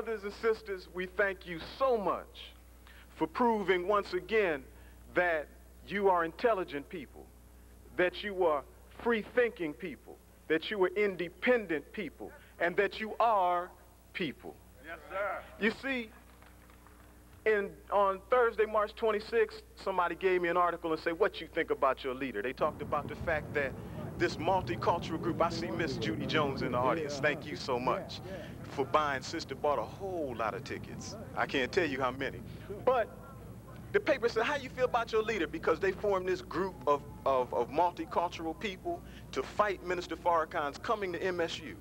Brothers and sisters, we thank you so much for proving once again that you are intelligent people, that you are free-thinking people, that you are independent people, and that you are people. Yes, sir. You see, on Thursday, March 26th, somebody gave me an article and said, what you think about your leader? They talked about the fact that this multicultural group, I see Miss Judy Jones in the audience. Thank you so much for buying. Sister bought a whole lot of tickets. I can't tell you how many. But the paper said, how you feel about your leader? Because they formed this group of multicultural people to fight Minister Farrakhan's coming to MSU.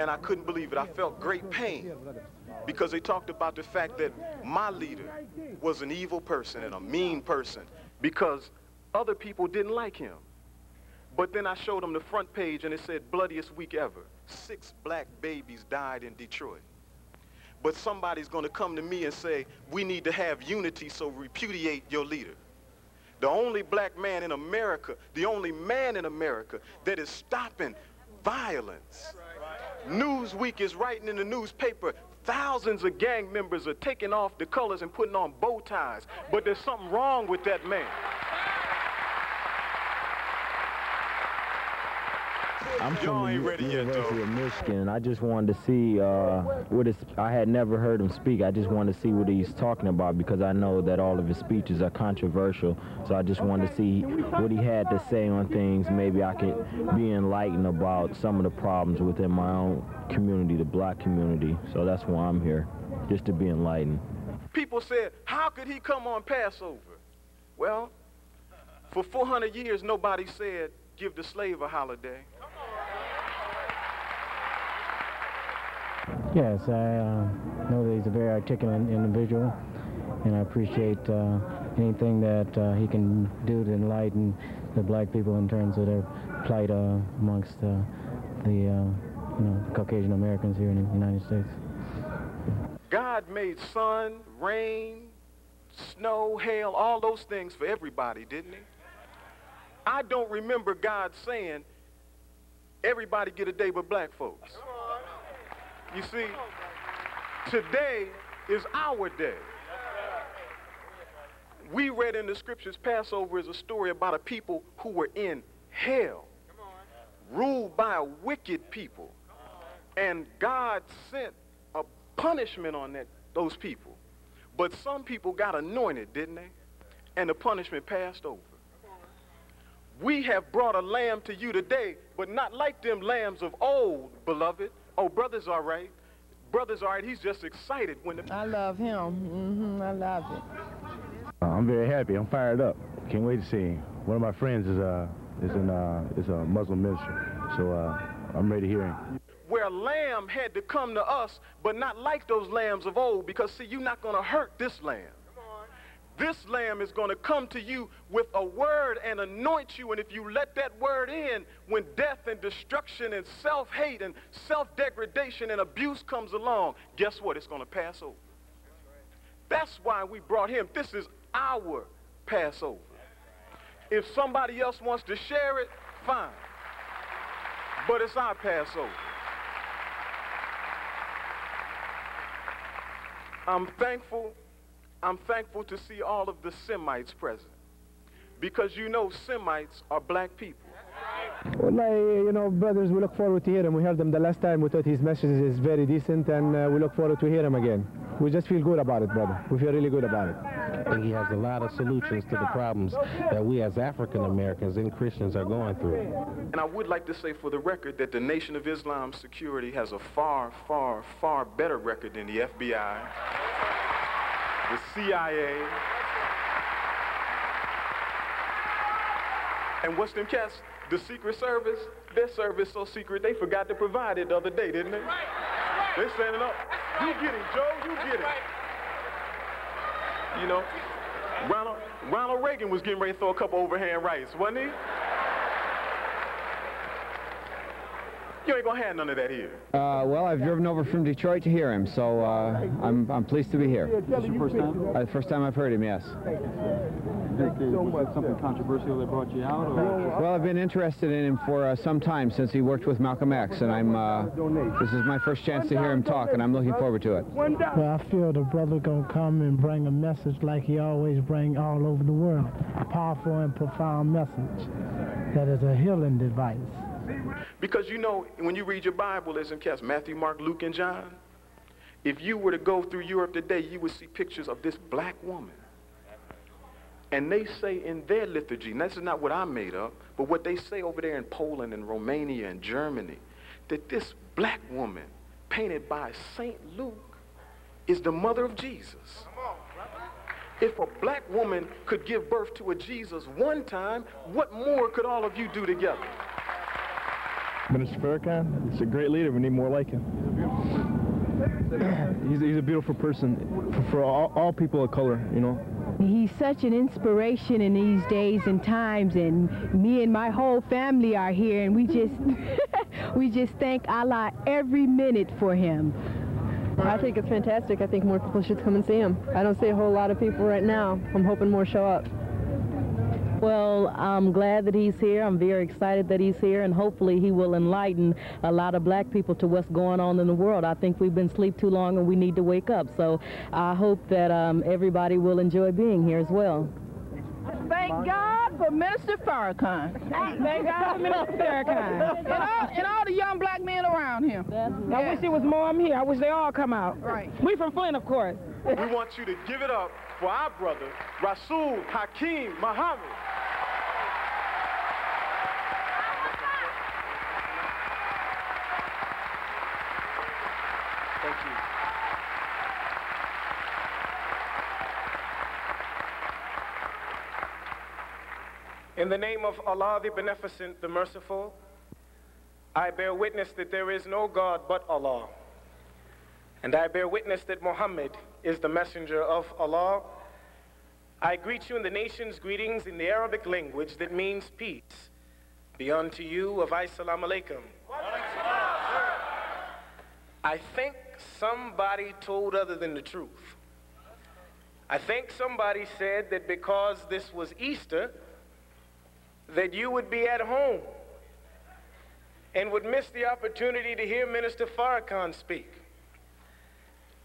And I couldn't believe it. I felt great pain because they talked about the fact that my leader was an evil person and a mean person because other people didn't like him. But then I showed them the front page and it said, bloodiest week ever. 6 black babies died in Detroit. But somebody's going to come to me and say, we need to have unity, so repudiate your leader. The only black man in America, the only man in America that is stopping violence. Newsweek is writing in the newspaper, thousands of gang members are taking off the colors and putting on bow ties. But there's something wrong with that man. I'm from the University of Michigan. I just wanted to see I had never heard him speak. I just wanted to see what he's talking about because I know that all of his speeches are controversial. So I just wanted to see what he had to say on things. Maybe I could be enlightened about some of the problems within my own community, the black community. So that's why I'm here, just to be enlightened. People said, how could he come on Passover? Well, for 400 years, nobody said, give the slave a holiday. Yes, I know that he's a very articulate individual, and I appreciate anything that he can do to enlighten the black people in terms of their plight amongst the Caucasian Americans here in the United States. God made sun, rain, snow, hail, all those things for everybody, didn't he? I don't remember God saying, everybody get a day but black folks. You see, today is our day. We read in the scriptures, Passover is a story about a people who were in hell, ruled by a wicked people. And God sent a punishment on those people. But some people got anointed, didn't they? And the punishment passed over. We have brought a lamb to you today, but not like them lambs of old, beloved. Oh, brother's all right. Brother's all right. He's just excited when the... I love him. I love it. I'm very happy. I'm fired up. Can't wait to see him. One of my friends is a Muslim minister, so I'm ready to hear him. Where a lamb had to come to us, but not like those lambs of old, because, see, you're not going to hurt this lamb. This lamb is going to come to you with a word and anoint you, and if you let that word in, when death and destruction and self-hate and self-degradation and abuse comes along, guess what? It's going to pass over. That's why we brought him. This is our Passover. If somebody else wants to share it, fine. But it's our Passover. I'm thankful to see all of the Semites present, because you know Semites are black people. Well, brothers, we look forward to hear him. We heard him the last time. We thought his message is very decent, and we look forward to hear him again. We just feel good about it, brother. We feel really good about it. I think he has a lot of solutions to the problems that we as African Americans and Christians are going through. And I would like to say for the record that the Nation of Islam Security has a far, far, far better record than the FBI, the CIA, and what's them cats? The Secret Service. Their service so secret they forgot to provide it the other day, didn't they? They're standing up. You get it, Joe. You get it. You know, Ronald Reagan was getting ready to throw a couple overhand rights, wasn't he? You ain't gonna have none of that here. Well, I've driven over from Detroit to hear him, so I'm pleased to be here. Is this your first time? First time I've heard him, yes. Was it something controversial that brought you out? Or? Well, I've been interested in him for some time since he worked with Malcolm X, and this is my first chance to hear him talk, and I'm looking forward to it. Well, I feel the brother gonna come and bring a message like he always bring all over the world. A powerful and profound message that is a healing device. Because you know, when you read your Bible, listen, cats, Matthew, Mark, Luke, and John, if you were to go through Europe today, you would see pictures of this black woman. And they say in their liturgy, and this is not what I made up, but what they say over there in Poland and Romania and Germany, that this black woman, painted by St. Luke, is the mother of Jesus. If a black woman could give birth to a Jesus one time, what more could all of you do together? Minister Farrakhan, he's a great leader. We need more like him. He's a beautiful person for all people of color, you know. He's such an inspiration in these days and times, and me and my whole family are here, and we just we just thank Allah every minute for him. I think it's fantastic. I think more people should come and see him. I don't see a whole lot of people right now. I'm hoping more show up. Well, I'm glad that he's here. I'm very excited that he's here, and hopefully he will enlighten a lot of black people to what's going on in the world. I think we've been asleep too long and we need to wake up. So I hope that everybody will enjoy being here as well. Thank God for Minister Farrakhan. Thank God for Minister Farrakhan. And all the young black men around him. I wish there was more of them here. I wish they all come out. Right. We from Flint, of course. We want you to give it up for our brother, Rasul Hakeem Muhammad. Thank you. In the name of Allah, the Beneficent, the Merciful, I bear witness that there is no God but Allah. And I bear witness that Muhammad is the messenger of Allah. I greet you in the nation's greetings in the Arabic language that means peace. Be unto you of Assalamu alaikum. I think somebody told other than the truth. I think somebody said that because this was Easter, that you would be at home and would miss the opportunity to hear Minister Farrakhan speak.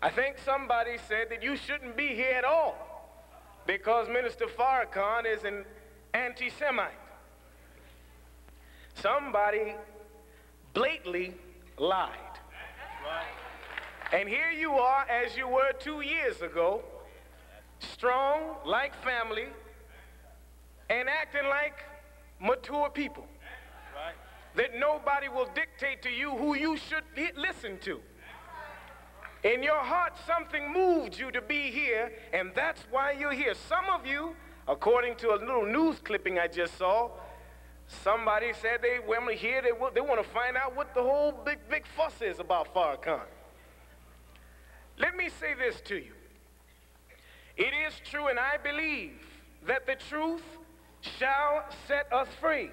I think somebody said that you shouldn't be here at all because Minister Farrakhan is an anti-Semite. Somebody blatantly lied. And here you are, as you were 2 years ago, strong like family and acting like mature people. That nobody will dictate to you who you should listen to. In your heart, something moved you to be here, and that's why you're here. Some of you, according to a little news clipping I just saw, somebody said they want to hear, they want to find out what the whole big fuss is about Farrakhan. Let me say this to you. It is true, and I believe that the truth shall set us free.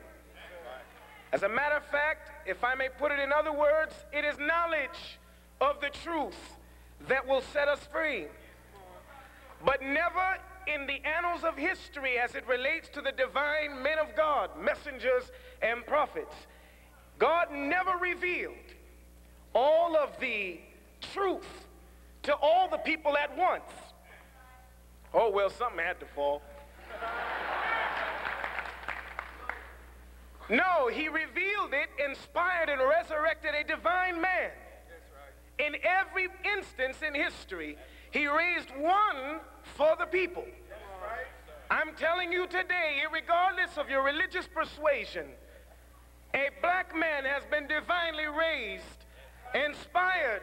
As a matter of fact, if I may put it in other words, it is knowledge of the truth that will set us free. But never in the annals of history as it relates to the divine men of God, messengers and prophets, God never revealed all of the truth to all the people at once. Oh, well, something had to fall. No, he revealed it, inspired and resurrected a divine man. In every instance in history, he raised one for the people. I'm telling you today, regardless of your religious persuasion, a black man has been divinely raised, inspired,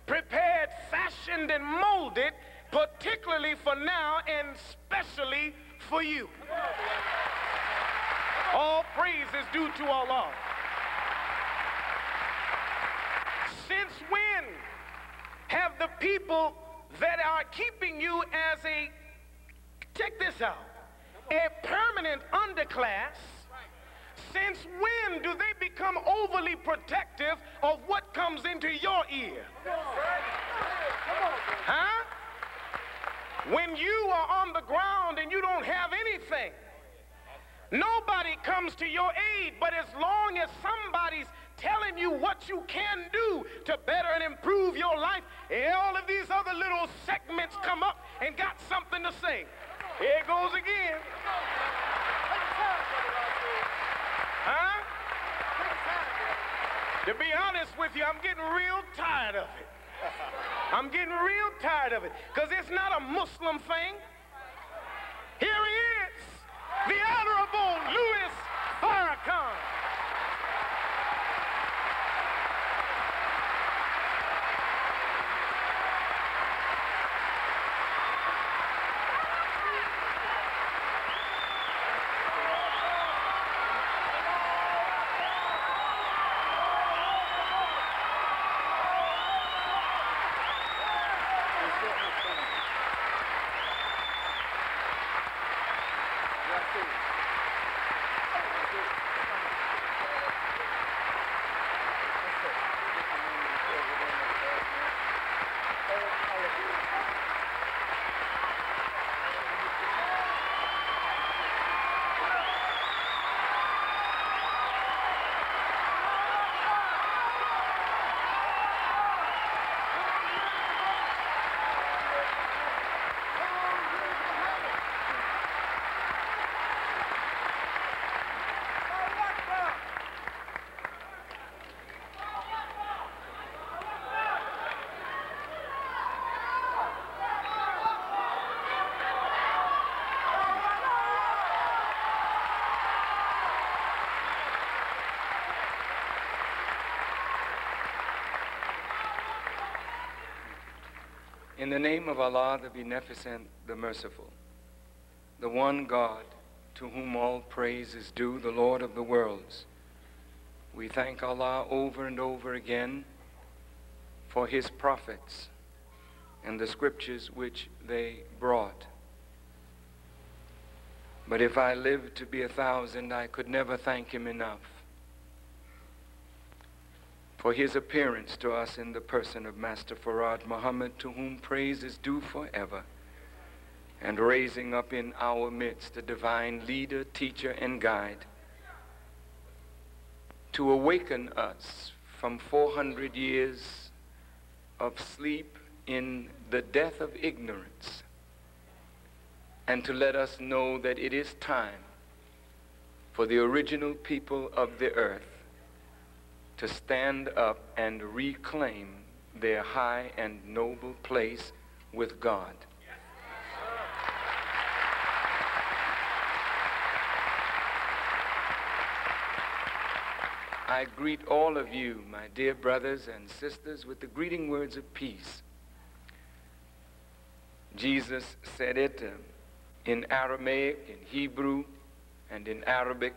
prepared, fashioned, and molded, particularly for now and especially for you. All praise is due to Allah. Since when have the people that are keeping you as a, check this out, a permanent underclass, Since when do they become overly protective of what comes into your ear? Huh? When you are on the ground and you don't have anything, nobody comes to your aid, but as long as somebody's telling you what you can do to better and improve your life, all of these other little segments come up and got something to say. Here it goes again. Huh? To be honest with you, I'm getting real tired of it. I'm getting real tired of it, because it's not a Muslim thing. Here he is, the Honorable Louis Farrakhan. In the name of Allah, the Beneficent, the Merciful, the one God, to whom all praise is due, the Lord of the worlds, we thank Allah over and over again for his prophets and the scriptures which they brought. But if I lived to be 1,000, I could never thank him enough for his appearance to us in the person of Master Farad Muhammad, to whom praise is due forever, and raising up in our midst a divine leader, teacher, and guide to awaken us from 400 years of sleep in the death of ignorance, and to let us know that it is time for the original people of the earth to stand up and reclaim their high and noble place with God. I greet all of you, my dear brothers and sisters, with the greeting words of peace. Jesus said it in Aramaic, in Hebrew, and in Arabic.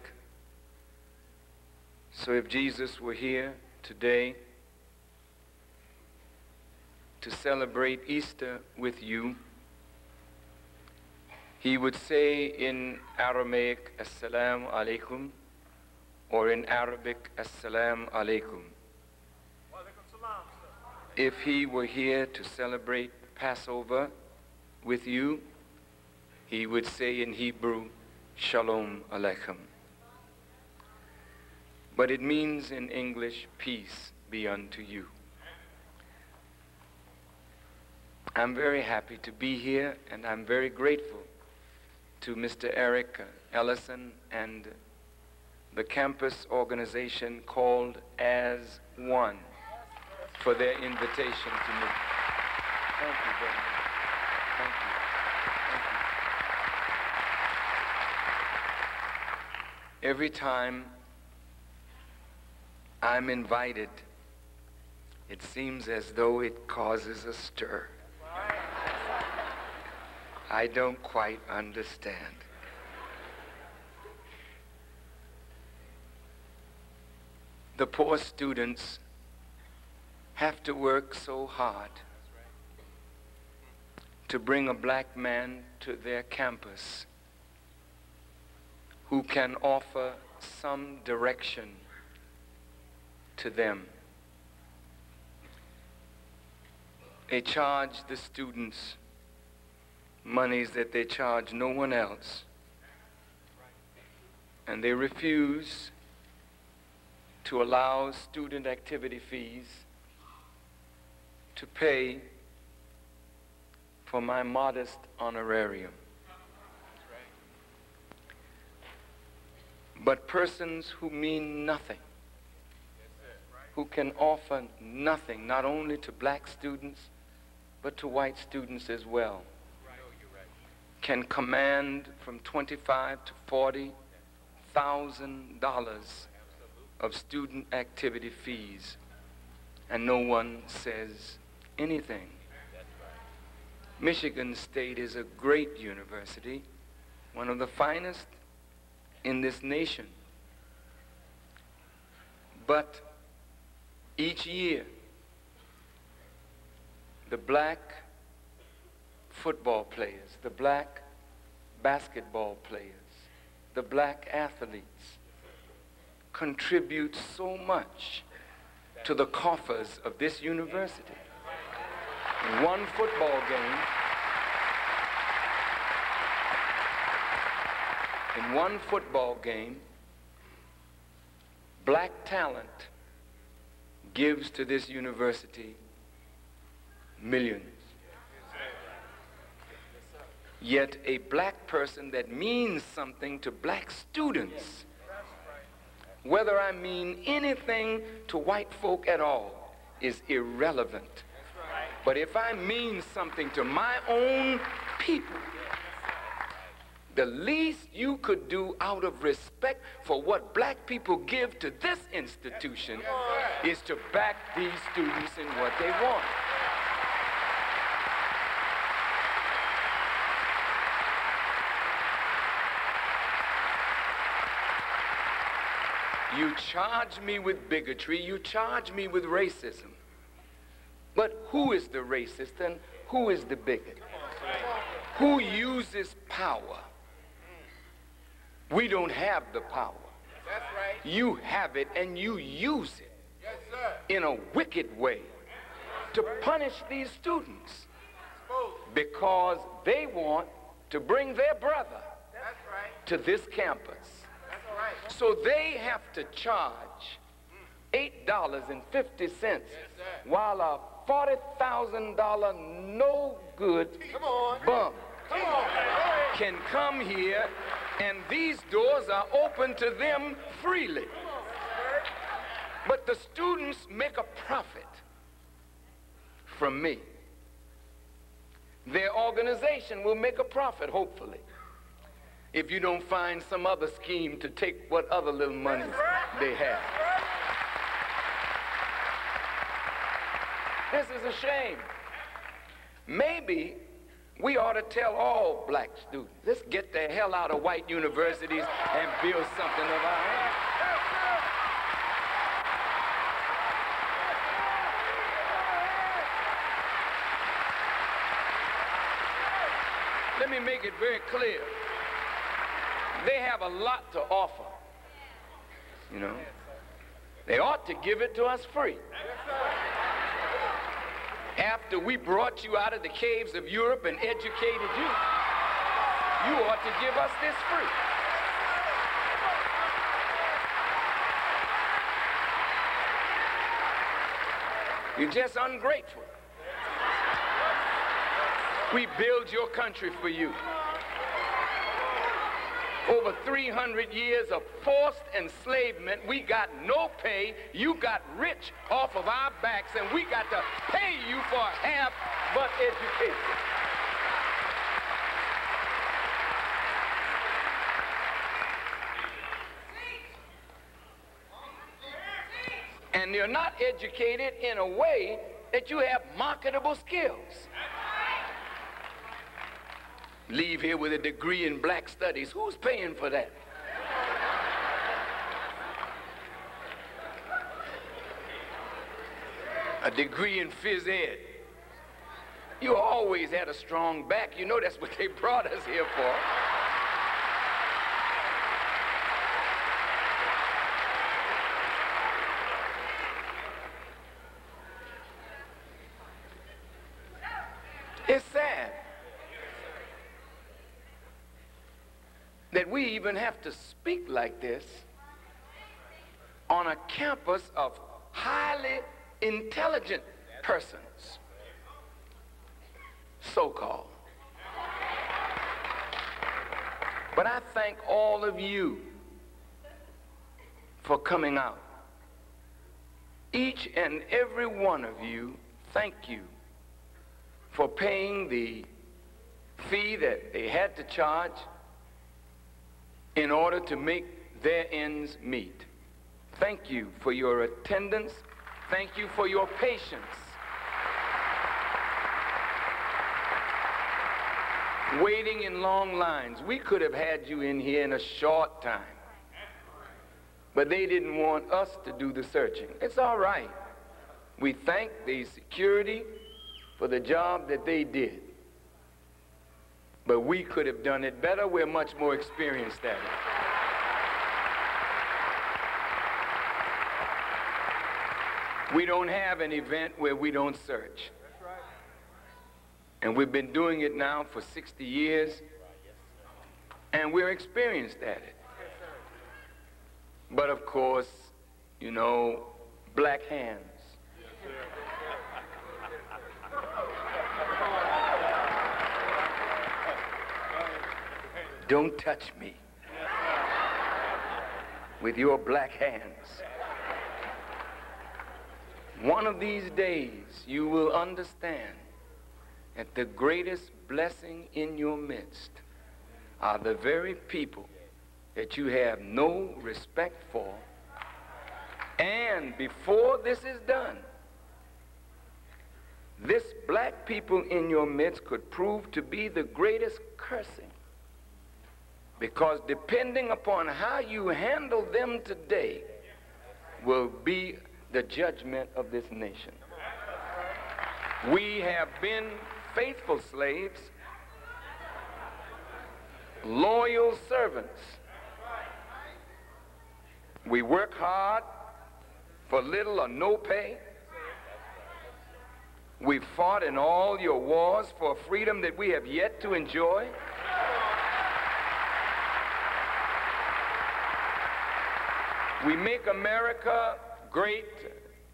So if Jesus were here today to celebrate Easter with you, he would say in Aramaic, Assalamu alaikum, or in Arabic, Assalamu alaikum. If he were here to celebrate Passover with you, he would say in Hebrew, Shalom Aleichem. But it means in English, peace be unto you. I'm very happy to be here, and I'm very grateful to Mr. Eric Ellison and the campus organization called As One for their invitation to me. Thank you very much. Thank you. Thank you. Every time I'm invited, it seems as though it causes a stir. I don't quite understand. The poor students have to work so hard to bring a black man to their campus who can offer some direction to them. They charge the students monies that they charge no one else, and they refuse to allow student activity fees to pay for my modest honorarium. But persons who mean nothing, who can offer nothing, not only to black students, but to white students as well, can command from $25,000 to $40,000 of student activity fees, and no one says anything. Michigan State is a great university, one of the finest in this nation. But each year, the black football players, the black basketball players, the black athletes contribute so much to the coffers of this university. In one football game, black talent gives to this university millions. Yet a black person that means something to black students, whether I mean anything to white folk at all, is irrelevant. But if I mean something to my own people, the least you could do out of respect for what black people give to this institution is to back these students in what they want. You charge me with bigotry, you charge me with racism. But who is the racist and who is the bigot? Who uses power? We don't have the power. That's right. You have it and you use it. Yes, sir. In a wicked way to punish these students because they want to bring their brother to this campus. So they have to charge $8.50 while a $40,000 no good bum can come here, and these doors are open to them freely. But the students make a profit from me. Their organization will make a profit, hopefully, if you don't find some other scheme to take what other little money they have. This is a shame. Maybe we ought to tell all black students, let's get the hell out of white universities and build something of our own. Let me make it very clear. They have a lot to offer, you know. They ought to give it to us free. After we brought you out of the caves of Europe and educated you, you ought to give us this free. You're just ungrateful. We build your country for you. Over 300 years of forced enslavement, we got no pay, you got rich off of our backs, and we got to pay you for half but education. And you're not educated in a way that you have marketable skills. Leave here with a degree in black studies. Who's paying for that? A degree in phys ed. You always had a strong back. You know that's what they brought us here for. It's sad that we even have to speak like this on a campus of highly intelligent persons, so-called. But I thank all of you for coming out. Each and every one of you, thank you for paying the fee that they had to charge in order to make their ends meet. Thank you for your attendance. Thank you for your patience. Waiting in long lines. We could have had you in here in a short time, but they didn't want us to do the searching. It's all right. We thank the security for the job that they did, but we could have done it better. We're much more experienced at it. We don't have an event where we don't search. And we've been doing it now for 60 years, and we're experienced at it. But of course, you know, black hands. Don't touch me with your black hands. One of these days, you will understand that the greatest blessing in your midst are the very people that you have no respect for. And before this is done, this black people in your midst could prove to be the greatest cursing. Because depending upon how you handle them today will be the judgment of this nation. We have been faithful slaves, loyal servants. We work hard for little or no pay. We fought in all your wars for freedom that we have yet to enjoy. We make America great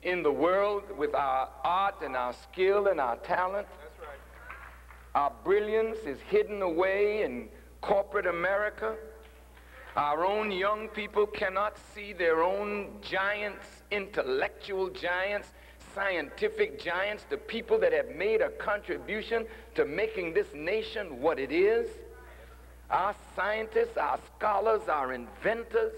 in the world with our art and our skill and our talent. That's right. Our brilliance is hidden away in corporate America. Our own young people cannot see their own giants, intellectual giants, scientific giants, the people that have made a contribution to making this nation what it is. Our scientists, our scholars, our inventors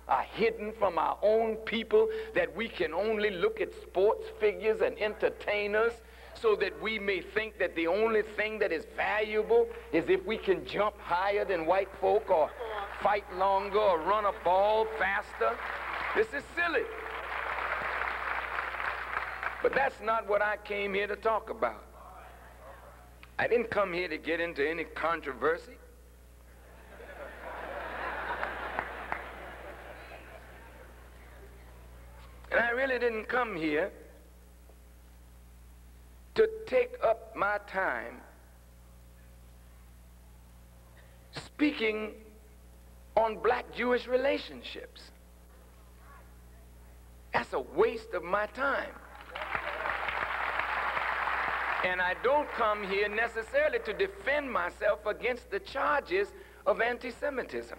are hidden from our own people, that we can only look at sports figures and entertainers so that we may think that the only thing that is valuable is if we can jump higher than white folk or fight longer or run a ball faster. This is silly. But that's not what I came here to talk about. I didn't come here to get into any controversy. And I really didn't come here to take up my time speaking on black-Jewish relationships. That's a waste of my time. And I don't come here necessarily to defend myself against the charges of anti-Semitism.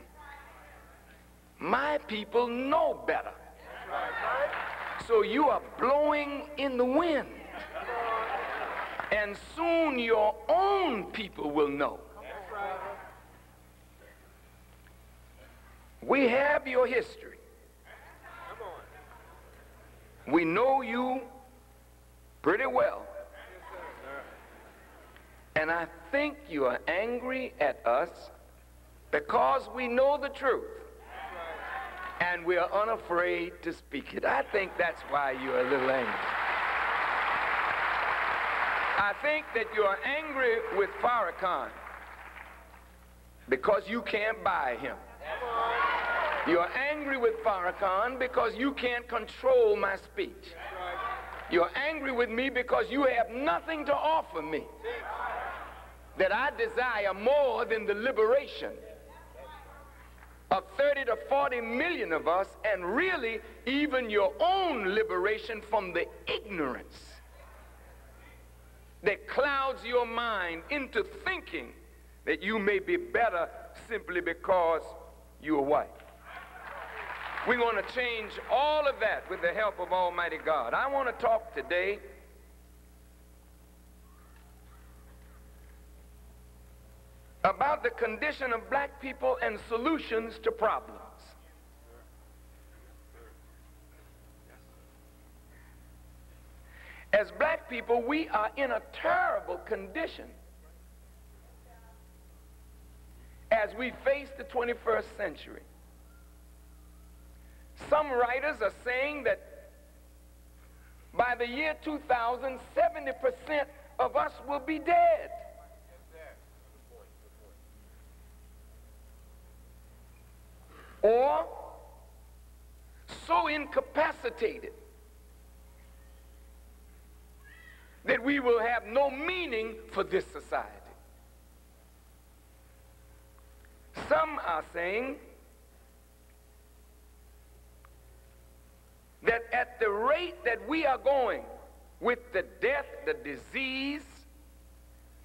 My people know better. So you are blowing in the wind. And soon your own people will know. We have your history. We know you pretty well. And I think you are angry at us because we know the truth. And we are unafraid to speak it. I think that's why you're a little angry. I think that you're angry with Farrakhan because you can't buy him. You're angry with Farrakhan because you can't control my speech. You're angry with me because you have nothing to offer me that I desire more than the liberation of 30 to 40 million of us, and really even your own liberation from the ignorance that clouds your mind into thinking that you may be better simply because you're white. We're going to change all of that with the help of Almighty God. I want to talk today about the condition of black people and solutions to problems. As black people, we are in a terrible condition as we face the 21st century. Some writers are saying that by the year 2000, 70% of us will be dead. Or so incapacitated that we will have no meaning for this society. Some are saying that at the rate that we are going with the death, the disease,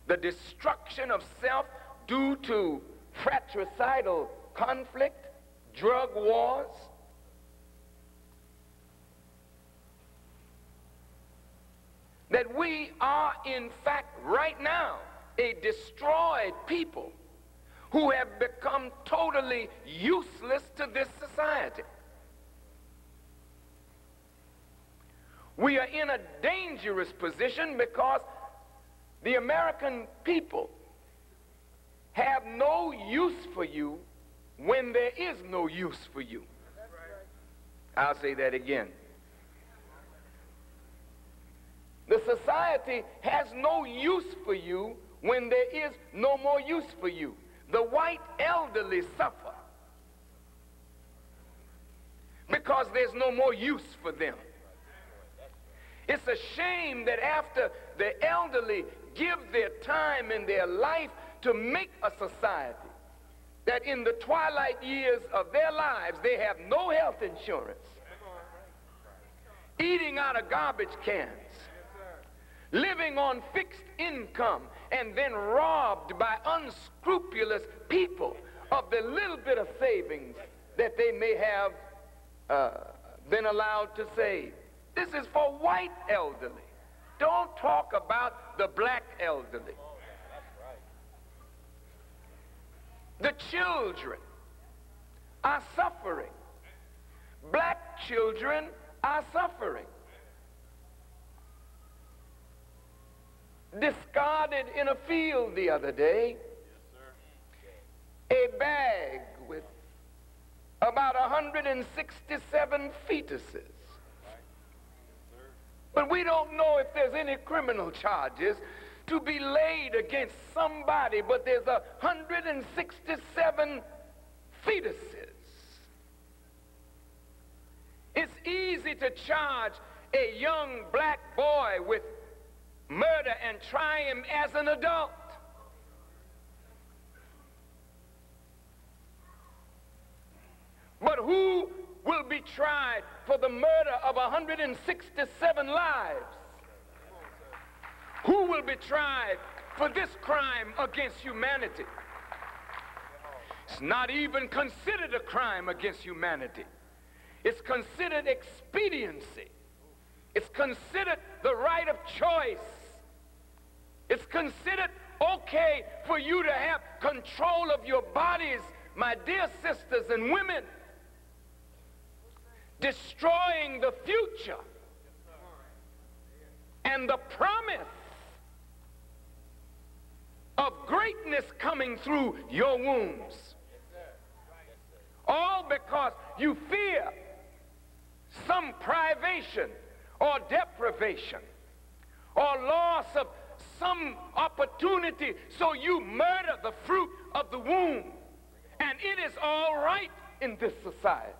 the destruction of self due to fratricidal conflict, drug wars, that we are in fact right now a destroyed people who have become totally useless to this society. We are in a dangerous position because the American people have no use for you when there is no use for you. I'll say that again. The society has no use for you when there is no more use for you. The white elderly suffer because there's no more use for them. It's a shame that after the elderly give their time and their life to make a society, that in the twilight years of their lives they have no health insurance, eating out of garbage cans, living on fixed income, and then robbed by unscrupulous people of the little bit of savings that they may have been allowed to save. This is for white elderly. Don't talk about the black elderly. The children are suffering. Black children are suffering. Discarded in a field the other day, a bag with about 167 fetuses. But we don't know if there's any criminal charges to be laid against somebody, but there's 167 fetuses. It's easy to charge a young black boy with murder and try him as an adult. But who will be tried for the murder of 167 lives? Who will be tried for this crime against humanity? It's not even considered a crime against humanity. It's considered expediency. It's considered the right of choice. It's considered okay for you to have control of your bodies, my dear sisters and women. Destroying the future and the promise of greatness coming through your wombs. All because you fear some privation or deprivation or loss of some opportunity, so you murder the fruit of the womb. And it is all right in this society.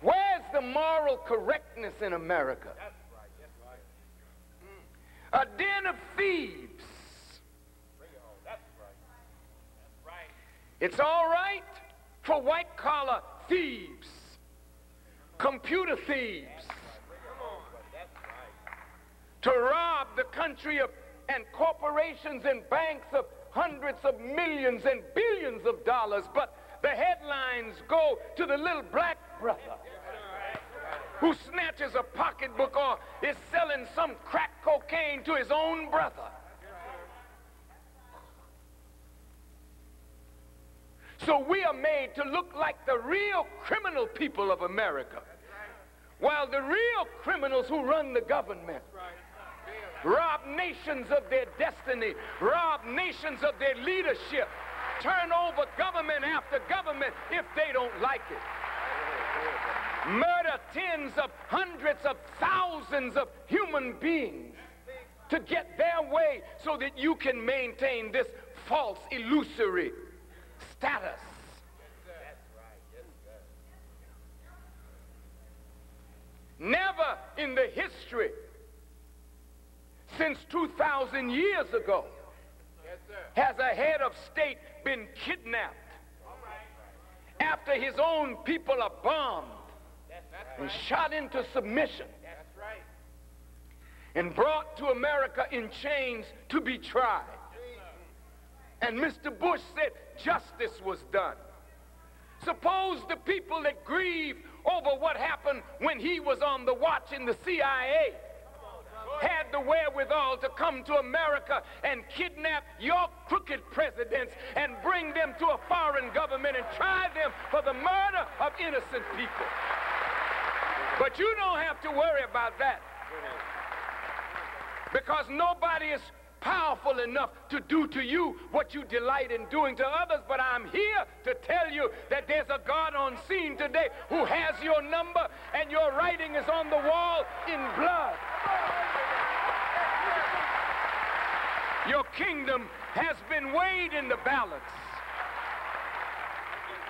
Where's the moral correctness in America? A den of thieves. It's all right for white-collar thieves, computer thieves, to rob the country of, and corporations and banks of hundreds of millions and billions of dollars, but the headlines go to the little black brother who snatches a pocketbook or is selling some crack cocaine to his own brother. So we are made to look like the real criminal people of America, while the real criminals who run the government rob nations of their destiny, rob nations of their leadership, turn over government after government if they don't like it, murder tens of hundreds of thousands of human beings to get their way so that you can maintain this false, illusory status. Never in the history since 2,000 years ago has a head of state been kidnapped after his own people are bombed and shot into submission and brought to America in chains to be tried. And Mr. Bush said justice was done. Suppose the people that grieve over what happened when he was on the watch in the CIA had the wherewithal to come to America and kidnap your crooked presidents and bring them to a foreign government and try them for the murder of innocent people. But you don't have to worry about that, because nobody is powerful enough to do to you what you delight in doing to others. But I'm here to tell you that there's a God on scene today who has your number, and your writing is on the wall in blood. Your kingdom has been weighed in the balance,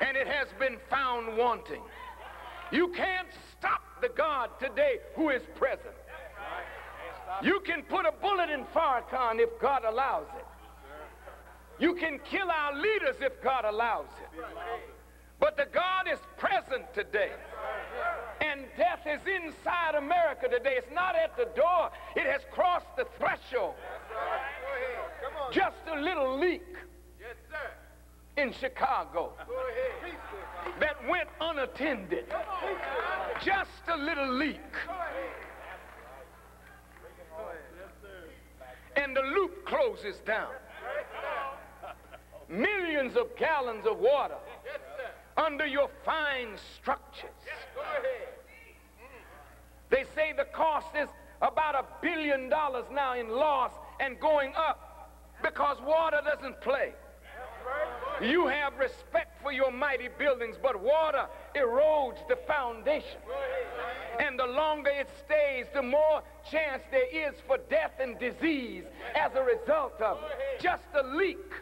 and it has been found wanting. You can't stop the God today who is present. You can put a bullet in Farrakhan if God allows it. You can kill our leaders if God allows it. But the God is present today. And death is inside America today. It's not at the door. It has crossed the threshold. Just a little leak in Chicago that went unattended. Just a little leak. And the loop closes down. Millions of gallons of water under your fine structures. They say the cost is about $1 billion now in loss and going up because water doesn't play. You have respect for your mighty buildings, but water erodes the foundation. And the longer it stays, the more chance there is for death and disease as a result of it. Just a leak.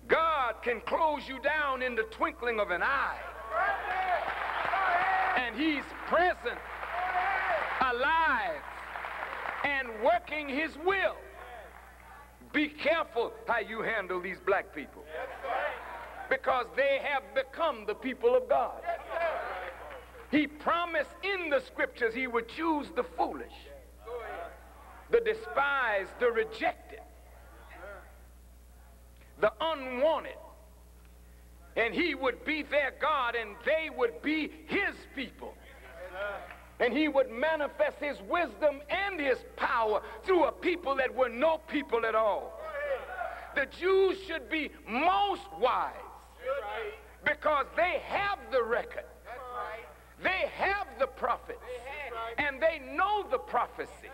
God can close you down in the twinkling of an eye. And he's present, alive, and working his will. Be careful how you handle these black people, because they have become the people of God. He promised in the scriptures he would choose the foolish, the despised, the rejected, the unwanted, and he would be their God and they would be his people. And he would manifest his wisdom and his power through a people that were no people at all. The Jews should be most wise because they have the record. They have the prophets. And they know the prophecy.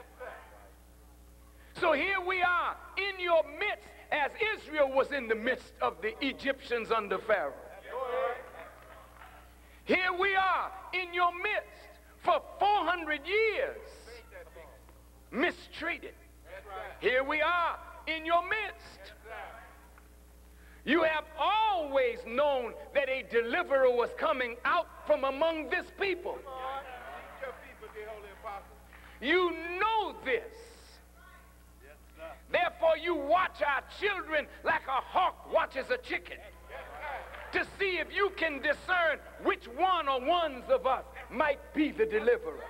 So here we are in your midst, as Israel was in the midst of the Egyptians under Pharaoh. Here we are in your midst for 400 years, mistreated. Here we are in your midst. You have always known that a deliverer was coming out from among this people. You know this. Therefore, you watch our children like a hawk watches a chicken to see if you can discern which one or ones of us might be the deliverer.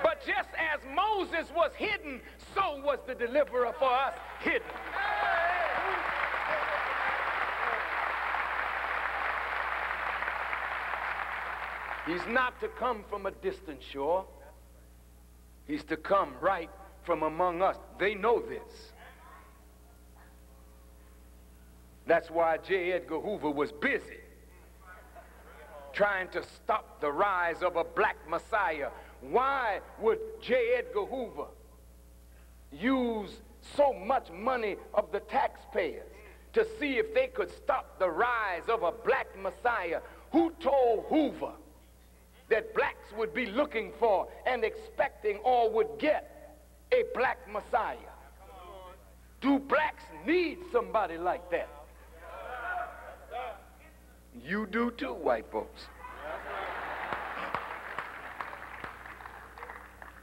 But just as Moses was hidden, so was the deliverer for us hidden. He's not to come from a distant shore. He's to come right from among us. They know this. That's why J. Edgar Hoover was busy trying to stop the rise of a black messiah. Why would J. Edgar Hoover use so much money of the taxpayers to see if they could stop the rise of a black messiah? Who told Hoover that blacks would be looking for and expecting or would get a black messiah? Do blacks need somebody like that? You do too, white folks.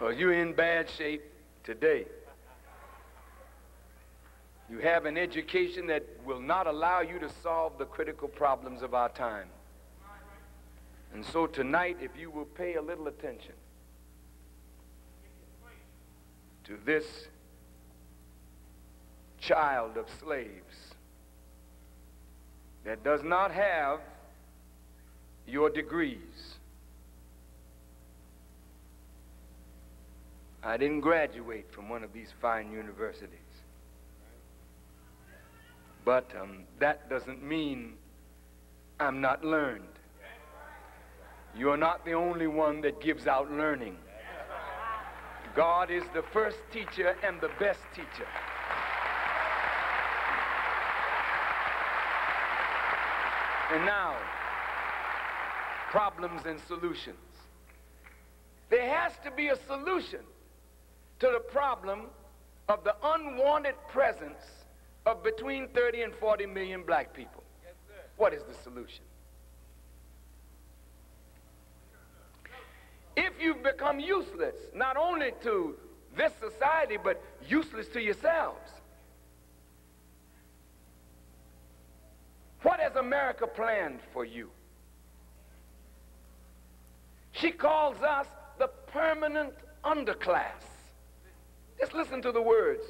Well, you're in bad shape today. You have an education that will not allow you to solve the critical problems of our time. And so tonight, if you will pay a little attention to this child of slaves that does not have your degrees. I didn't graduate from one of these fine universities. But that doesn't mean I'm not learned. You're not the only one that gives out learning. God is the first teacher and the best teacher. And now, problems and solutions. There has to be a solution to the problem of the unwanted presence of between 30 and 40 million black people. What is the solution? If you've become useless, not only to this society, but useless to yourselves, what has America planned for you? She calls us the permanent underclass. Just listen to the words,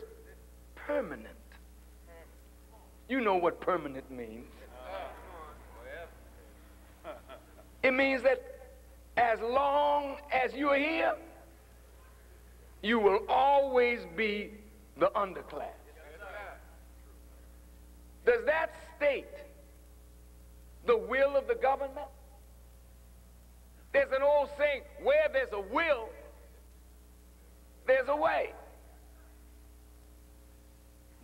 permanent. You know what permanent means. It means that as long as you're here, you will always be the underclass. Does that state the will of the government? There's an old saying, where there's a will, there's a way.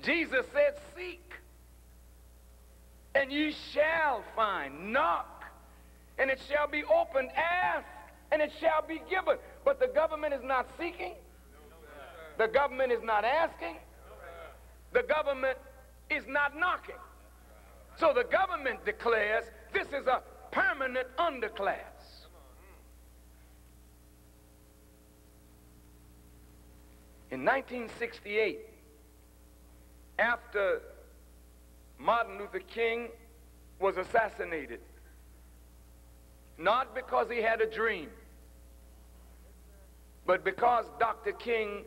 Jesus said, seek, and ye shall find. Knock, and it shall be opened. Ask, and it shall be given. But the government is not seeking. The government is not asking. The government is not knocking. So the government declares this is a permanent underclass. In 1968, after Martin Luther King was assassinated, not because he had a dream, but because Dr. King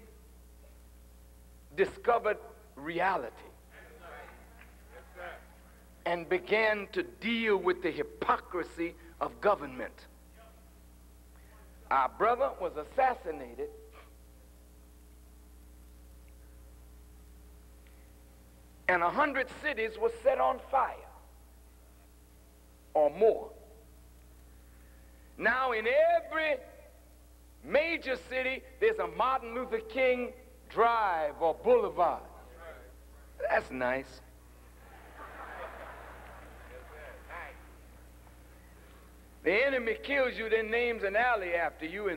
discovered reality and began to deal with the hypocrisy of government. Our brother was assassinated and 100 cities were set on fire or more. Now in every major city, there's a Martin Luther King Drive or Boulevard. That's nice. The enemy kills you, then names an alley after you,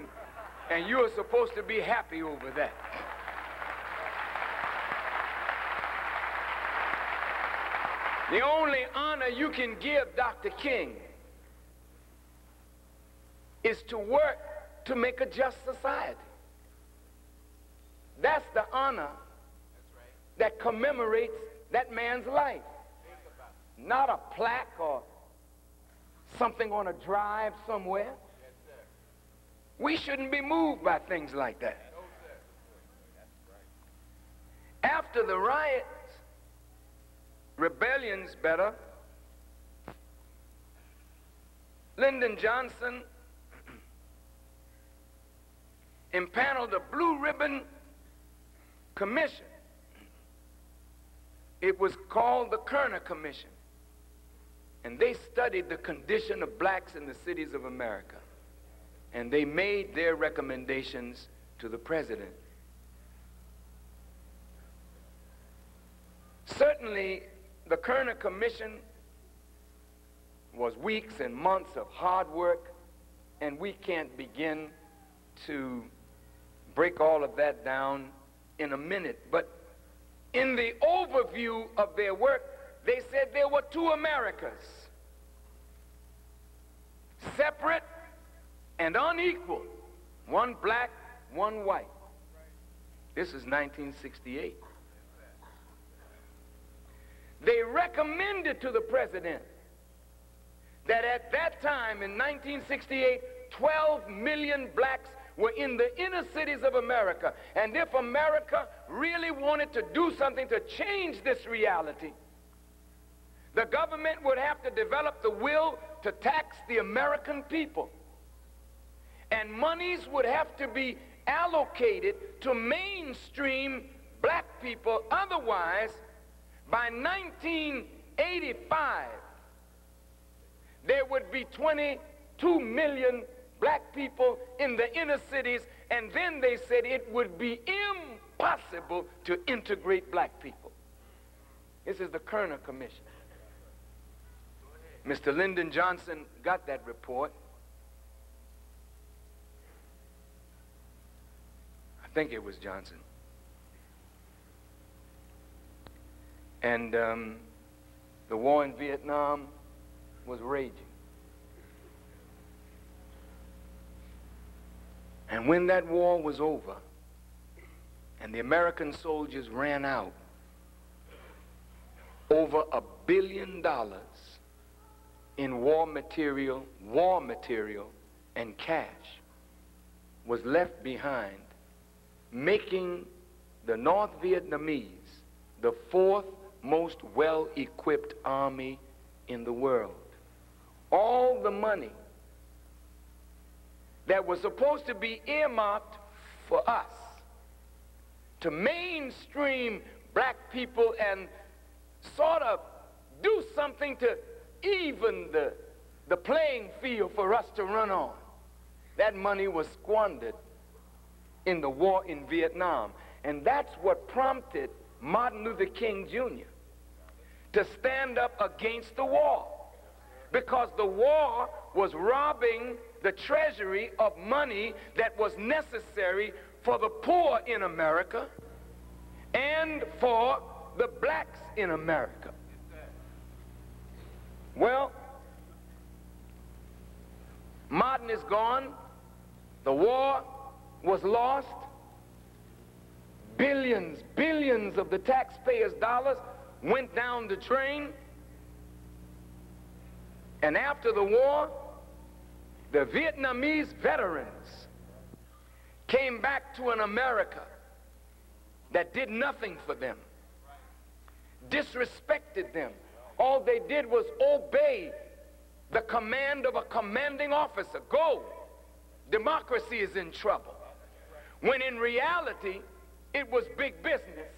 and you're supposed to be happy over that. The only honor you can give Dr. King is to work to make a just society. That's the honor that commemorates that man's life. Not a plaque or something on a drive somewhere. We shouldn't be moved by things like that. After the riots, rebellions better, Lyndon Johnson impaneled a blue ribbon commission. It was called the Kerner Commission. And they studied the condition of blacks in the cities of America. And they made their recommendations to the president. Certainly, the Kerner Commission was weeks and months of hard work, and we can't begin to break all of that down in a minute. But in the overview of their work, they said there were two Americas, separate and unequal, one black, one white. This is 1968. They recommended to the president that at that time in 1968, 12 million blacks were in the inner cities of America. And if America really wanted to do something to change this reality, the government would have to develop the will to tax the American people. And monies would have to be allocated to mainstream black people. Otherwise, by 1985, there would be 22 million black people in the inner cities, and then they said it would be impossible to integrate black people. This is the Kerner Commission. Mr. Lyndon Johnson got that report. I think it was Johnson. And the war in Vietnam was raging. And when that war was over and the American soldiers ran out, over $1 billion in war material and cash was left behind, making the North Vietnamese the fourth most well-equipped army in the world. All the money that was supposed to be earmarked for us to mainstream black people and sort of do something to even the playing field for us to run on. That money was squandered in the war in Vietnam. And that's what prompted Martin Luther King Jr. to stand up against the war, because the war was robbing the treasury of money that was necessary for the poor in America and for the blacks in America. Well, Martin is gone. The war was lost. Billions of the taxpayers' dollars went down the drain. And after the war, the Vietnamese veterans came back to an America that did nothing for them, disrespected them. All they did was obey the command of a commanding officer. Go, democracy is in trouble. When in reality, it was big business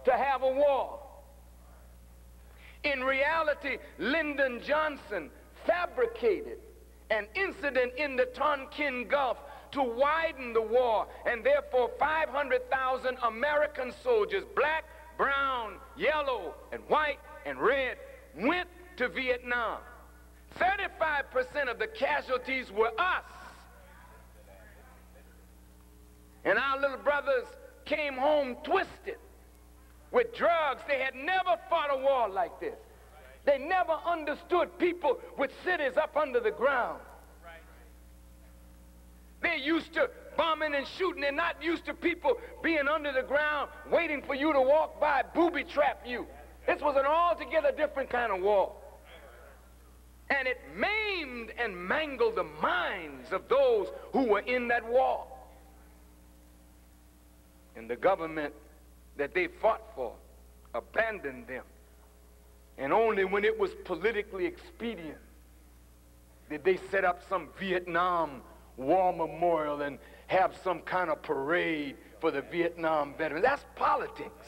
to have a war. In reality, Lyndon Johnson fabricated an incident in the Tonkin Gulf to widen the war, and therefore 500,000 American soldiers, black, brown, yellow, and white, and red, went to Vietnam. 35% of the casualties were us. And our little brothers came home twisted with drugs. They had never fought a war like this. They never understood people with cities up under the ground. They're used to bombing and shooting. They're not used to people being under the ground waiting for you to walk by, booby trap you. This was an altogether different kind of war. And it maimed and mangled the minds of those who were in that war. And the government that they fought for abandoned them. And only when it was politically expedient did they set up some Vietnam War Memorial and have some kind of parade for the Vietnam veterans. That's politics.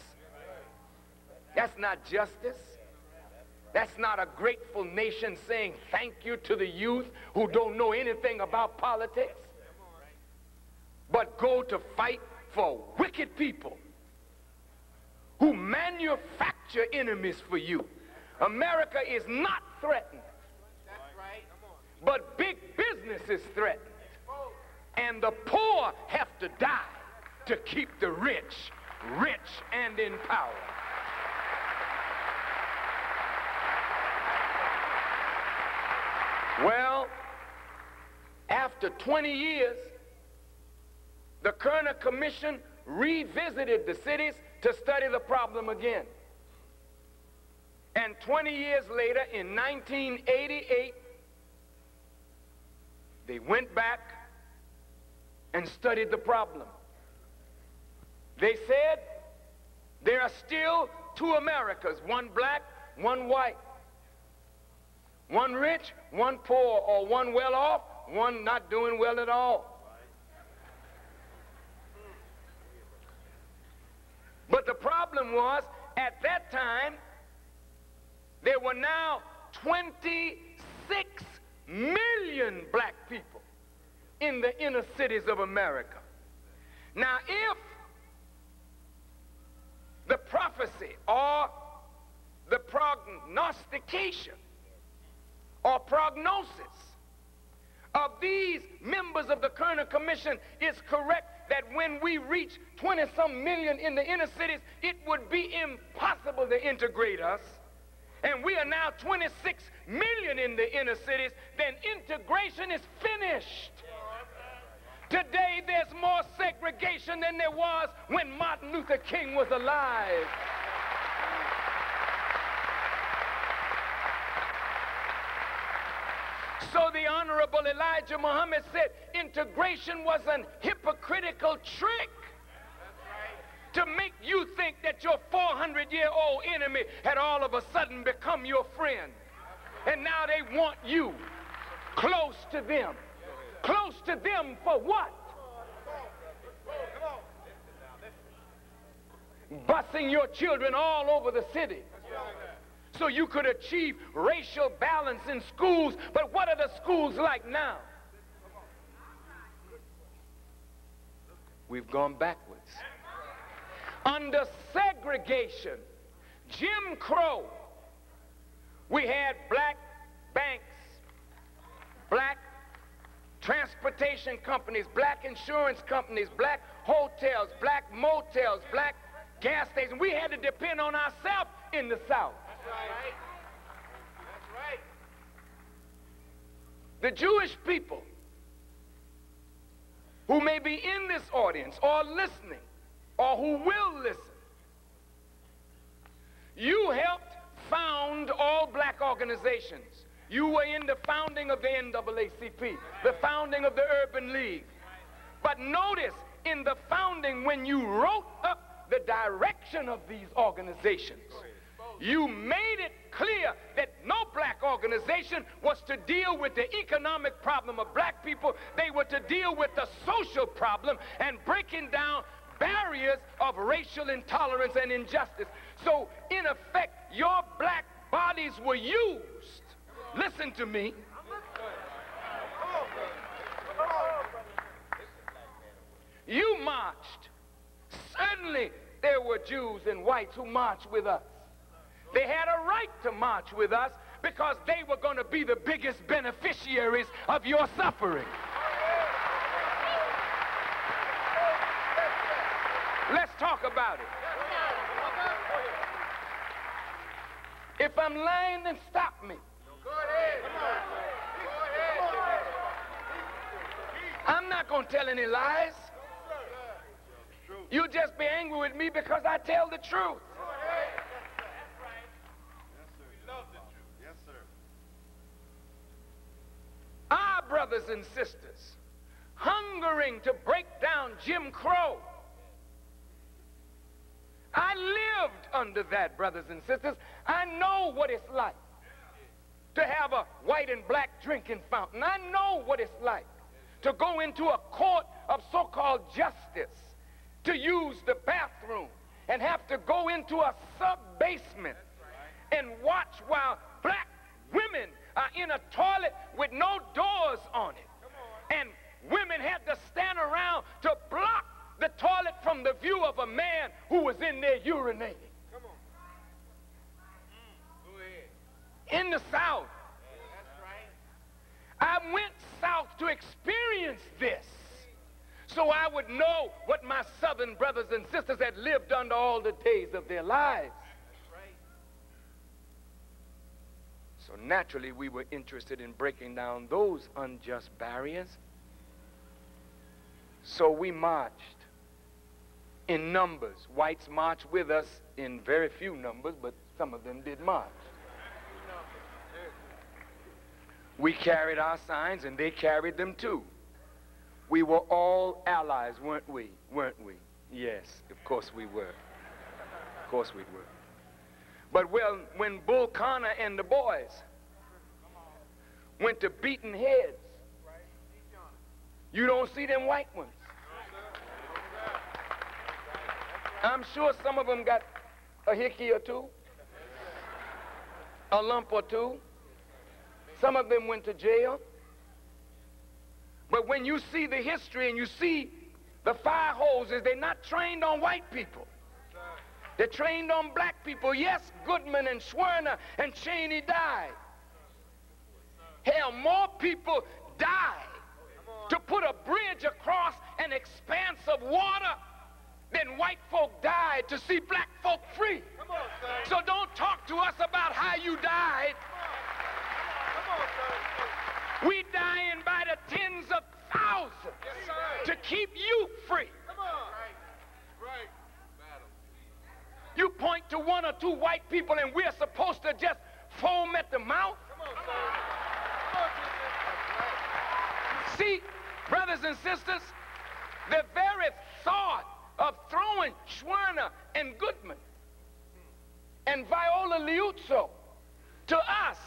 That's not justice. That's not a grateful nation saying thank you to the youth who don't know anything about politics, but go to fight for wicked people who manufacture enemies for you. America is not threatened, but big business is threatened. And the poor have to die to keep the rich rich and in power. Well, after 20 years, the Kerner Commission revisited the cities to study the problem again. And 20 years later, in 1988, they went back and studied the problem. They said there are still two Americas, one black, one white. One rich, one poor, or one well off, one not doing well at all. But the problem was, at that time, there were now 26 million black people in the inner cities of America. Now, if the prophecy or the prognostication or prognosis of these members of the Kerner Commission is correct, that when we reach 20-some million in the inner cities, it would be impossible to integrate us, and we are now 26 million in the inner cities, then integration is finished. Today there's more segregation than there was when Martin Luther King was alive. So the Honorable Elijah Muhammad said integration was an hypocritical trick to make you think that your 400-year-old enemy had all of a sudden become your friend. And now they want you close to them. Close to them for what? Busing your children all over the city so you could achieve racial balance in schools. But what are the schools like now? We've gone backwards. Under segregation, Jim Crow, we had black banks, black transportation companies, black insurance companies, black hotels, black motels, black gas stations. We had to depend on ourselves in the South. Right. That's right. The Jewish people who may be in this audience or listening or who will listen, you helped found all black organizations. You were in the founding of the NAACP, the founding of the Urban League. But notice, in the founding, when you wrote up the direction of these organizations, you made it clear that no black organization was to deal with the economic problem of black people. They were to deal with the social problem and breaking down barriers of racial intolerance and injustice. So, in effect, your black bodies were used. Listen to me. You marched. Certainly, there were Jews and whites who marched with us. They had a right to march with us because they were going to be the biggest beneficiaries of your suffering. Let's talk about it. If I'm lying, then stop me. Go ahead. Come on. Go ahead. I'm not going to tell any lies. You just be angry with me because I tell the truth. Our brothers and sisters, hungering to break down Jim Crow. I lived under that, brothers and sisters. I know what it's like to have a white and black drinking fountain. I know what it's like to go into a court of so-called justice, to use the bathroom, and have to go into a sub-basement and watch while black women are in a toilet with no doors on it. And women had to stand around to block the toilet from the view of a man who was in there urinating. Come on. Go In ahead. the South. That's right. I went south to experience this, so I would know what my southern brothers and sisters had lived under all the days of their lives. That's right. So naturally, we were interested in breaking down those unjust barriers. So we marched in numbers. Whites marched with us in very few numbers, but some of them did march. We carried our signs, and they carried them too. We were all allies, weren't we? Weren't we? Yes, of course we were. Of course we were. But well, when Bull Connor and the boys went to beating heads, you don't see them white ones. I'm sure some of them got a hickey or two, a lump or two. Some of them went to jail. But when you see the history and you see the fire hoses, they're not trained on white people. They're trained on black people. Yes, Goodman and Schwerner and Cheney died. Hell, more people died to put a bridge across an expanse of water than white folk died to see black folk free. So don't talk to us about how you died. We dying by the tens of thousands to keep you free. You point to one or two white people and we're supposed to just foam at the mouth? See, brothers and sisters, the very thought of throwing Schwerner and Goodman and Viola Liuzzo to us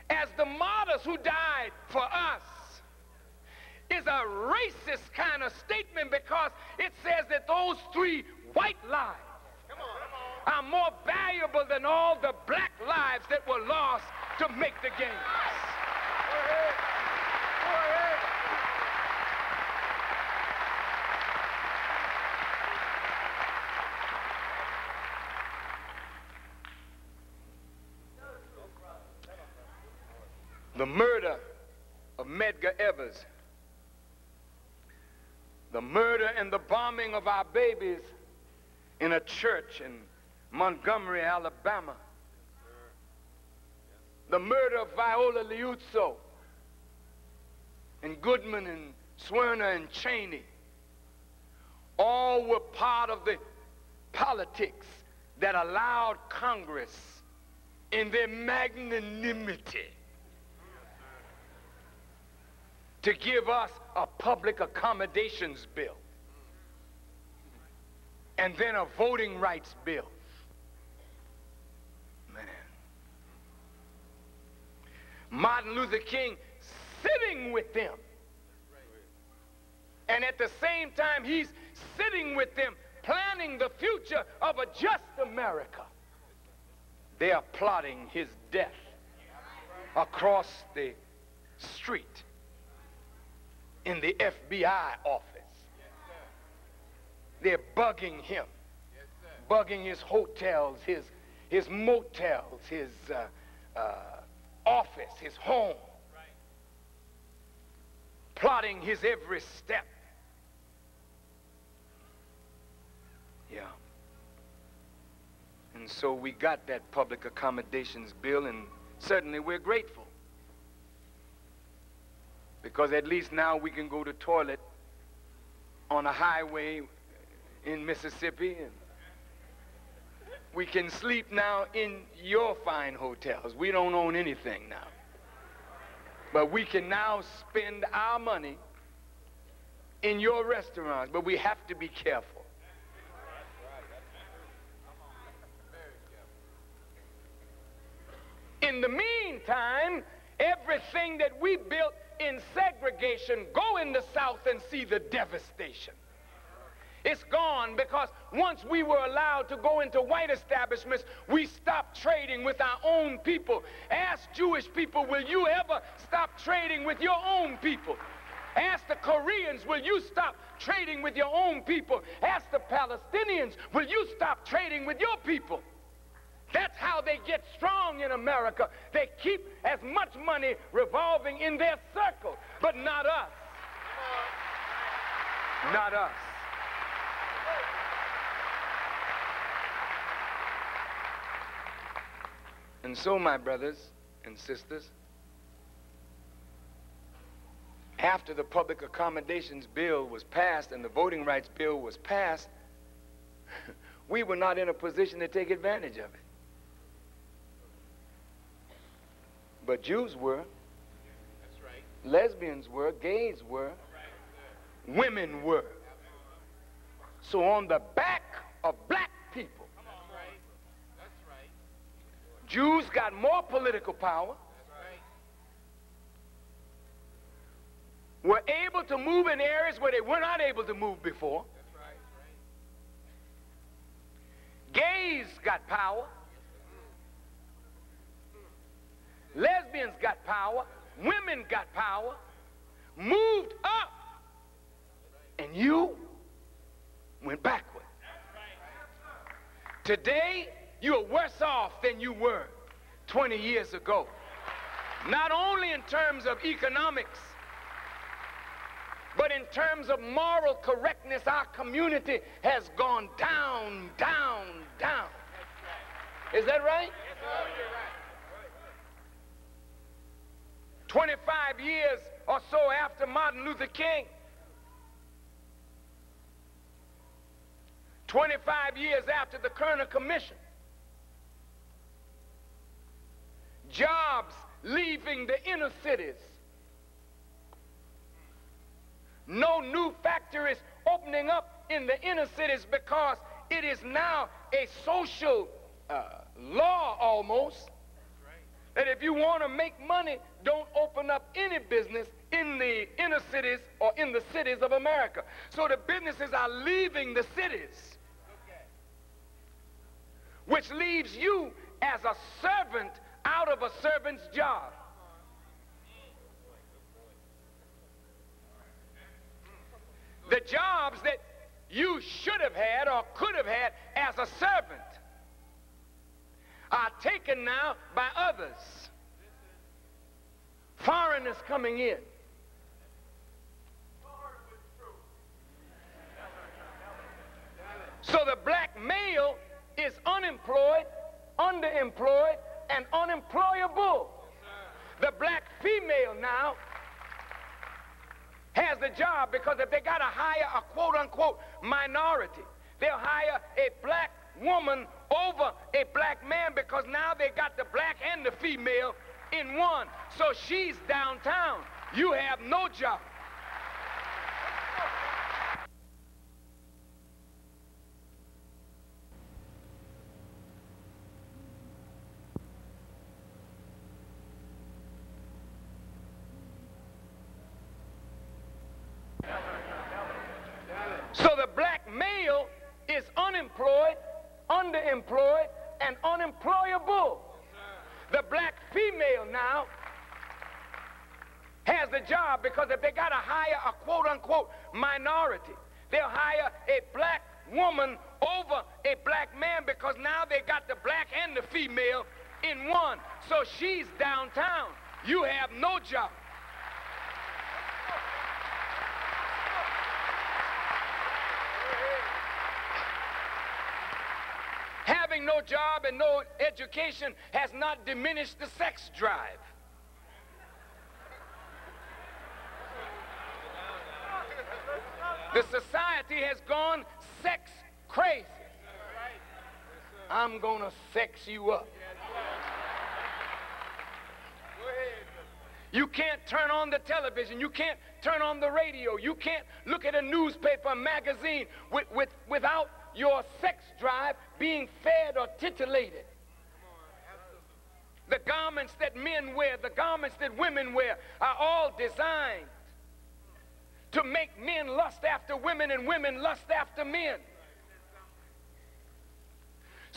as the martyrs who died for us is a racist kind of statement, because it says that those three white lives are more valuable than all the black lives that were lost to make the games. Go ahead. Go ahead. The murder of Medgar Evers, the murder and the bombing of our babies in a church in Montgomery, Alabama, the murder of Viola Liuzzo and Goodman and Schwerner and Cheney, all were part of the politics that allowed Congress in their magnanimity to give us a public accommodations bill and then a voting rights bill. Man. Martin Luther King sitting with them. And at the same time, he's sitting with them, planning the future of a just America. They are plotting his death across the street in the FBI office. They're bugging him, bugging his hotels, his motels, his office, his home, plotting his every step. Yeah. And And so we got that public accommodations bill, and certainly we're grateful. Because at least now we can go to toilet on a highway in Mississippi, and we can sleep now in your fine hotels. We don't own anything now. But we can now spend our money in your restaurants, but we have to be careful. In the meantime, everything that we built in segregation, go in the South and see the devastation. It's gone because once we were allowed to go into white establishments, we stopped trading with our own people. Ask Jewish people, will you ever stop trading with your own people? Ask the Koreans, will you stop trading with your own people? Ask the Palestinians, will you stop trading with your people? That's how they get strong in America. They keep as much money revolving in their circle, but not us. Not us. And so, my brothers and sisters, after the Public Accommodations Bill was passed and the Voting Rights Bill was passed, we were not in a position to take advantage of it. But Jews were, that's right. Lesbians were, gays were, right. Women were. So on the back of black people, that's right. Jews got more political power, right. Were able to move in areas where they were not able to move before. That's right. Gays got power. Lesbians got power, women got power, moved up, and you went backward. Today, you are worse off than you were 20 years ago. Not only in terms of economics, but in terms of moral correctness, our community has gone down, down, down. Is that right? 25 years or so after Martin Luther King, 25 years after the Kerner Commission, jobs leaving the inner cities, no new factories opening up in the inner cities because it is now a social law almost, that if you want to make money, don't open up any business in the inner cities or in the cities of America. So the businesses are leaving the cities, which leaves you as a servant out of a servant's job. The jobs that you should have had or could have had as a servant are taken now by others. Foreigners coming in. So the black male is unemployed, underemployed, and unemployable. The black female now has the job because if they got to hire a quote-unquote minority, they'll hire a black woman over a black man because now they got the black and the female in one. So she's downtown. You have no job. So the black male is unemployed, underemployed, and unemployable. The black female now has the job because if they got to hire a quote-unquote minority, they'll hire a black woman over a black man because now they got the black and the female in one. So she's downtown. You have no job. having no job and no education has not diminished the sex drive. The society has gone sex crazy. I'm gonna sex you up. You can't turn on the television. You can't turn on the radio. You can't look at a newspaper, magazine without your sex drive being fed or titillated. The garments that men wear, the garments that women wear are all designed to make men lust after women and women lust after men.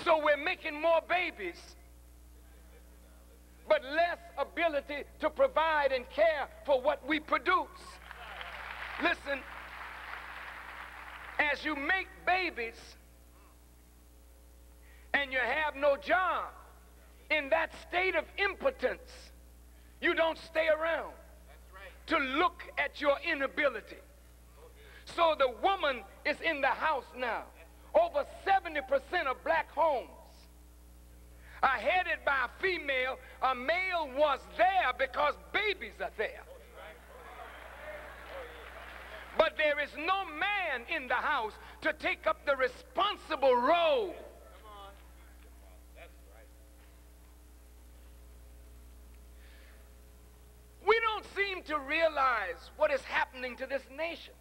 So we're making more babies, but less ability to provide and care for what we produce. Listen, as you make babies and you have no job, in that state of impotence, you don't stay around to look at your inability. So the woman is in the house now. Over 70% of black homes are headed by a female. A male was there because babies are there. But there is no man in the house to take up the responsible role. We don't seem to realize what is happening to this nation.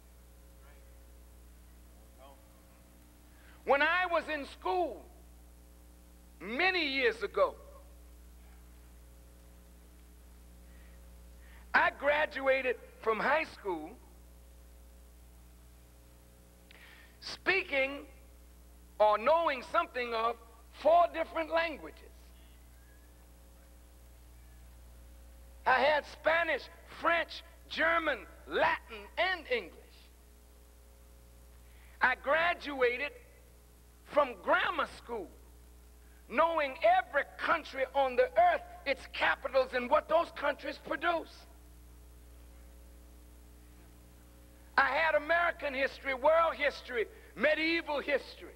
When I was in school many years ago, I graduated from high school speaking or knowing something of 4 different languages. I had Spanish, French, German, Latin, and English. I graduated from grammar school, knowing every country on the earth, its capitals, and what those countries produce. I had American history, world history, medieval history,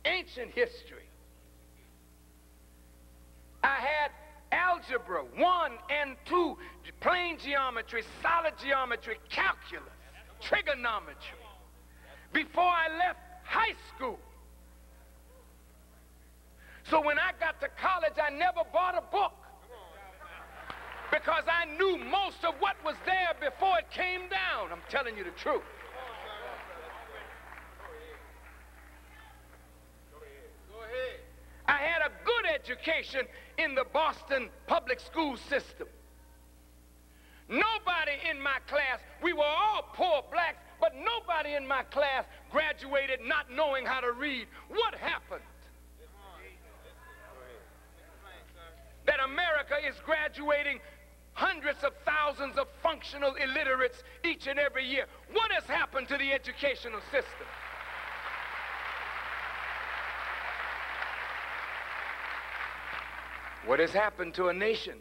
ancient history. I had algebra 1 and 2, plane geometry, solid geometry, calculus, trigonometry. Before I left high school. So when I got to college, I never bought a book because I knew most of what was there before it came down. I'm telling you the truth. I had a good education in the Boston public school system. Nobody in my class, we were all poor blacks, but nobody in my class graduated not knowing how to read. What happened? That America is graduating hundreds of thousands of functional illiterates each and every year. What has happened to the educational system? What has happened to a nation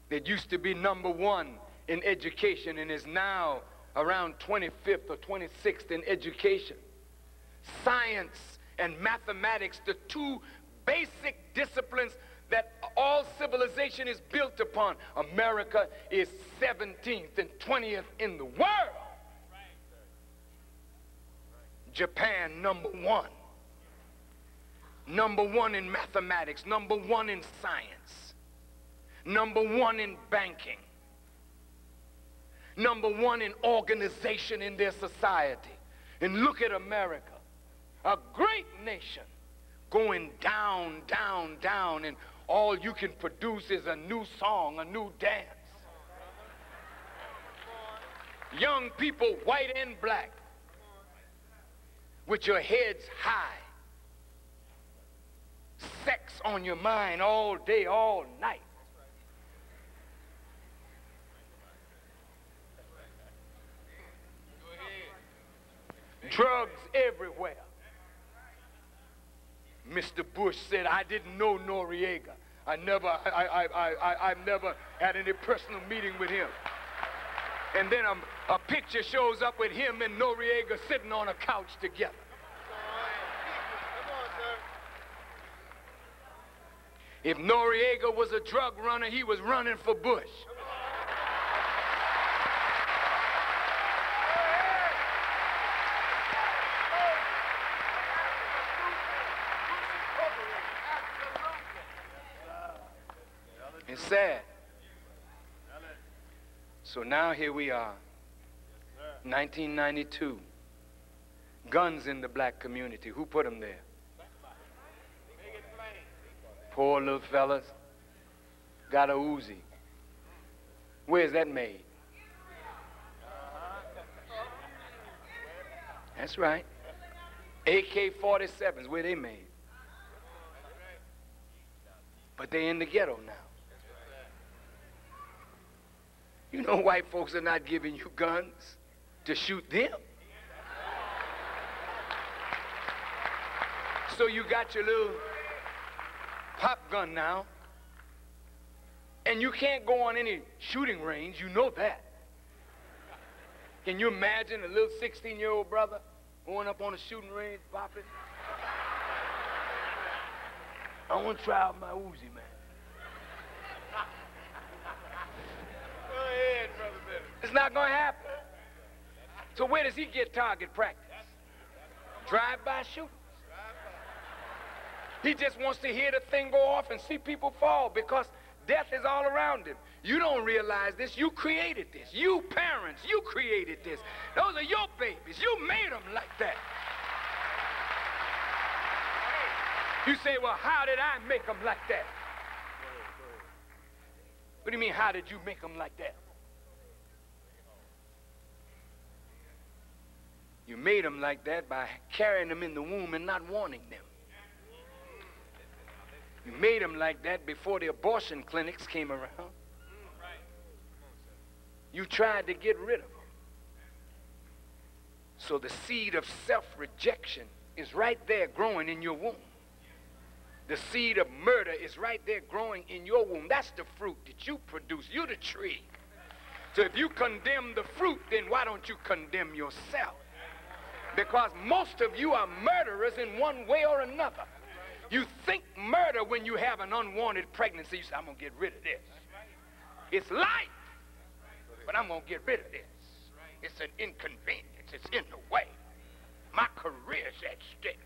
that used to be #1 in education and is now around 25th or 26th in education? Science and mathematics, the 2 basic disciplines that all civilization is built upon. America is 17th and 20th in the world. Japan, #1. #1 in mathematics, #1 in science, #1 in banking, #1 in organization in their society. And look at America, a great nation, going down, down, down, and all you can produce is a new song, a new dance. Young people, white and black, with your heads high. Sex on your mind all day, all night. Drugs everywhere. Mr. Bush said, I didn't know Noriega. I've never had any personal meeting with him. And then a picture shows up with him and Noriega sitting on a couch together. If Noriega was a drug runner, he was running for Bush. It's sad. So now here we are, 1992. Guns in the black community. Who put them there? Poor little fellas. Got a Uzi. Where's that made? That's right. AK-47s, where they made? But they in the ghetto now. You know white folks are not giving you guns to shoot them. So you got your little pop gun now, and you can't go on any shooting range, you know that. Can you imagine a little 16-year-old brother going up on a shooting range, popping? I want to try out my Uzi, man. Go ahead, Brother Bennett. It's not going to happen. So where does he get target practice? Drive-by shooting. He just wants to hear the thing go off and see people fall because death is all around him. You don't realize this. You created this. You parents, you created this. Those are your babies. You made them like that. You say, well, how did I make them like that? What do you mean, how did you make them like that? You made them like that by carrying them in the womb and not wanting them. You made them like that before the abortion clinics came around. You tried to get rid of them. So the seed of self-rejection is right there growing in your womb. The seed of murder is right there growing in your womb. That's the fruit that you produce. You're the tree. So if you condemn the fruit, then why don't you condemn yourself? Because most of you are murderers in one way or another. You think murder when you have an unwanted pregnancy. You say, I'm going to get rid of this. It's life, but I'm going to get rid of this. It's an inconvenience. It's in the way. My career's at stake.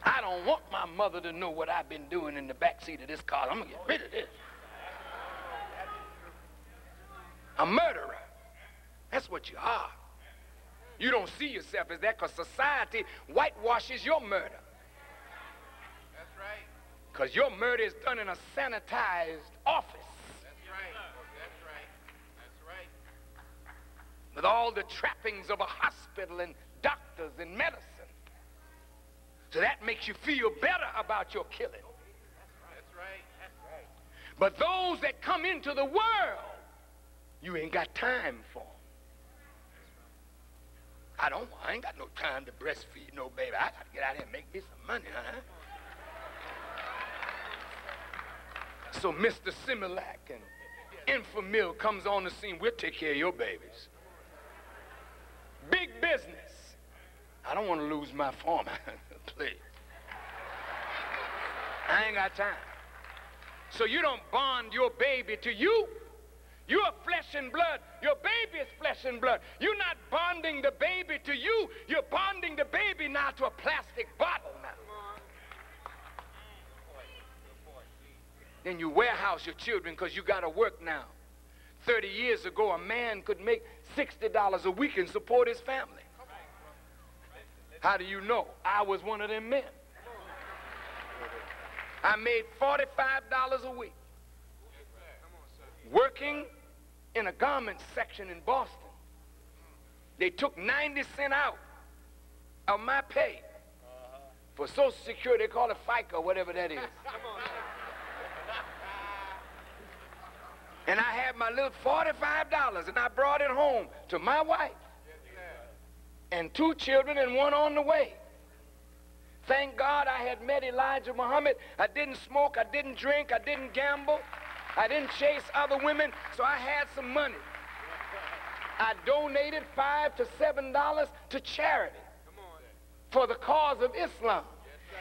I don't want my mother to know what I've been doing in the backseat of this car. I'm going to get rid of this. A murderer. That's what you are. You don't see yourself as that because society whitewashes your murder. That's right. Because your murder is done in a sanitized office. That's right. That's right. That's right. With all the trappings of a hospital and doctors and medicine. So that makes you feel better about your killing. That's right. That's right. But those that come into the world, you ain't got time for. I ain't got no time to breastfeed no baby. I got to get out here and make me some money, huh? So Mr. Similac and Infamil comes on the scene. We'll take care of your babies. Big business. I don't want to lose my farm. Please. I ain't got time. So you don't bond your baby to you. You are flesh and blood. Your baby is flesh and blood. You're not bonding the baby to you. You're bonding the baby now to a plastic bottle now. Then you warehouse your children because you got to work now. 30 years ago, a man could make $60 a week and support his family. How do you know? I was one of them men. I made $45 a week working in a garment section in Boston. They took 90 cents out of my pay for Social Security. They call it FICA, whatever that is. And I had my little $45, and I brought it home to my wife and 2 children and 1 on the way. Thank God I had met Elijah Muhammad. I didn't smoke, I didn't drink, I didn't gamble. I didn't chase other women, so I had some money. I donated $5 to $7 to charity. for the cause of Islam.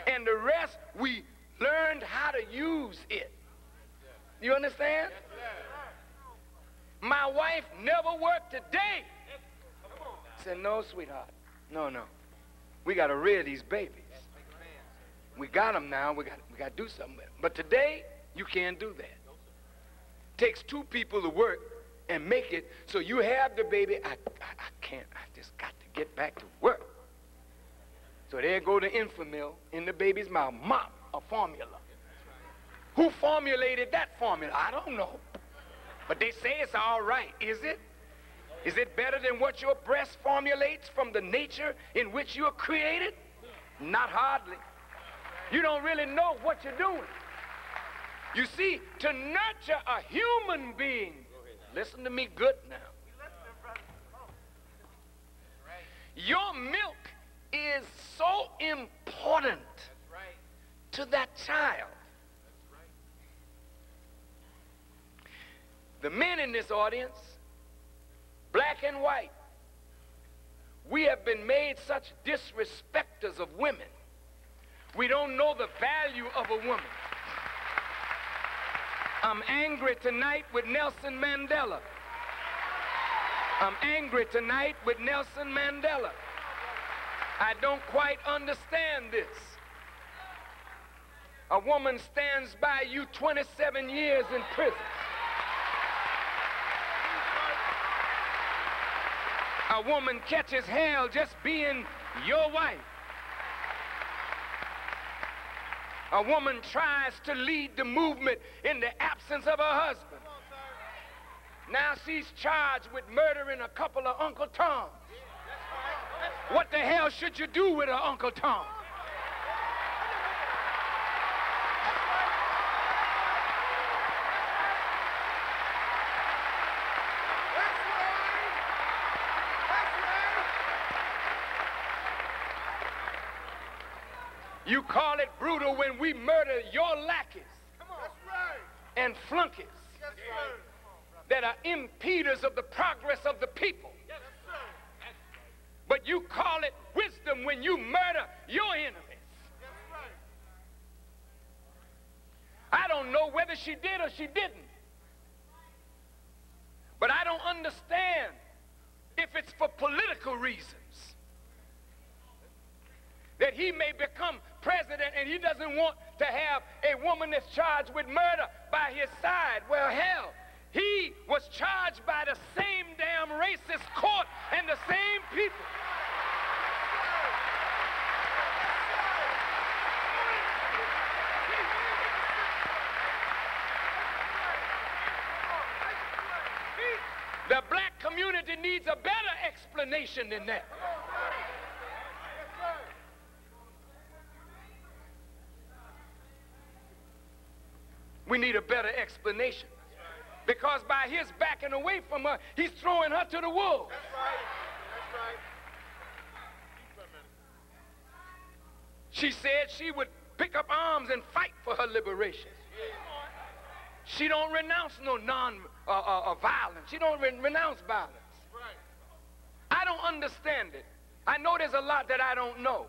And the rest, we learned how to use it. You understand? My wife never worked a day. I said, no, sweetheart. No, no. We got to rear these babies. We got them now. We got to do something with them. But today, you can't do that. Takes two people to work and make it so you have the baby. I can't. I just got to get back to work. So there go the Infamil in the baby's mouth. Mop, a formula. Who formulated that formula? I don't know. But they say it's all right. Is it? Is it better than what your breast formulates from the nature in which you are created? Not hardly. You don't really know what you're doing. You see, to nurture a human being, listen to me good now. Your milk is so important to that child. The men in this audience, black and white, we have been made such disrespecters of women. We don't know the value of a woman. I'm angry tonight with Nelson Mandela. I'm angry tonight with Nelson Mandela. I don't quite understand this. A woman stands by you 27 years in prison. A woman catches hell just being your wife. A woman tries to lead the movement in the absence of her husband. Now she's charged with murdering a couple of Uncle Toms. What the hell should you do with an Uncle Tom? You call it brutal when we murder your lackeys and flunkies that are impeders of the progress of the people. But you call it wisdom when you murder your enemies. I don't know whether she did or she didn't. But I don't understand if it's for political reasons that he may become president and he doesn't want to have a woman that's charged with murder by his side. Well, hell, he was charged by the same damn racist court and the same people. The black community needs a better explanation than that. We need a better explanation. Because by his backing away from her, he's throwing her to the wolves. She said she would pick up arms and fight for her liberation. She don't renounce no violence. She don't renounce violence. I don't understand it. I know there's a lot that I don't know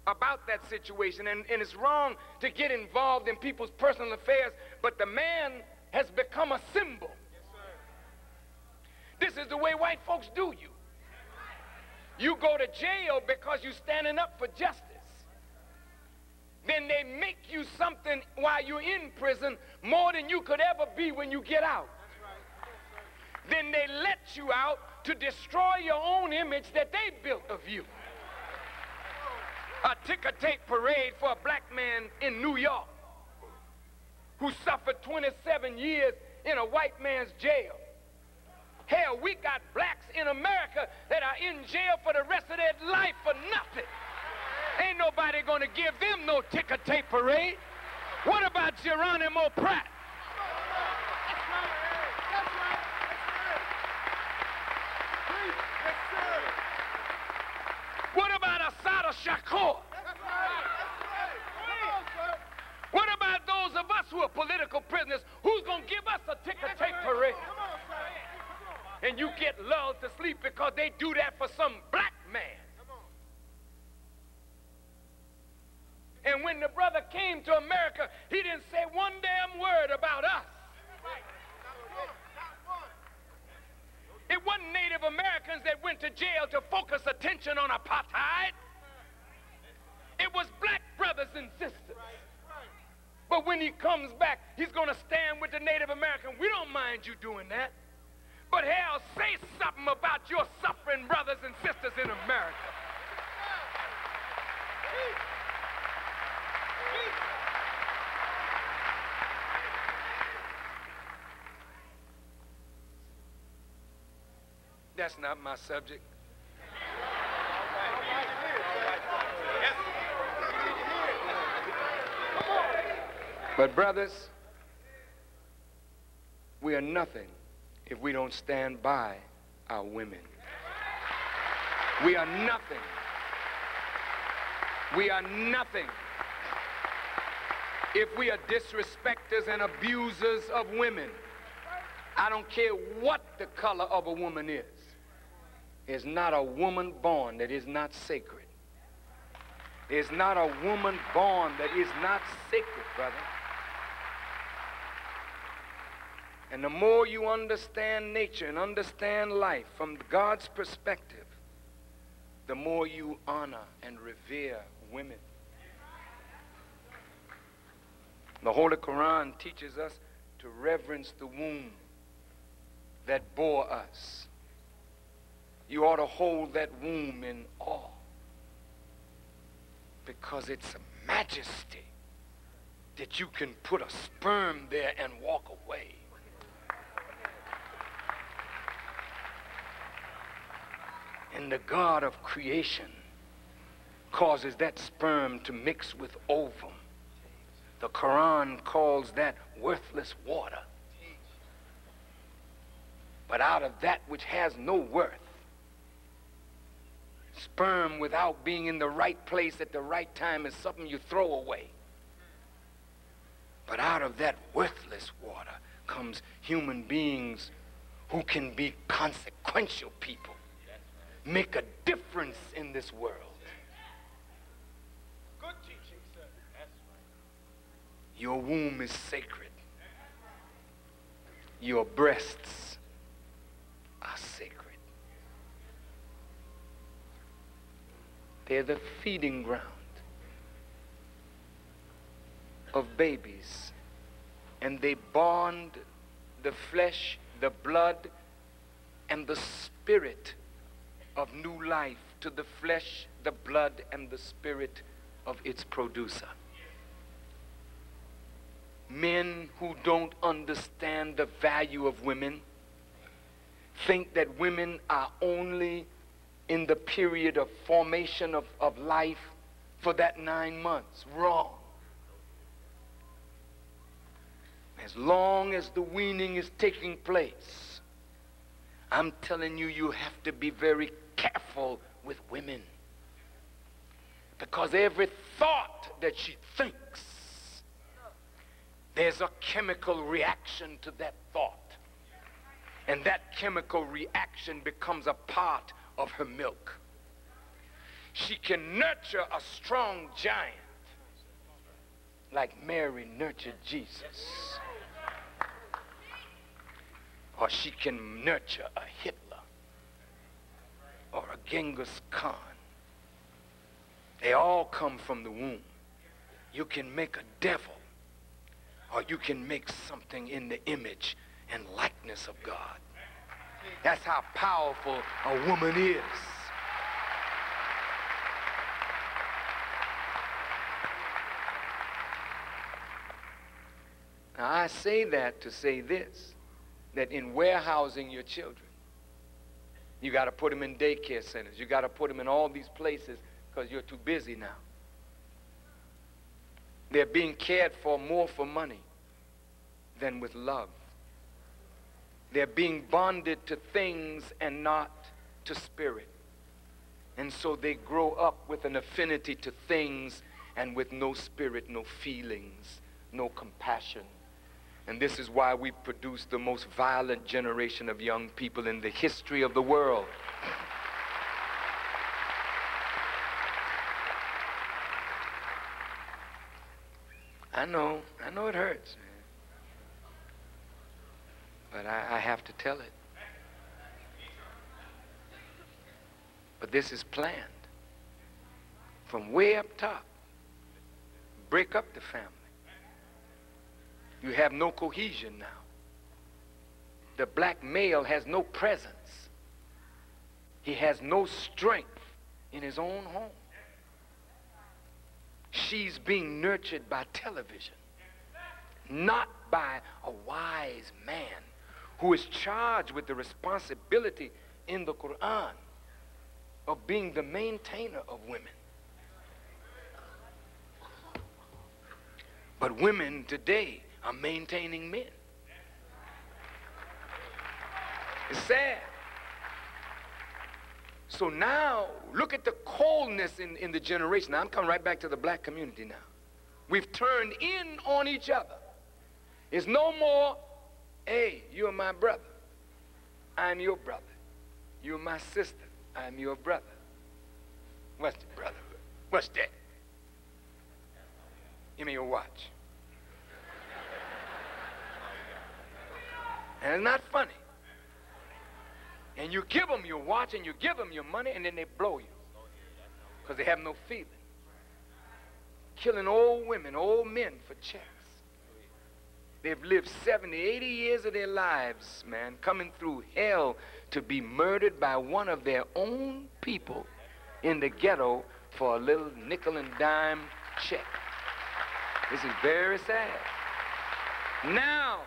about that situation, and it's wrong to get involved in people's personal affairs, but the man has become a symbol. This is the way white folks do you. You go to jail because you're standing up for justice. Then they make you something while you're in prison more than you could ever be when you get out. Then they let you out to destroy your own image that they built of you. A ticker-tape parade for a black man in New York who suffered 27 years in a white man's jail. Hell, we got blacks in America that are in jail for the rest of their life for nothing. Ain't nobody gonna give them no ticker-tape parade. What about Geronimo Pratt? What about Assata Shakur? What about those of us who are political prisoners? Who's going to give us a ticker-tape parade? And you get lulled to sleep because they do that for some black man. And when the brother came to America, he didn't say one damn word about us. It wasn't Native Americans that went to jail to focus attention on apartheid. It was black brothers and sisters. But when he comes back, he's going to stand with the Native American. We don't mind you doing that. But hell, say something about your suffering brothers and sisters in America. That's not my subject. But brothers, we are nothing if we don't stand by our women. We are nothing. We are nothing if we are disrespecters and abusers of women. I don't care what the color of a woman is. There's not a woman born that is not sacred. There's not a woman born that is not sacred, brother. And the more you understand nature and understand life from God's perspective, the more you honor and revere women. The Holy Quran teaches us to reverence the womb that bore us. You ought to hold that womb in awe because it's a majesty that you can put a sperm there and walk away. And the God of creation causes that sperm to mix with ovum. The Quran calls that worthless water. But out of that which has no worth, sperm without being in the right place at the right time is something you throw away. But out of that worthless water comes human beings who can be consequential people, make a difference in this world. Good teaching, sir. That's right. Your womb is sacred. Your breasts are sacred. They're the feeding ground of babies, and they bond the flesh, the blood, and the spirit of new life to the flesh, the blood, and the spirit of its producer. Men who don't understand the value of women think that women are only in the period of formation of life for that 9 months. Wrong. As long as the weaning is taking place, I'm telling you, you have to be very careful with women. Because every thought that she thinks, there's a chemical reaction to that thought. And that chemical reaction becomes a part of her milk. She can nurture a strong giant like Mary nurtured Jesus. Or she can nurture a Hitler or a Genghis Khan. They all come from the womb. You can make a devil, or you can make something in the image and likeness of God. That's how powerful a woman is. Now, I say that to say this, that in warehousing your children, you got to put them in daycare centers. You got to put them in all these places because you're too busy now. They're being cared for more for money than with love. They're being bonded to things and not to spirit. And so they grow up with an affinity to things and with no spirit, no feelings, no compassion. And this is why we produce the most violent generation of young people in the history of the world. I know it hurts, man. But I have to tell it. But this is planned. From way up top. Break up the family. You have no cohesion now. The black male has no presence. He has no strength in his own home. She's being nurtured by television, not by a wise man who is charged with the responsibility in the Quran of being the maintainer of women. But women today are maintaining men. It's sad. So now, look at the coldness in the generation. Now, I'm coming right back to the black community now. We've turned in on each other. It's no more, hey, you're my brother. I'm your brother. You're my sister. I'm your brother. What's the brotherhood? What's that? Give me your watch. And it's not funny. And you give them your watch and you give them your money and then they blow you because they have no feeling. Killing old women, old men for checks. They've lived 70, 80 years of their lives, man, coming through hell to be murdered by one of their own people in the ghetto for a little nickel and dime check. This is very sad. Now,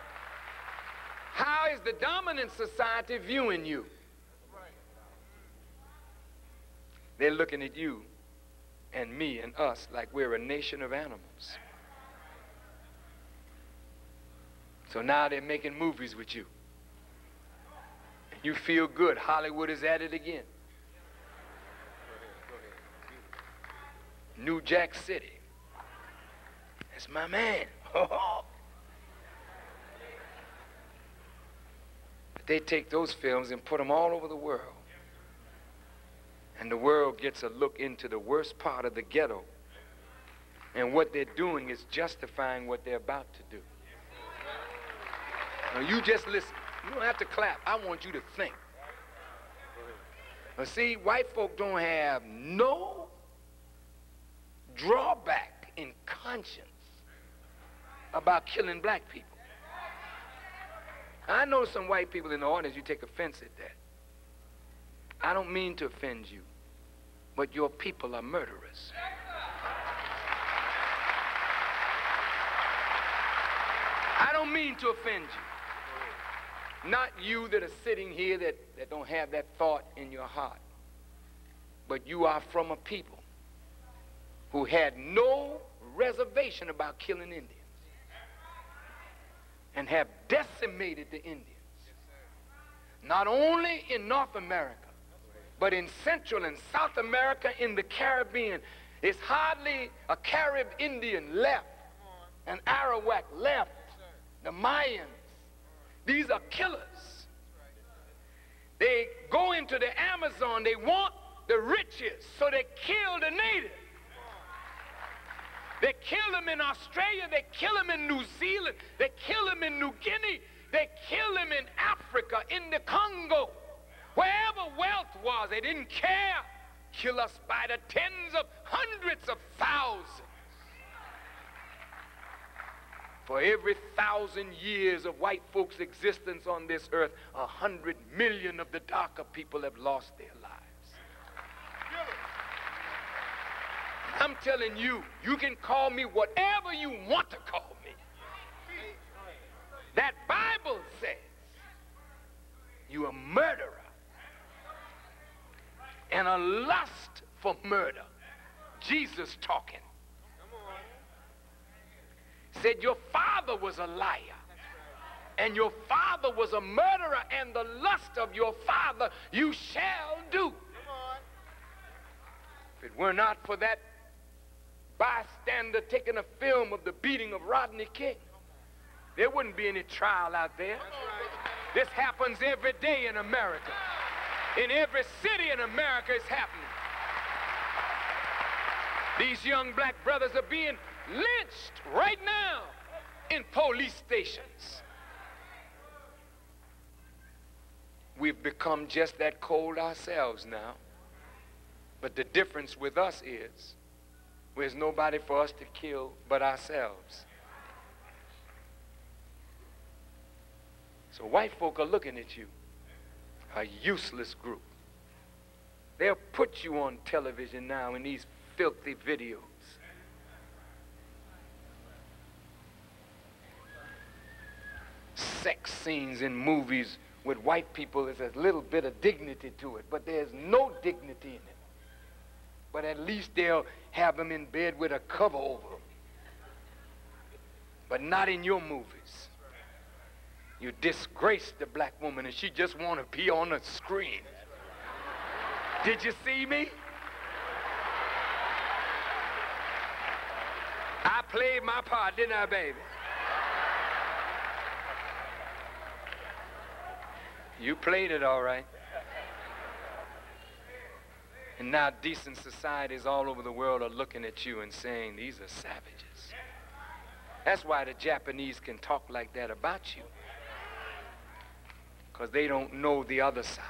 how is the dominant society viewing you? They're looking at you and me and us like we're a nation of animals. So now they're making movies with you. You feel good. Hollywood is at it again. New Jack City. That's my man. But they take those films and put them all over the world. And the world gets a look into the worst part of the ghetto. And what they're doing is justifying what they're about to do. Now you just listen. You don't have to clap. I want you to think. Now see, white folk don't have no drawback in conscience about killing black people. I know some white people in the audience, you take offense at that. I don't mean to offend you, but your people are murderers. I don't mean to offend you. Not you that are sitting here that don't have that thought in your heart. But you are from a people who had no reservation about killing Indians and have decimated the Indians. Not only in North America, but in Central and South America, in the Caribbean. It's hardly a Carib Indian left, an Arawak left, the Mayans. These are killers. They go into the Amazon, they want the riches, so they kill the natives. They kill them in Australia, they kill them in New Zealand, they kill them in New Guinea, they kill them in Africa, in the Congo. Wherever wealth was, they didn't care. Kill us by the tens of hundreds of thousands. For every 1,000 years of white folks' existence on this earth, 100 million of the darker people have lost their lives. I'm telling you, you can call me whatever you want to call me. That Bible says you're a murderer and a lust for murder. Jesus talking. Said your father was a liar and your father was a murderer, and the lust of your father you shall do. If it were not for that bystander taking a film of the beating of Rodney King, there wouldn't be any trial out there. This happens every day in America. In every city in America it's happening. These young black brothers are being lynched right now in police stations. We've become just that cold ourselves now. But the difference with us is there's nobody for us to kill but ourselves. So white folk are looking at you, a useless group. They'll put you on television now in these filthy videos. Sex scenes in movies with white people is a little bit of dignity to it, but there's no dignity in it. But at least they'll have them in bed with a cover over them. But not in your movies. You disgrace the black woman and she just want to be on the screen. Did you see me? I played my part, didn't I, baby? You played it all right. And now decent societies all over the world are looking at you and saying, these are savages. That's why the Japanese can talk like that about you. Because they don't know the other side.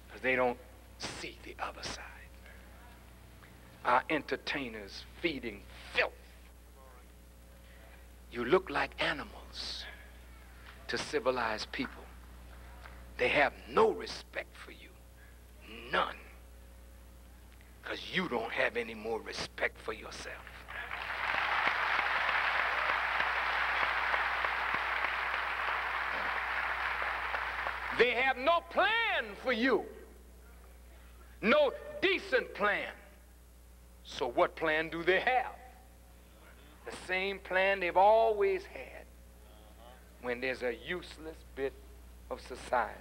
Because they don't see the other side. Our entertainers feeding filth. You look like animals to civilized people. They have no respect for you. None. Because you don't have any more respect for yourself. They have no plan for you. No decent plan. So what plan do they have? The same plan they've always had when there's a useless bit of society.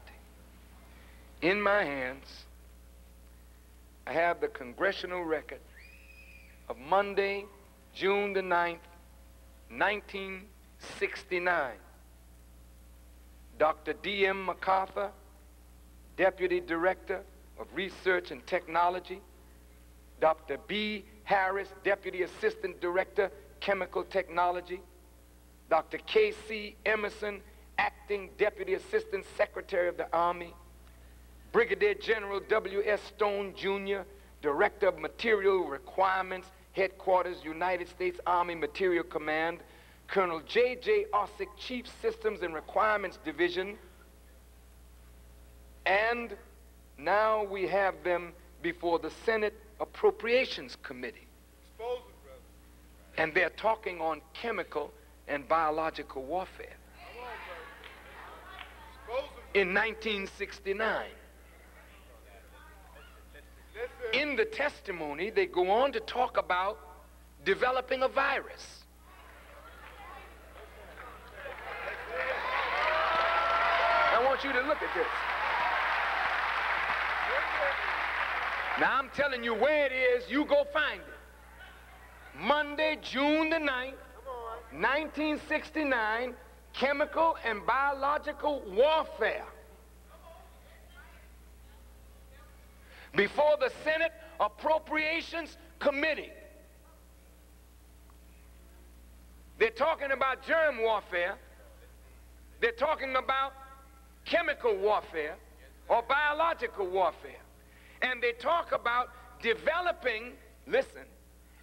In my hands, I have the congressional record of Monday, June the 9th, 1969. Dr. D.M. MacArthur, Deputy Director of Research and Technology. Dr. B. Harris, Deputy Assistant Director, Chemical Technology. Dr. K.C. Emerson, Acting Deputy Assistant Secretary of the Army. Brigadier General W.S. Stone, Jr., Director of Material Requirements, Headquarters, United States Army Material Command. Colonel J.J. Ossick, Chief Systems and Requirements Division. And now we have them before the Senate Appropriations Committee. And they're talking on chemical and biological warfare. In 1969. In the testimony, they go on to talk about developing a virus. I want you to look at this. Now I'm telling you where it is, you go find it. Monday, June the 9th, 1969, chemical and biological warfare. Before the Senate Appropriations Committee. They're talking about germ warfare. They're talking about chemical warfare or biological warfare. And they talk about developing, listen,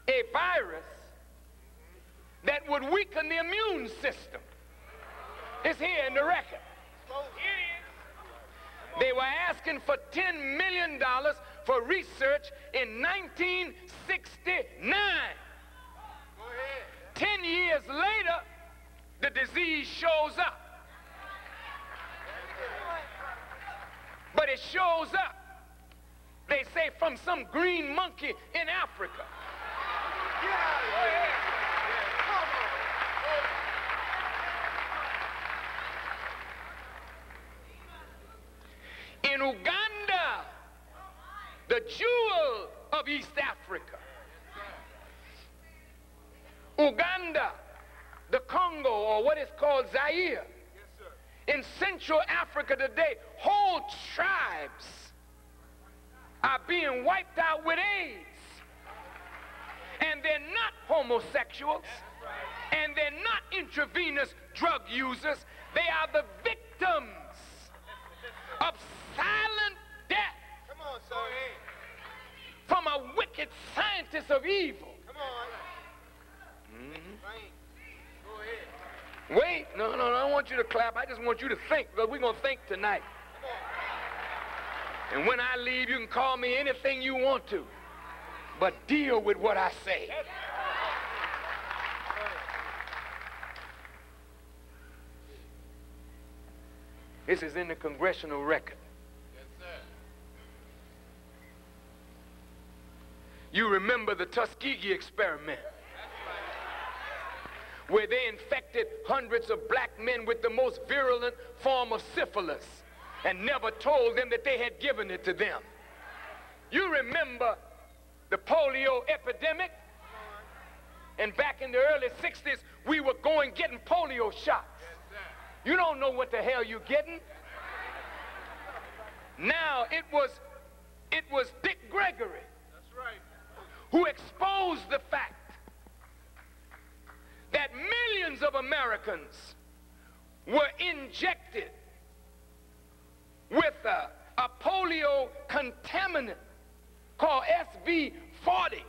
a virus that would weaken the immune system. It's here in the record. They were asking for $10 million for research in 1969. 10 years later, the disease shows up. But it shows up, they say, from some green monkey in Africa. In Uganda, the jewel of East Africa. Uganda, the Congo, or what is called Zaire. In Central Africa today, whole tribes are being wiped out with AIDS. and they're not homosexuals, and they're not intravenous drug users. They are the victims of silent death from a wicked scientist of evil. Come on. Wait, no, I don't want you to clap. I just want you to think, because we're going to think tonight. And when I leave, you can call me anything you want to, but deal with what I say. This is in the congressional record. Yes, sir. You remember the Tuskegee experiment, where they infected hundreds of black men with the most virulent form of syphilis and never told them that they had given it to them. You remember the polio epidemic? And back in the early 60s, we were getting polio shots. You don't know what the hell you're getting. Now, it was Dick Gregory who exposed the fact that millions of Americans were injected with a polio contaminant called SV40,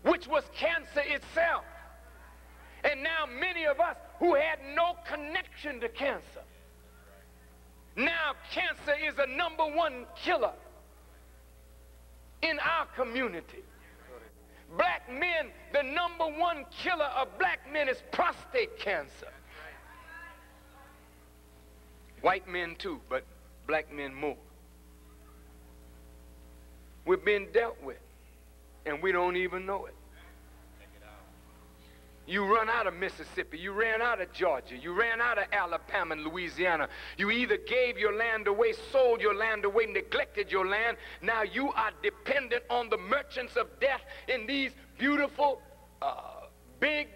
which was cancer itself. And now many of us who had no connection to cancer, now cancer is a #1 killer in our community. Black men, the #1 killer of black men is prostate cancer. White men too, but black men more. We're being dealt with, and we don't even know it. You run out of Mississippi, you ran out of Georgia, you ran out of Alabama and Louisiana. You either gave your land away, sold your land away, neglected your land. Now you are dependent on the merchants of death in these beautiful, big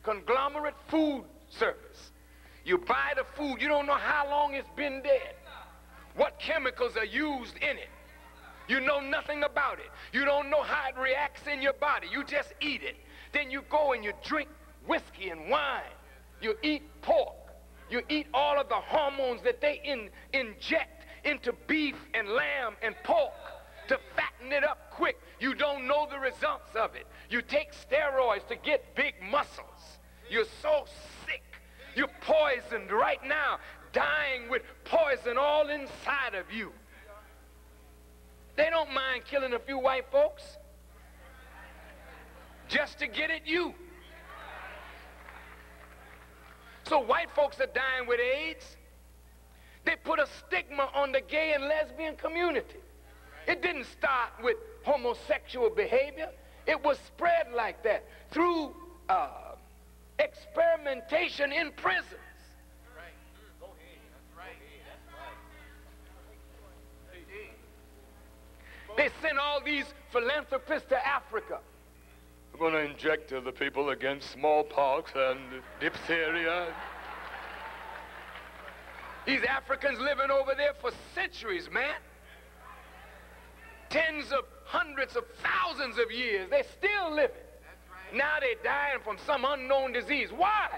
conglomerate food service. You buy the food, you don't know how long it's been dead, what chemicals are used in it. You know nothing about it. You don't know how it reacts in your body. You just eat it. Then you go and you drink whiskey and wine. You eat pork. You eat all of the hormones that they inject into beef and lamb and pork to fatten it up quick. You don't know the results of it. You take steroids to get big muscles. You're so sick. You're poisoned right now, dying with poison all inside of you. They don't mind killing a few white folks just to get at you. So white folks are dying with AIDS. They put a stigma on the gay and lesbian community. It didn't start with homosexual behavior. It was spread like that through experimentation in prisons. They sent all these philanthropists to Africa. We're going to inject the people against smallpox and diphtheria. These Africans living over there for centuries, man. Tens of hundreds of thousands of years. They're still living. Now they're dying from some unknown disease. Why?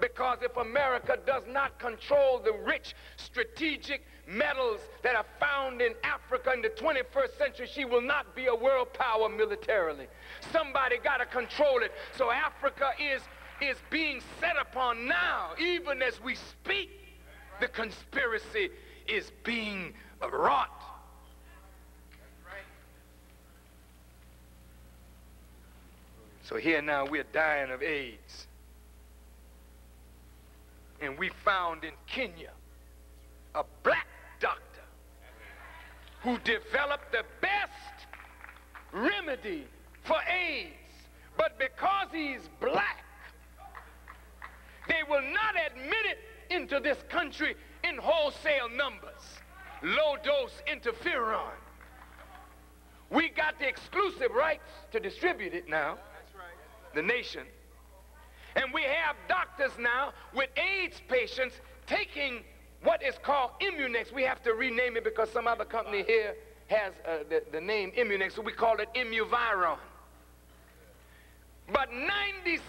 Because if America does not control the rich strategic metals that are found in Africa in the 21st century, she will not be a world power militarily. Somebody got to control it. So Africa is being set upon now. Even as we speak, the conspiracy is being wrought. So here now we're dying of AIDS. And we found in Kenya a black doctor who developed the best remedy for AIDS. But because he's black, they will not admit it into this country in wholesale numbers. Low-dose interferon. We got the exclusive rights to distribute it now, the nation. And we have doctors now with AIDS patients taking what is called Immunex. We have to rename it because some other company here has the name Immunex, so we call it Immuviron. But 97%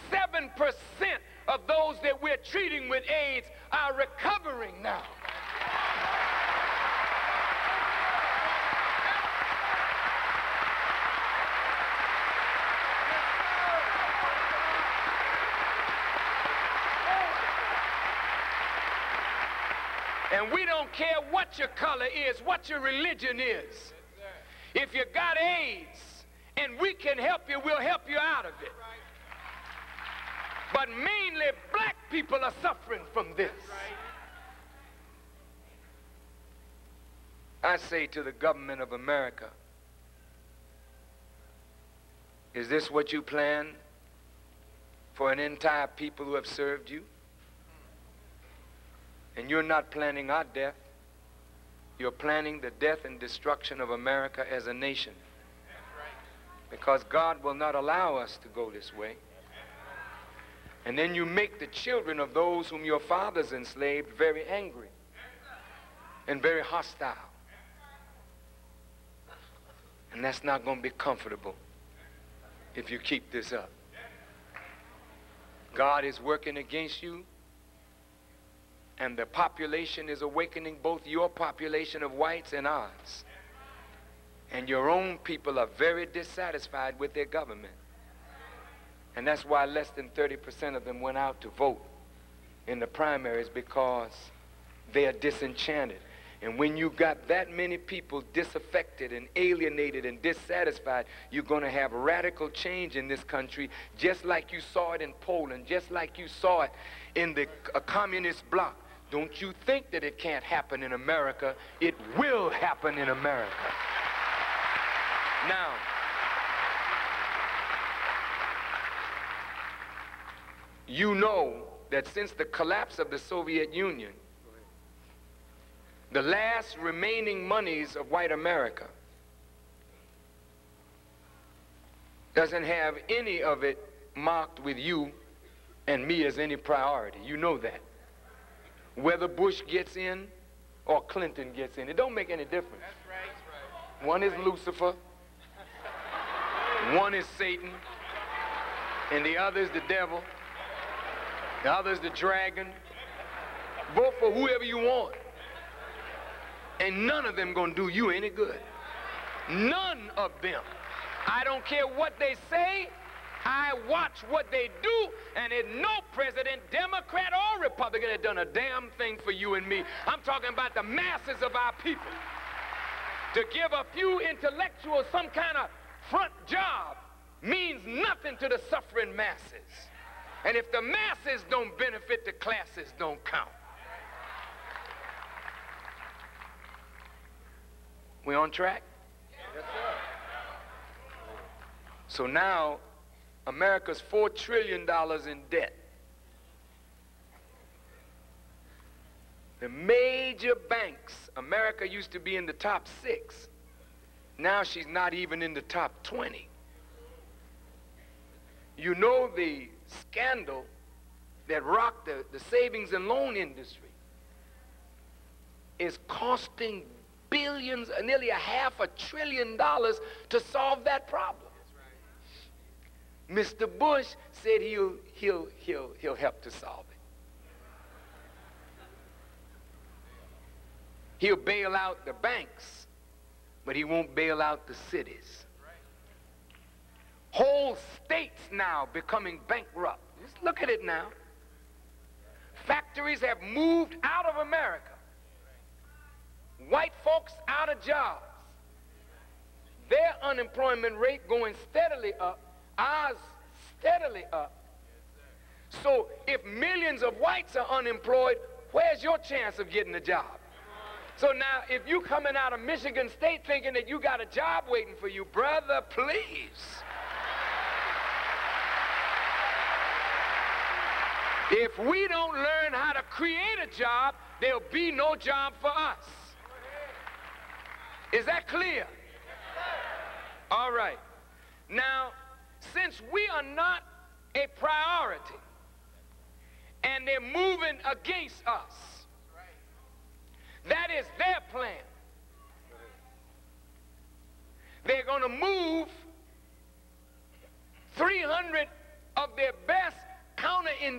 of those that we're treating with AIDS are recovering now. And we don't care what your color is, what your religion is. If you got AIDS and we can help you, we'll help you out of it. But mainly black people are suffering from this. I say to the government of America, is this what you plan for an entire people who have served you? And you're not planning our death. You're planning the death and destruction of America as a nation. Because God will not allow us to go this way. And then you make the children of those whom your fathers enslaved very angry and very hostile. And that's not going to be comfortable if you keep this up. God is working against you, and the population is awakening, both your population of whites and ours. And your own people are very dissatisfied with their government. And that's why less than 30% of them went out to vote in the primaries, because they are disenchanted. And when you got that many people disaffected and alienated and dissatisfied, you're going to have radical change in this country, just like you saw it in Poland, just like you saw it in the communist bloc. Don't you think that it can't happen in America? It will happen in America. Now, you know that since the collapse of the Soviet Union, the last remaining monies of white America doesn't have any of it marked with you and me as any priority. You know that. Whether Bush gets in or Clinton gets in, it don't make any difference. That's right. That's right. One is Lucifer, one is Satan, and the other is the devil, the other is the dragon. Vote for whoever you want. And none of them gonna do you any good. None of them. I don't care what they say. I watch what they do, and there's no president, Democrat or Republican, that done a damn thing for you and me. I'm talking about the masses of our people. To give a few intellectuals some kind of front job means nothing to the suffering masses. And if the masses don't benefit, the classes don't count. We on track? Yes, sir. So now, America's $4 trillion in debt. The major banks, America used to be in the top 6. Now she's not even in the top 20. You know the scandal that rocked the savings and loan industry is costing billions, nearly $500 billion to solve that problem. Mr. Bush said he'll help to solve it. He'll bail out the banks, but he won't bail out the cities. Whole states now becoming bankrupt. Just look at it now. Factories have moved out of America. White folks out of jobs. Their unemployment rate going steadily up. Ours steadily up. So if millions of whites are unemployed, where's your chance of getting a job? So now if you coming out of Michigan State thinking that you got a job waiting for you, brother, please. If we don't learn how to create a job, there'll be no job for us. Is that clear? All right. Now, since we are not a priority and they're moving against us, that is their plan. They're going to move $300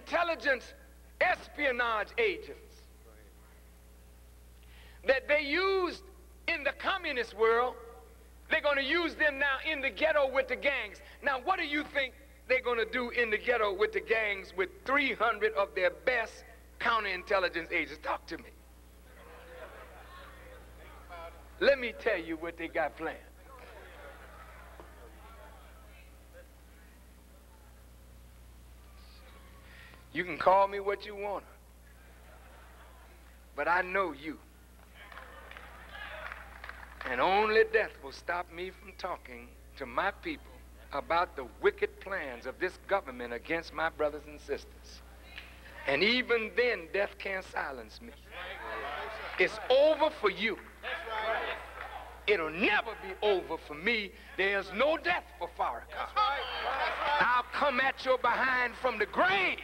intelligence espionage agents that they used in the communist world, they're going to use them now in the ghetto with the gangs. Now, what do you think they're going to do in the ghetto with the gangs with 300 of their best counterintelligence agents? Talk to me. Let me tell you what they got planned. You can call me what you want, but I know you. And only death will stop me from talking to my people about the wicked plans of this government against my brothers and sisters. And even then, death can't silence me. It's over for you. It'll never be over for me. There's no death for Farrakhan. I'll come at your behind from the grave.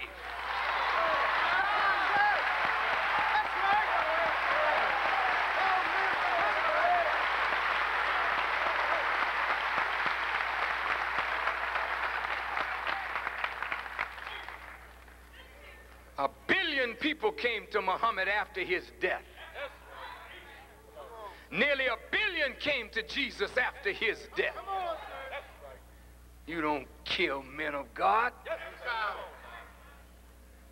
A billion people came to Muhammad after his death. Nearly a billion came to Jesus after his death. You don't kill men of God.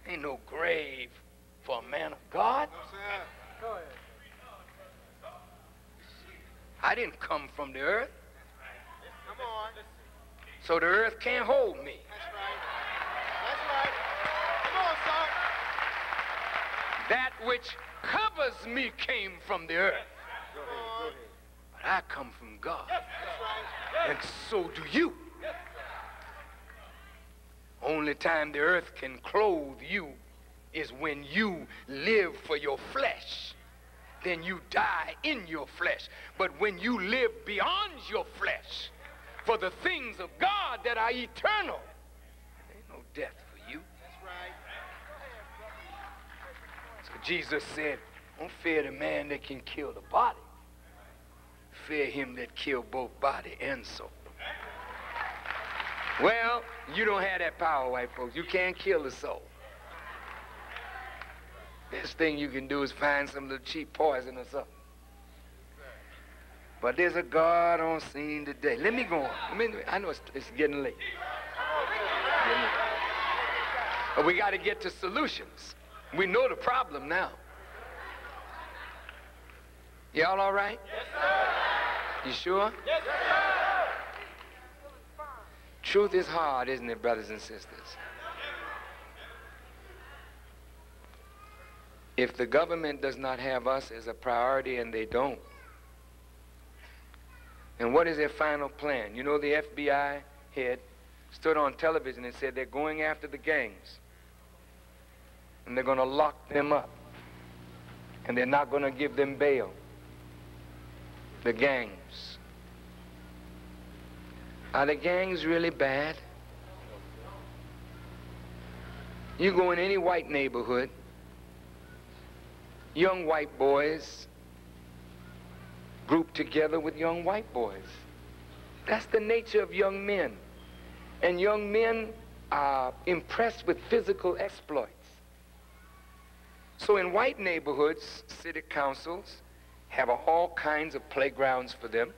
Ain't no grave for a man of God. I didn't come from the earth, so the earth can't hold me. That which covers me came from the earth. But I come from God. And so do you. Only time the earth can clothe you is when you live for your flesh. Then you die in your flesh. But when you live beyond your flesh for the things of God that are eternal, there ain't no death for you. So Jesus said, don't fear the man that can kill the body. Fear him that kill both body and soul. Well, you don't have that power, white folks. You can't kill the soul. Best thing you can do is find some little cheap poison or something. But there's a God on scene today. Let me go on. I know it's getting late. But we got to get to solutions. We know the problem now. Y'all all right? Yes, sir. You sure? Yes, sir. Truth is hard, isn't it, brothers and sisters? If the government does not have us as a priority, and they don't, and what is their final plan? You know, the FBI head stood on television and said they're going after the gangs, and they're going to lock them up, and they're not going to give them bail. The gangs. Are the gangs really bad? You go in any white neighborhood, young white boys group together with young white boys. That's the nature of young men. And young men are impressed with physical exploits. So in white neighborhoods, city councils have all kinds of playgrounds for them.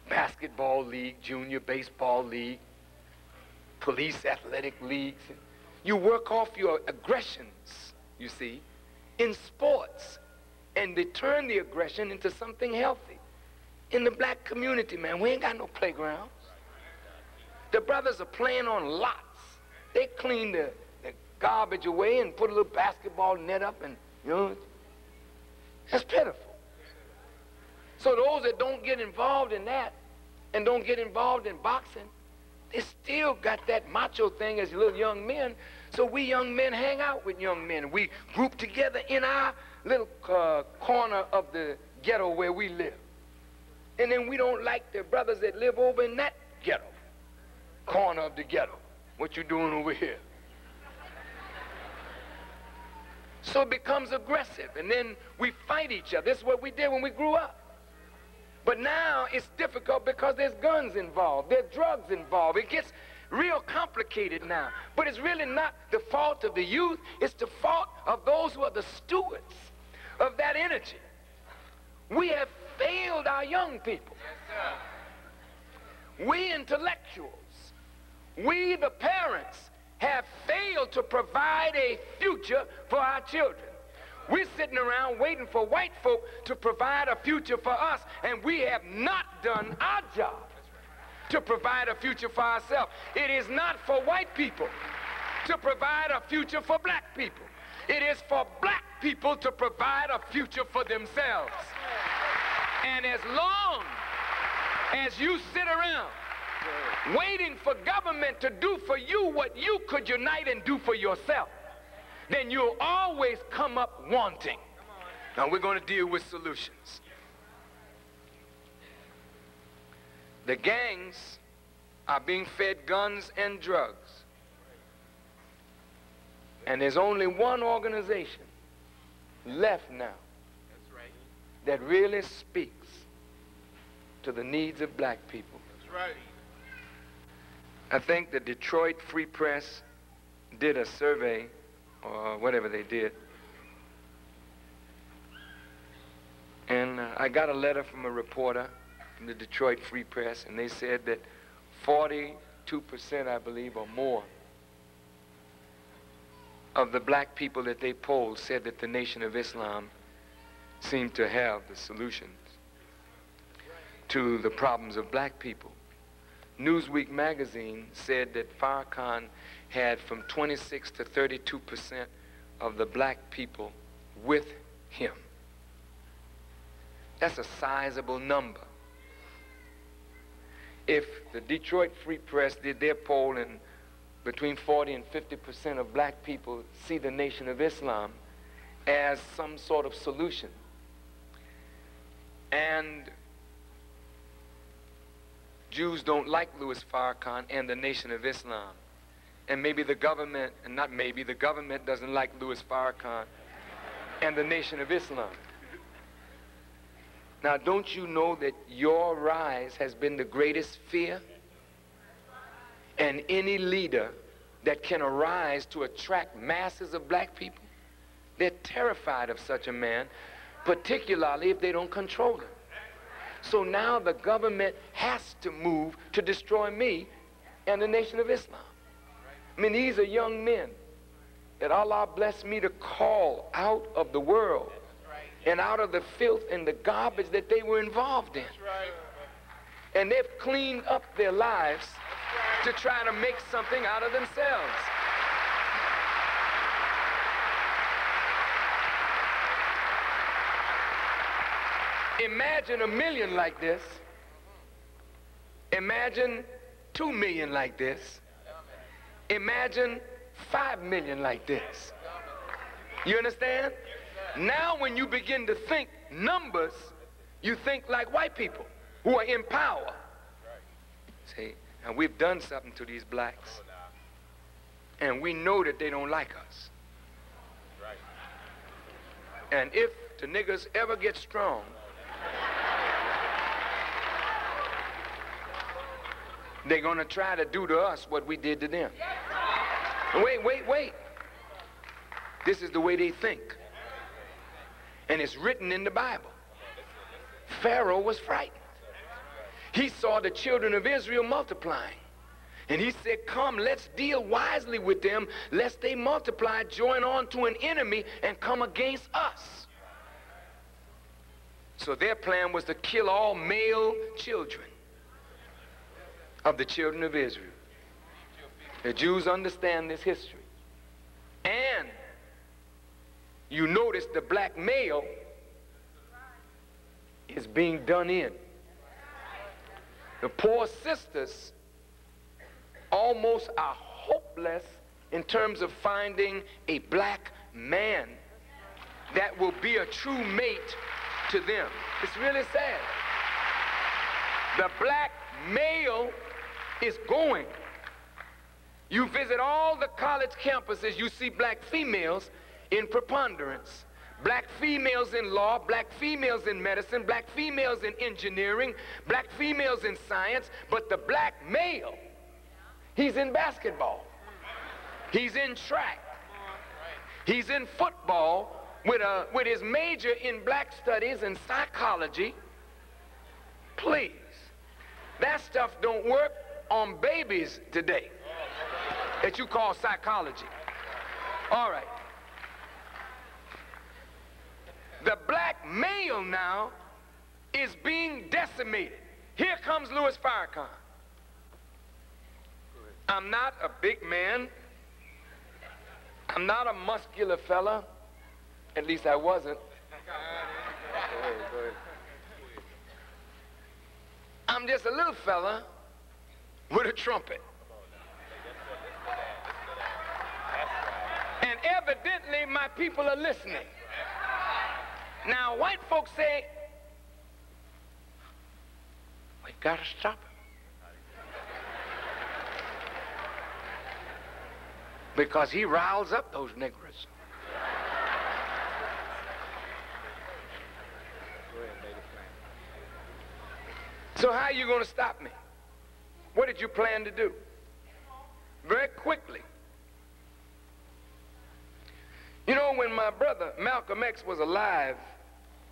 Basketball league, junior baseball league, police athletic leagues. You work off your aggressions, you see, in sports, and they turn the aggression into something healthy. In the black community, man, we ain't got no playgrounds. The brothers are playing on lots. They clean the garbage away and put a little basketball net up, and you know, that's pitiful. So those that don't get involved in that and don't get involved in boxing, they still got that macho thing as little young men. So we young men hang out with young men. We group together in our little corner of the ghetto where we live. And then we don't like the brothers that live over in that ghetto, corner of the ghetto. What you doing over here? So it becomes aggressive, and then we fight each other. This is what we did when we grew up. But now it's difficult because there's guns involved, there's drugs involved. It gets real complicated now. But it's really not the fault of the youth. It's the fault of those who are the stewards of that energy. We have failed our young people. We intellectuals, we the parents, have failed to provide a future for our children. We're sitting around waiting for white folk to provide a future for us, and we have not done our job to provide a future for ourselves. It is not for white people to provide a future for black people. It is for black people to provide a future for themselves. And as long as you sit around waiting for government to do for you what you could unite and do for yourself, then you'll always come up wanting. Now we're going to deal with solutions. The gangs are being fed guns and drugs. And there's only one organization left now that really speaks to the needs of black people. That's right. I think the Detroit Free Press did a survey, or whatever they did, and I got a letter from a reporter from the Detroit Free Press, and they said that 42%, I believe, or more, of the black people that they polled said that the Nation of Islam seemed to have the solutions to the problems of black people. Newsweek magazine said that Farrakhan had from 26 to 32% of the black people with him. That's a sizable number. If the Detroit Free Press did their poll and between 40 and 50% of black people see the Nation of Islam as some sort of solution, and Jews don't like Louis Farrakhan and the Nation of Islam, and maybe the government, and not maybe, the government doesn't like Louis Farrakhan and the Nation of Islam. Now, don't you know that your rise has been the greatest fear? And any leader that can arise to attract masses of black people, they're terrified of such a man, particularly if they don't control him. So now the government has to move to destroy me and the Nation of Islam. I mean, these are young men that Allah blessed me to call out of the world and out of the filth and the garbage that they were involved in. And they've cleaned up their lives to try to make something out of themselves. Imagine 1 million like this. Imagine 2 million like this. Imagine 5 million like this. You understand? Now when you begin to think numbers, you think like white people who are in power. See, and we've done something to these blacks, and we know that they don't like us. And if the niggas ever get strong, they're going to try to do to us what we did to them. Wait. This is the way they think. And it's written in the Bible. Pharaoh was frightened. He saw the children of Israel multiplying. And he said, come, let's deal wisely with them, lest they multiply, join on to an enemy, and come against us. So their plan was to kill all male children of the children of Israel. The Jews understand this history. And you notice the black male is being done in. The poor sisters almost are hopeless in terms of finding a black man that will be a true mate to them. It's really sad. The black male is going. You visit all the college campuses, you see black females in preponderance. Black females in law, black females in medicine, black females in engineering, black females in science, but the black male He's in basketball. He's in track. He's in football with his major in black studies and psychology. Please, that stuff don't work on babies today that you call psychology. All right. The black male now is being decimated. Here comes Louis Farrakhan. I'm not a big man. I'm not a muscular fella. At least I wasn't. I'm just a little fella with a trumpet. And evidently my people are listening. Now white folks say, we gotta stop him. Because he riles up those niggers. So how are you going to stop me? What did you plan to do? Very quickly. You know, when my brother Malcolm X was alive,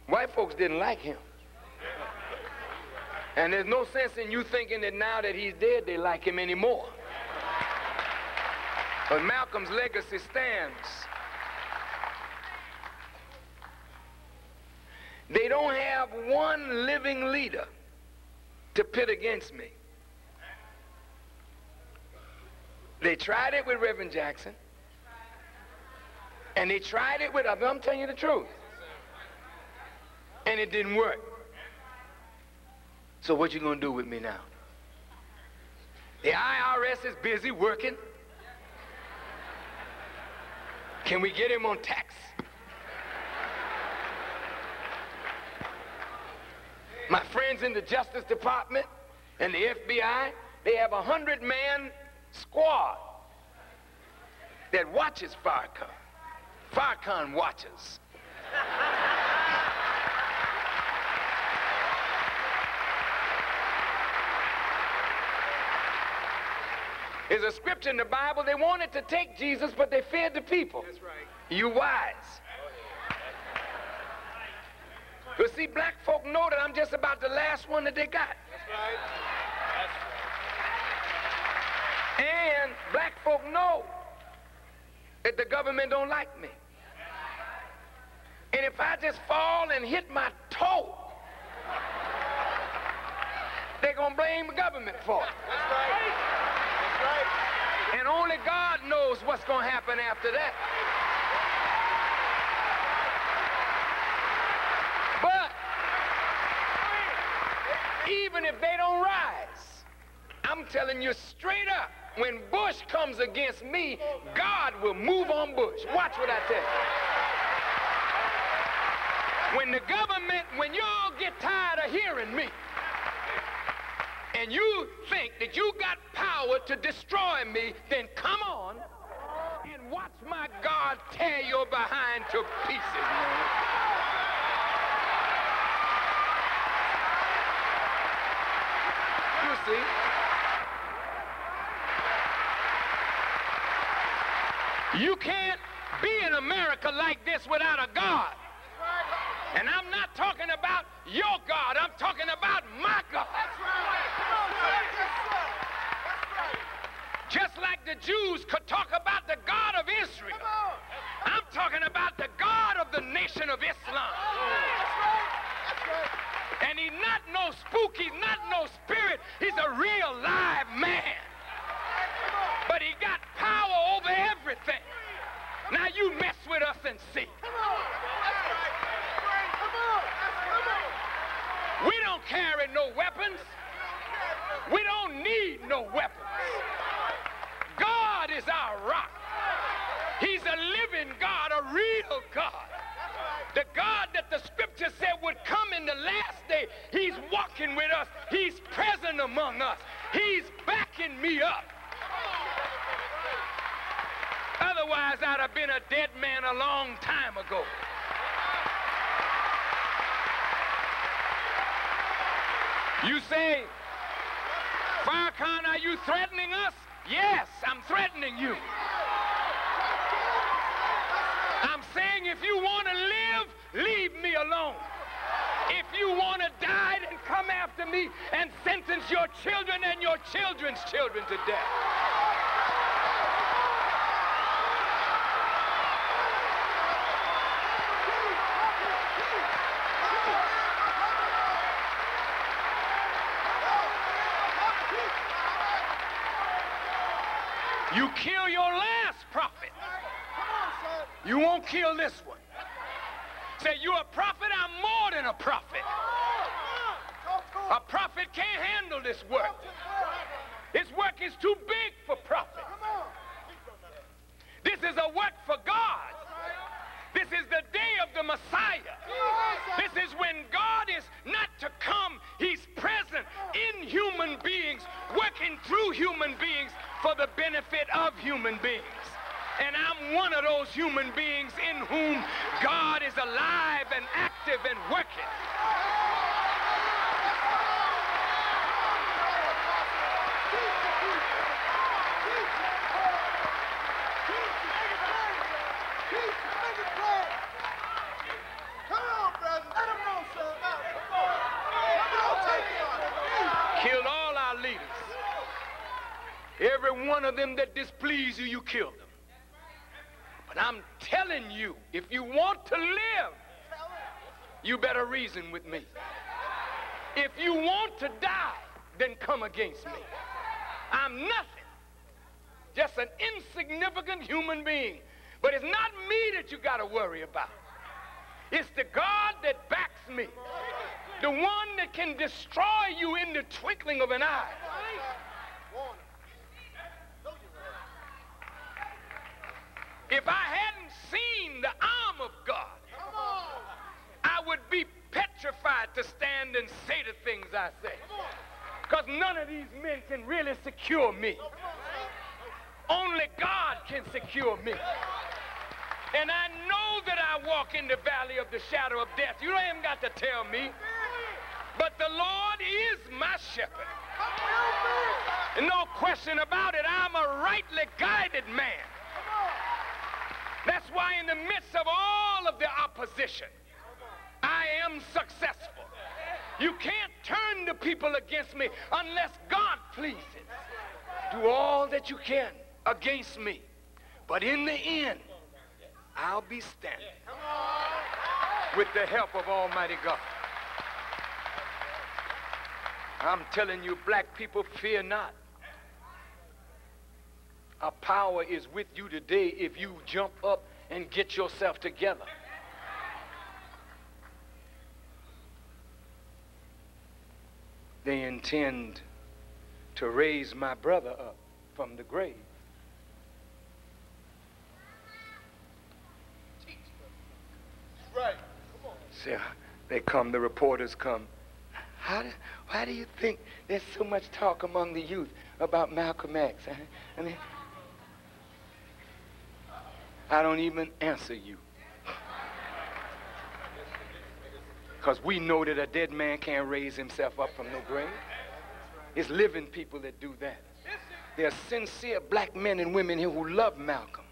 white folks didn't like him. And there's no sense in you thinking that now that he's dead, they like him anymore. But Malcolm's legacy stands. They don't have one living leader to pit against me. They tried it with Reverend Jackson. And they tried it with others. I'm telling you the truth. And it didn't work. So what you gonna do with me now? The IRS is busy working. Can we get him on tax? My friends in the Justice Department and the FBI, they have a 100-man squad that watches Farrakhan. Farrakhan watches. There's a scripture in the Bible, they wanted to take Jesus, but they feared the people. That's right. You wise. But see, black folk know that I'm just about the last one that they got. That's right. That's right. And black folk know that the government don't like me. And if I just fall and hit my toe, they're gonna blame the government for it. That's right. That's right. And only God knows what's gonna happen after that. But even if they don't rise, I'm telling you straight up, when Bush comes against me, God will move on Bush. Watch what I tell you. When the government, when y'all get tired of hearing me, and you think that you got power to destroy me, then come on and watch my God tear your behind to pieces, man. You see? You can't be in America like this without a God. And I'm not talking about your God, I'm talking about my God. Just like the Jews could talk about the God of Israel, I'm talking about the God of the Nation of Islam. And he's not no spook, he's not no spirit, he's a real live man. But he got power over everything. Now you mess with us and see. We don't carry no weapons. We don't need no weapons. God is our rock. He's a living God, a real God. The God that the scripture said would come in the last day. He's walking with us. He's present among us. He's backing me up. Otherwise, I'd have been a dead man a long time ago. You say, Farrakhan, are you threatening us? Yes, I'm threatening you. I'm saying if you want to live, leave me alone. If you want to die, then come after me and sentence your children and your children's children to death. You kill your last prophet. You won't kill this one. Say, you're a prophet, I'm more than a prophet. A prophet can't handle this work. This work is too big for prophets. This is a work for God. This is the day of the Messiah. This is when God is not to come. He's present in human beings, working through human beings for the benefit of human beings. And I'm one of those human beings in whom God is alive and active and working. Killed all our leaders. Every one of them that displease you, you killed them. But I'm telling you, if you want to live, you better reason with me. If you want to die, then come against me. I'm nothing, just an insignificant human being. But it's not me that you got to worry about. It's the God that backs me, the one that can destroy you in the twinkling of an eye. If I hadn't seen the arm of God, I would be petrified to stand and say the things I say. Because none of these men can really secure me. Only God can secure me. And I know that I walk in the valley of the shadow of death. You ain't got to tell me. But the Lord is my shepherd. And no question about it, I'm a rightly guided man. That's why in the midst of all of the opposition, I am successful. You can't turn the people against me unless God pleases. Do all that you can against me. But in the end, I'll be standing with the help of Almighty God. I'm telling you, black people, fear not. Our power is with you today if you jump up and get yourself together. They intend to raise my brother up from the grave. Right. Come on. So they come, the reporters come. Why do you think there's so much talk among the youth about Malcolm X? I mean, I don't even answer you. Because we know that a dead man can't raise himself up from no grave. It's living people that do that. There are sincere black men and women here who love Malcolm,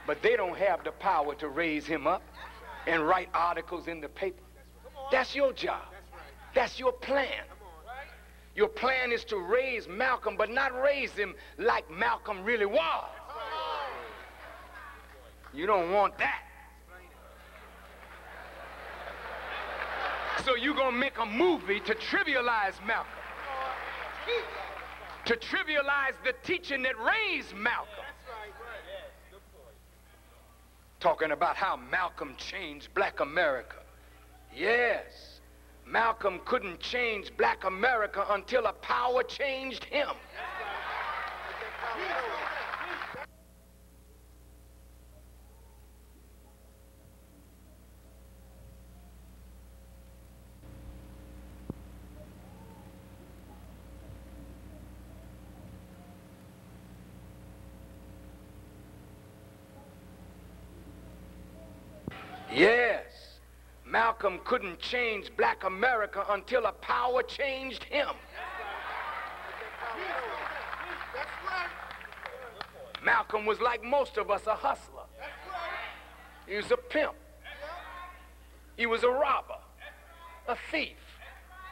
but they don't have the power to raise him up and write articles in the paper. That's your job. That's your plan. Your plan is to raise Malcolm, but not raise him like Malcolm really was. You don't want that. So you're going to make a movie to trivialize Malcolm. To trivialize the teaching that raised Malcolm. Talking about how Malcolm changed black America. Yes, Malcolm couldn't change black America until a power changed him. Yes, Malcolm couldn't change black America until a power changed him. Malcolm was like most of us, a hustler. He was a pimp. He was a robber, a thief,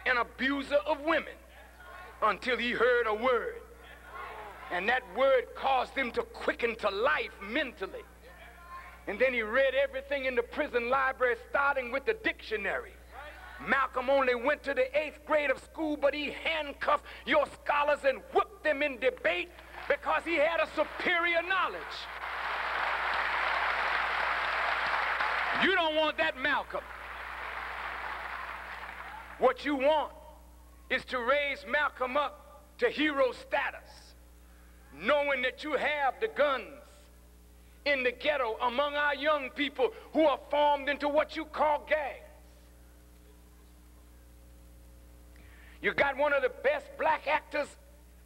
an abuser of women until he heard a word. And that word caused him to quicken to life mentally. And then he read everything in the prison library, starting with the dictionary. Malcolm only went to the 8th grade of school, but he handcuffed your scholars and whipped them in debate because he had a superior knowledge. You don't want that Malcolm. What you want is to raise Malcolm up to hero status, knowing that you have the guns in the ghetto among our young people who are formed into what you call gangs. You got one of the best black actors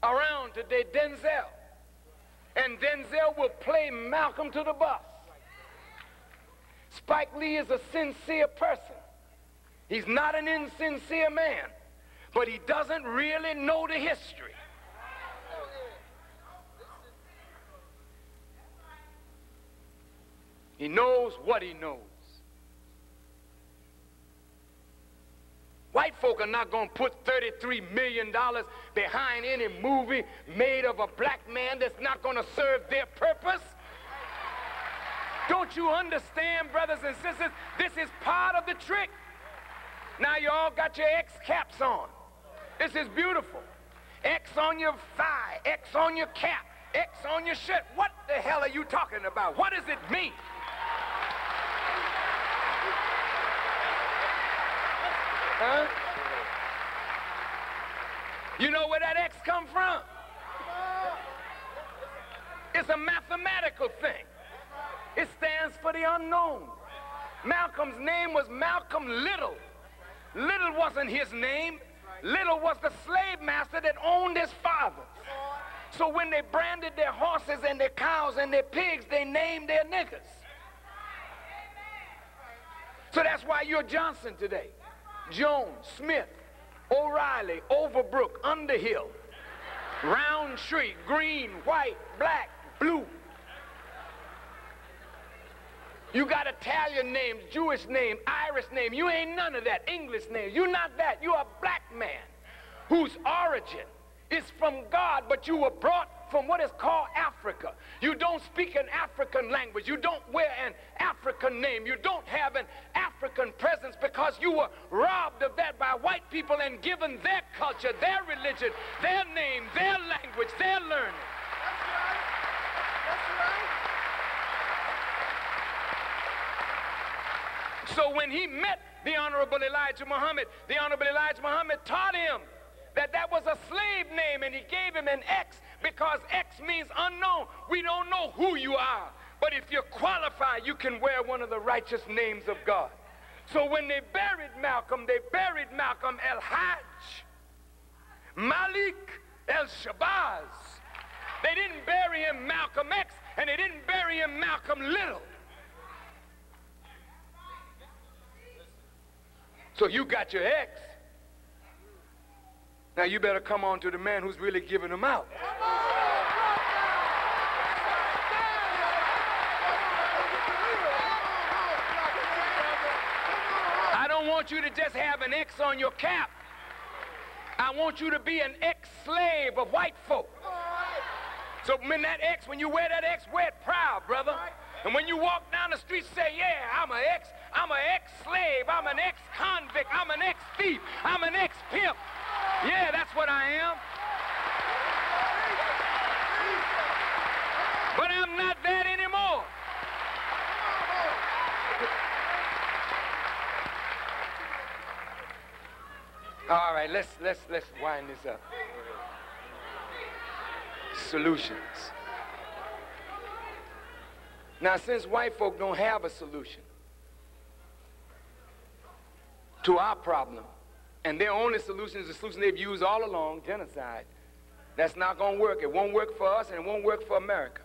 around today, Denzel. And Denzel will play Malcolm to the bus. Spike Lee is a sincere person. He's not an insincere man, but he doesn't really know the history. He knows what he knows. White folk are not going to put $33 million behind any movie made of a black man that's not going to serve their purpose. Don't you understand, brothers and sisters? This is part of the trick. Now you all got your X caps on. This is beautiful. X on your thigh, X on your cap, X on your shirt. What the hell are you talking about? What does it mean? Huh? You know where that X come from? It's a mathematical thing. It stands for the unknown. Malcolm's name was Malcolm Little. Little wasn't his name. Little was the slave master that owned his father. So when they branded their horses and their cows and their pigs, they named their niggas. So that's why you're Johnson today. Jones, Smith, O'Reilly, Overbrook, Underhill, Roundtree, green, white, black, blue. You got Italian names, Jewish name, Irish name. You ain't none of that. English names. You're not that. You're a black man whose origin is from God, but you were brought from what is called Africa. You don't speak an African language. You don't wear an African name. You don't have an African presence because you were robbed of that by white people and given their culture, their religion, their name, their language, their learning. That's right. That's right. So when he met the Honorable Elijah Muhammad taught him that that was a slave name, and he gave him an X because X means unknown. We don't know who you are, but if you're qualified, you can wear one of the righteous names of God. So when they buried Malcolm El-Hajj, Malik El-Shabazz. They didn't bury him Malcolm X, and they didn't bury him Malcolm Little. So you got your X. Now you better come on to the man who's really giving them out. I don't want you to just have an X on your cap. I want you to be an ex-slave of white folk. So when that X, when you wear that X, wear it proud, brother. And when you walk down the street, say, yeah, I'm an ex-slave, I'm an ex-convict, I'm an ex-thief, I'm an ex-pimp. Yeah, that's what I am. But I'm not that anymore. All right, let's wind this up. Solutions. Now, since white folk don't have a solution to our problem, and their only solution is the solution they've used all along, genocide, that's not going to work. It won't work for us, and it won't work for America.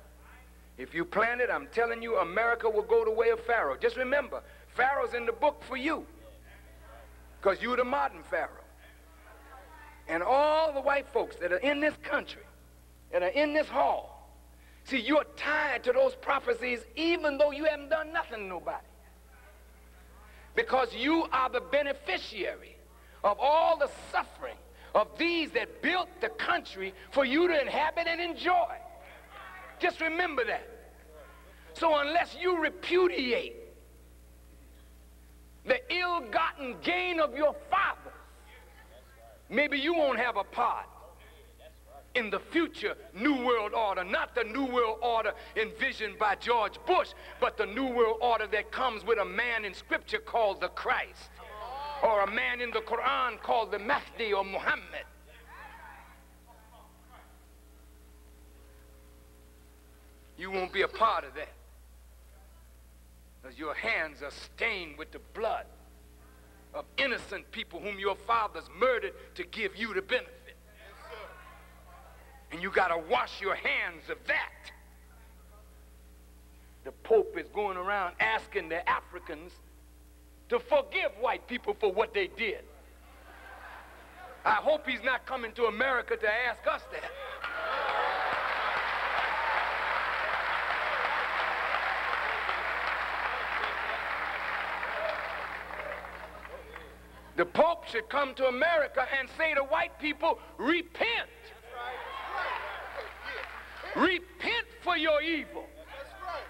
If you plan it, I'm telling you, America will go the way of Pharaoh. Just remember, Pharaoh's in the book for you, because you're the modern Pharaoh. And all the white folks that are in this country, that are in this hall, See, you're tied to those prophecies even though you haven't done nothing to nobody. Because you are the beneficiary of all the suffering of these that built the country for you to inhabit and enjoy. Just remember that. So unless you repudiate the ill-gotten gain of your fathers, maybe you won't have a part in the future New World Order. Not the New World Order envisioned by George Bush, but the New World Order that comes with a man in Scripture called the Christ, or a man in the Quran called the Mahdi or Muhammad. You won't be a part of that, because your hands are stained with the blood of innocent people whom your fathers murdered to give you the benefit. And you got to wash your hands of that. The Pope is going around asking the Africans to forgive white people for what they did. I hope he's not coming to America to ask us that. The Pope should come to America and say to white people, repent. Repent for your evil.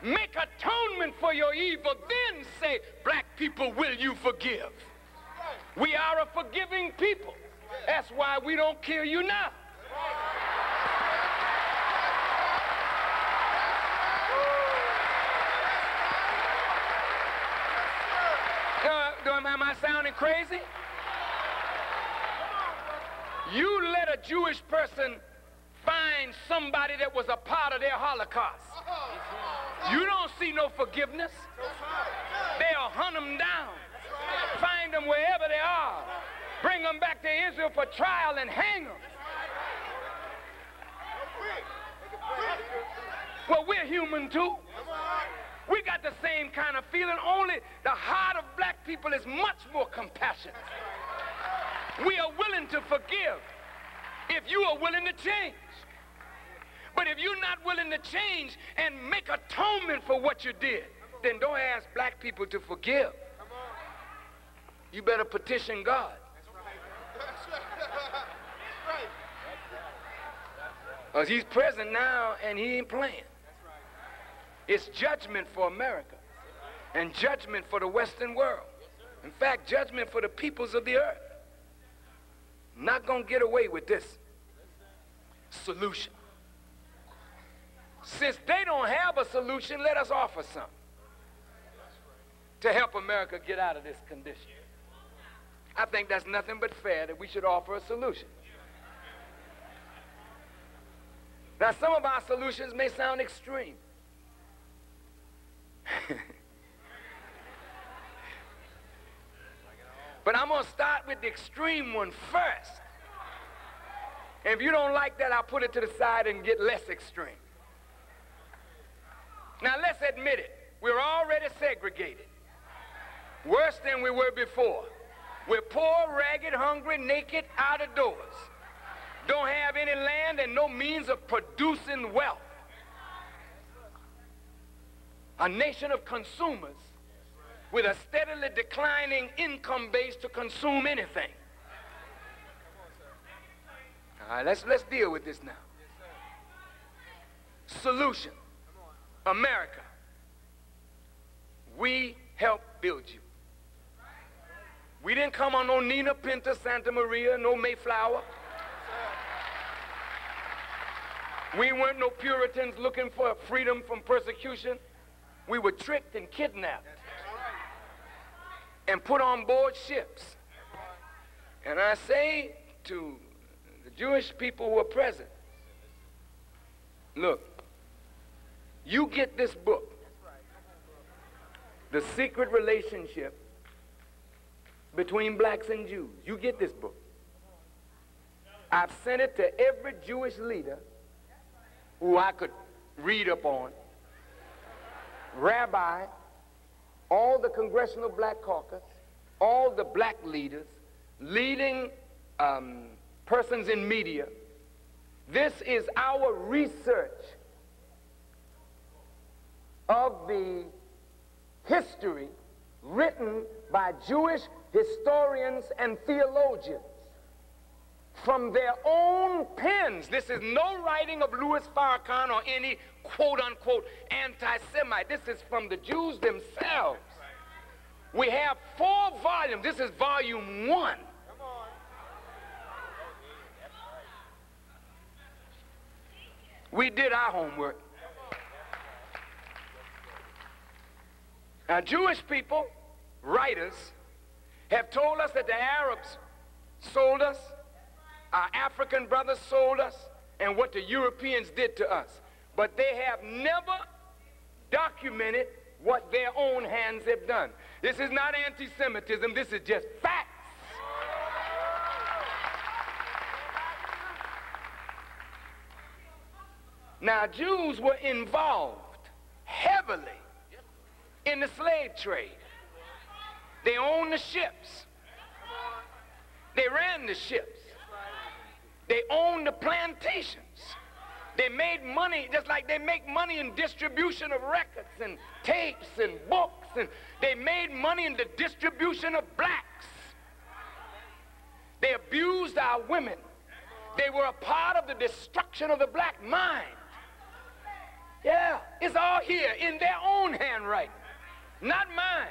Make atonement for your evil. Then say, black people, will you forgive? We are a forgiving people. That's why we don't kill you now. Am I sounding crazy? You let a Jewish person find somebody that was a part of their Holocaust. You don't see no forgiveness. They'll hunt them down, find them wherever they are, bring them back to Israel for trial and hang them. Well, we're human too. We got the same kind of feeling, only the heart of black people is much more compassionate. We are willing to forgive if you are willing to change. But if you're not willing to change and make atonement for what you did, then don't ask black people to forgive. You better petition God. Because he's present now and he ain't playing. It's judgment for America and judgment for the Western world. In fact, judgment for the peoples of the earth. Not going to get away with this solution. Since they don't have a solution, let us offer something to help America get out of this condition. I think that's nothing but fair that we should offer a solution. Now, some of our solutions may sound extreme. But I'm going to start with the extreme one first. And if you don't like that, I'll put it to the side and get less extreme. Now, let's admit it. We're already segregated. Worse than we were before. We're poor, ragged, hungry, naked, out of doors. Don't have any land and no means of producing wealth. A nation of consumers with a steadily declining income base to consume anything. All right, let's deal with this now. Solution. America. We help build you. We didn't come on no Nina Pinta, Santa Maria, no Mayflower. We weren't no Puritans looking for freedom from persecution. We were tricked and kidnapped and put on board ships. And I say to the Jewish people who are present, look, you get this book, The Secret Relationship Between Blacks and Jews. You get this book. I've sent it to every Jewish leader who I could read up on, rabbi, all the Congressional Black Caucus, all the black leaders, leading persons in media. This is our research of the history written by Jewish historians and theologians from their own pens. This is no writing of Louis Farrakhan or any quote-unquote anti-Semite. This is from the Jews themselves. We have 4 volumes. This is volume 1. We did our homework. Now, Jewish people, writers, have told us that the Arabs sold us, our African brothers sold us, and what the Europeans did to us. But they have never documented what their own hands have done. This is not anti-Semitism, this is just facts. Now, Jews were involved heavily in the slave trade. They owned the ships. They ran the ships. They owned the plantations. They made money just like they make money in distribution of records and tapes and books, and they made money in the distribution of blacks. They abused our women. They were a part of the destruction of the black mind. Yeah, it's all here in their own handwriting, not mine.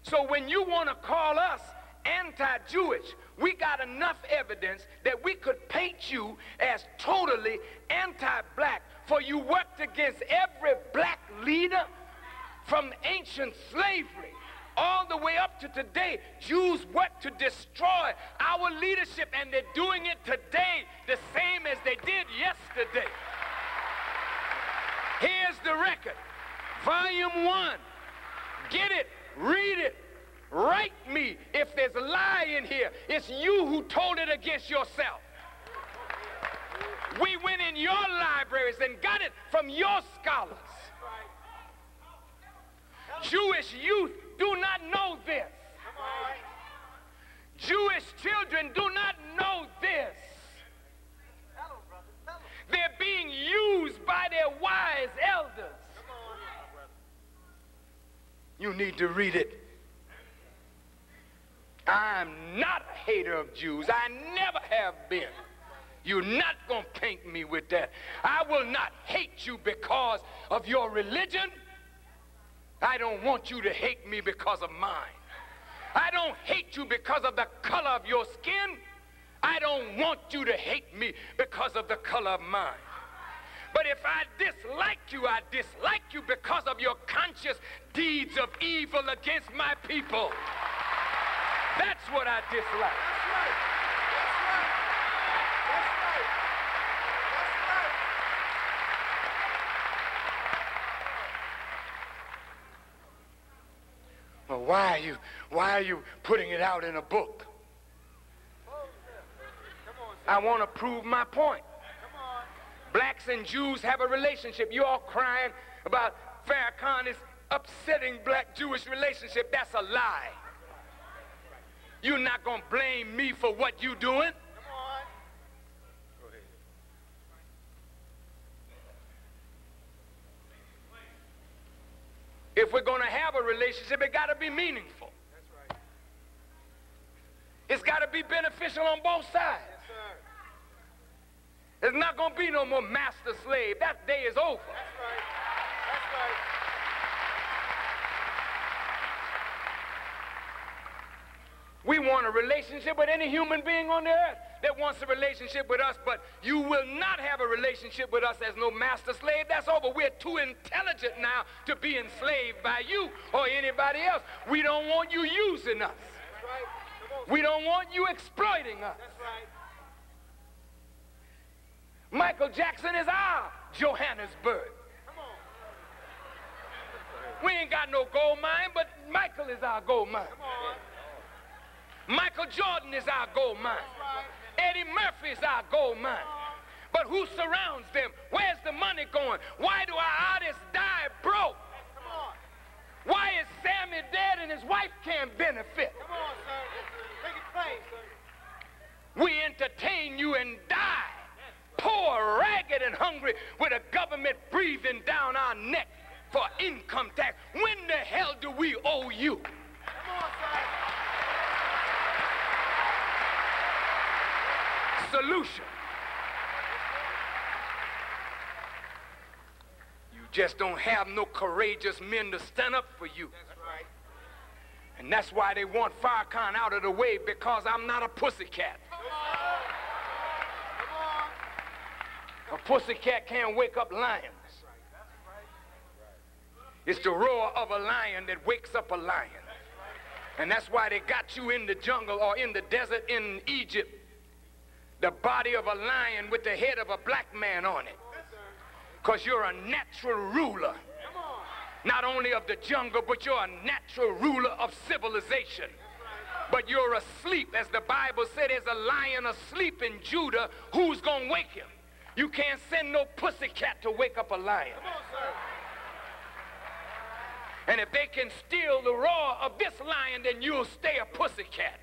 So when you want to call us anti-Jewish, we got enough evidence that we could paint you as totally anti-black, for you worked against every black leader from ancient slavery all the way up to today. Jews work to destroy our leadership, and they're doing it today the same as they did yesterday. Here's the record, volume 1. Get it, read it, write me if there's a lie in here. It's you who told it against yourself. We went in your libraries and got it from your scholars. Jewish youth do not know this. Jewish children do not know this. They're being used by their wise elders. You need to read it. I'm not a hater of Jews. I never have been. You're not going to paint me with that. I will not hate you because of your religion. I don't want you to hate me because of mine. I don't hate you because of the color of your skin. I don't want you to hate me because of the color of mine. But if I dislike you, I dislike you because of your conscious deeds of evil against my people. That's what I dislike. That's right. Well, why are you putting it out in a book? I want to prove my point. Blacks and Jews have a relationship. You're all crying about Farrakhan is upsetting black-Jewish relationship. That's a lie. You're not going to blame me for what you're doing. If we're going to have a relationship, it got to be meaningful. It's got to be beneficial on both sides. There's not going to be no more master-slave. That day is over. That's right. That's right. We want a relationship with any human being on the earth that wants a relationship with us, but you will not have a relationship with us as no master-slave. That's over. We're too intelligent now to be enslaved by you or anybody else. We don't want you using us. That's right. We don't want you exploiting us. That's right. Michael Jackson is our Johannesburg. We ain't got no gold mine, but Michael is our gold mine. Michael Jordan is our gold mine. Eddie Murphy is our gold mine. But who surrounds them? Where's the money going? Why do our artists die broke? Why is Sammy dead and his wife can't benefit? Come on, sir. Make it plain, sir. We entertain you and die. Poor, ragged and hungry with a government breathing down our neck for income tax. When the hell do we owe you? Solution. You just don't have no courageous men to stand up for you. That's right. And that's why they want Farrakhan out of the way, because I'm not a pussycat. A pussycat can't wake up lions. It's the roar of a lion that wakes up a lion. And that's why they got you in the jungle or in the desert in Egypt. The body of a lion with the head of a black man on it. Because you're a natural ruler. Not only of the jungle, but you're a natural ruler of civilization. But you're asleep, as the Bible said, there's a lion asleep in Judah. Who's going to wake him? You can't send no pussycat to wake up a lion. And if they can steal the roar of this lion, then you'll stay a pussycat.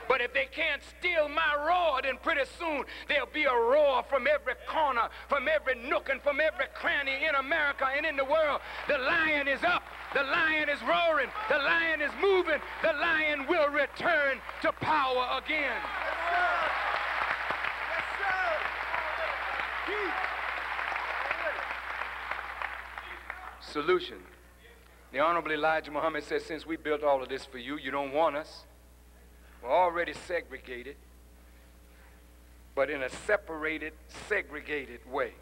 But if they can't steal my roar, then pretty soon there'll be a roar from every corner, from every nook, and from every cranny in America and in the world. The lion is up. The lion is roaring. The lion is moving. The lion will return to power again. Solution. The Honorable Elijah Muhammad says, since we built all of this for you, you don't want us. We're already segregated, but in a separated, segregated way.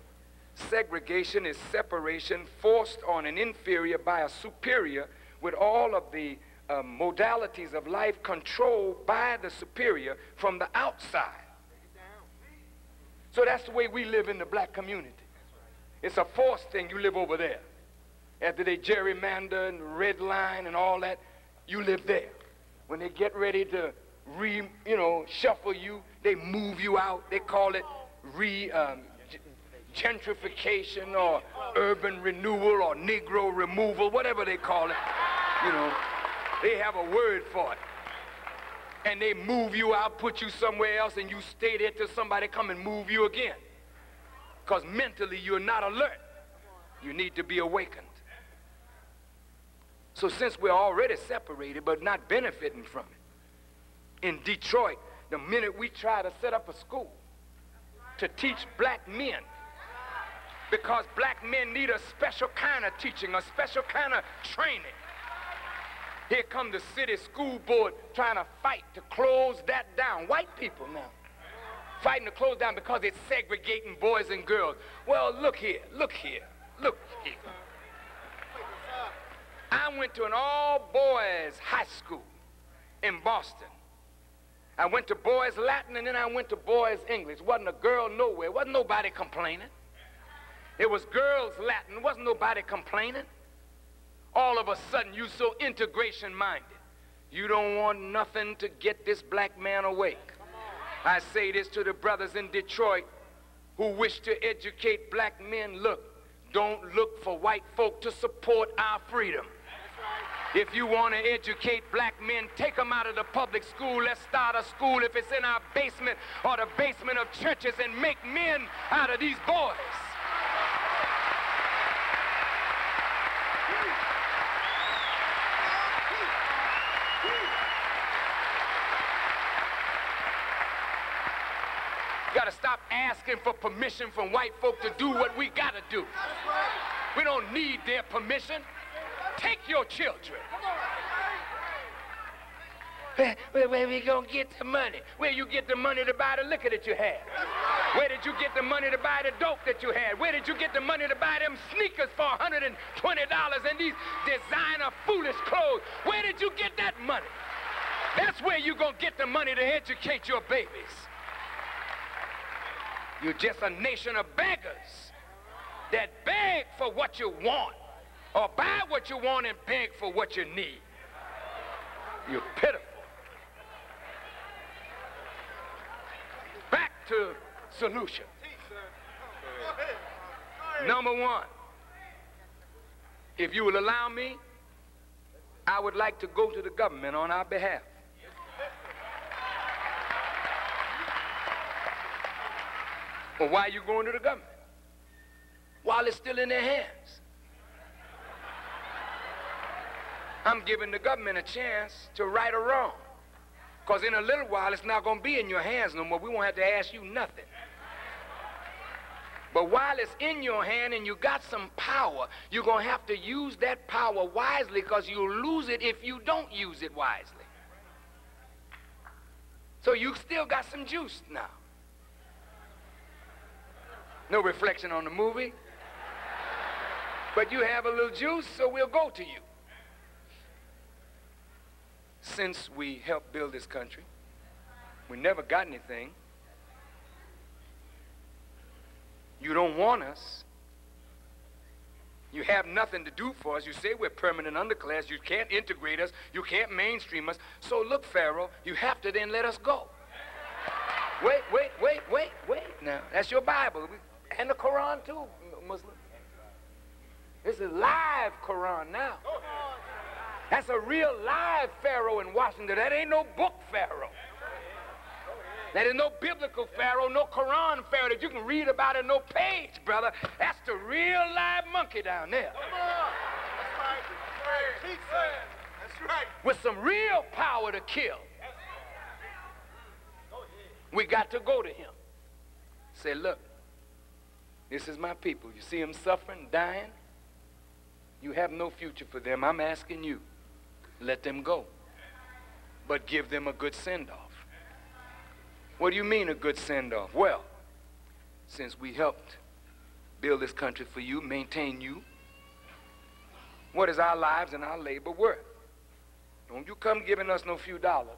Segregation is separation forced on an inferior by a superior, with all of the modalities of life controlled by the superior from the outside. So that's the way we live in the black community. It's a forced thing. You live over there. After they gerrymander and redline and all that, you live there. When they get ready to shuffle you, they move you out. They call it gentrification or urban renewal or Negro removal, whatever they call it. They have a word for it. And they move you out, put you somewhere else, and you stay there till somebody come and move you again. Because mentally you're not alert. You need to be awakened. So since we're already separated but not benefiting from it, in Detroit, the minute we try to set up a school to teach black men, because black men need a special kind of teaching, a special kind of training, here come the city school board trying to fight to close that down. White people now fighting to close down because it's segregating boys and girls. Well, look here, look here, look here. I went to an all-boys high school in Boston. I went to boys Latin, and then I went to boys English. Wasn't a girl nowhere. Wasn't nobody complaining. It was girls Latin. Wasn't nobody complaining. All of a sudden, you so integration-minded. You don't want nothing to get this black man awake. I say this to the brothers in Detroit who wish to educate black men. Look, don't look for white folk to support our freedom. If you want to educate black men, take them out of the public school. Let's start a school, if it's in our basement or the basement of churches, and make men out of these boys. You got to stop asking for permission from white folk to do what we got to do. We don't need their permission. Take your children. Where we gonna get the money? Where you get the money to buy the liquor that you had? Where did you get the money to buy the dope that you had? Where did you get the money to buy them sneakers for $120 and these designer foolish clothes? Where did you get that money? That's where you gonna get the money to educate your babies. You're just a nation of beggars that beg for what you want, or buy what you want and beg for what you need. You're pitiful. Back to solution. Number one, if you will allow me, I would like to go to the government on our behalf. Well, why are you going to the government? while it's still in their hands. I'm giving the government a chance to right or wrong. Because in a little while, it's not going to be in your hands no more. We won't have to ask you nothing. But while it's in your hand and you got some power, you're going to have to use that power wisely, because you'll lose it if you don't use it wisely. So you still got some juice now. No reflection on the movie. But you have a little juice, so we'll go to you. Since we helped build this country, we never got anything. You don't want us. You have nothing to do for us. You say we're permanent underclass. You can't integrate us. You can't mainstream us. So look, Pharaoh, you have to then let us go. Wait. Now, that's your Bible. And the Quran too, Muslim. This is live Quran now. That's a real live Pharaoh in Washington. That ain't no book Pharaoh. That is no biblical Pharaoh, no Quran Pharaoh that you can read about in no page, brother. That's the real live monkey down there. Come on. That's right. That's right. With some real power to kill. We got to go to him. Say, look, this is my people. You see them suffering, dying? You have no future for them. I'm asking you, let them go. But give them a good send-off. What do you mean a good send-off? Well, since we helped build this country for you, maintain you, what is our lives and our labor worth? Don't you come giving us no few dollars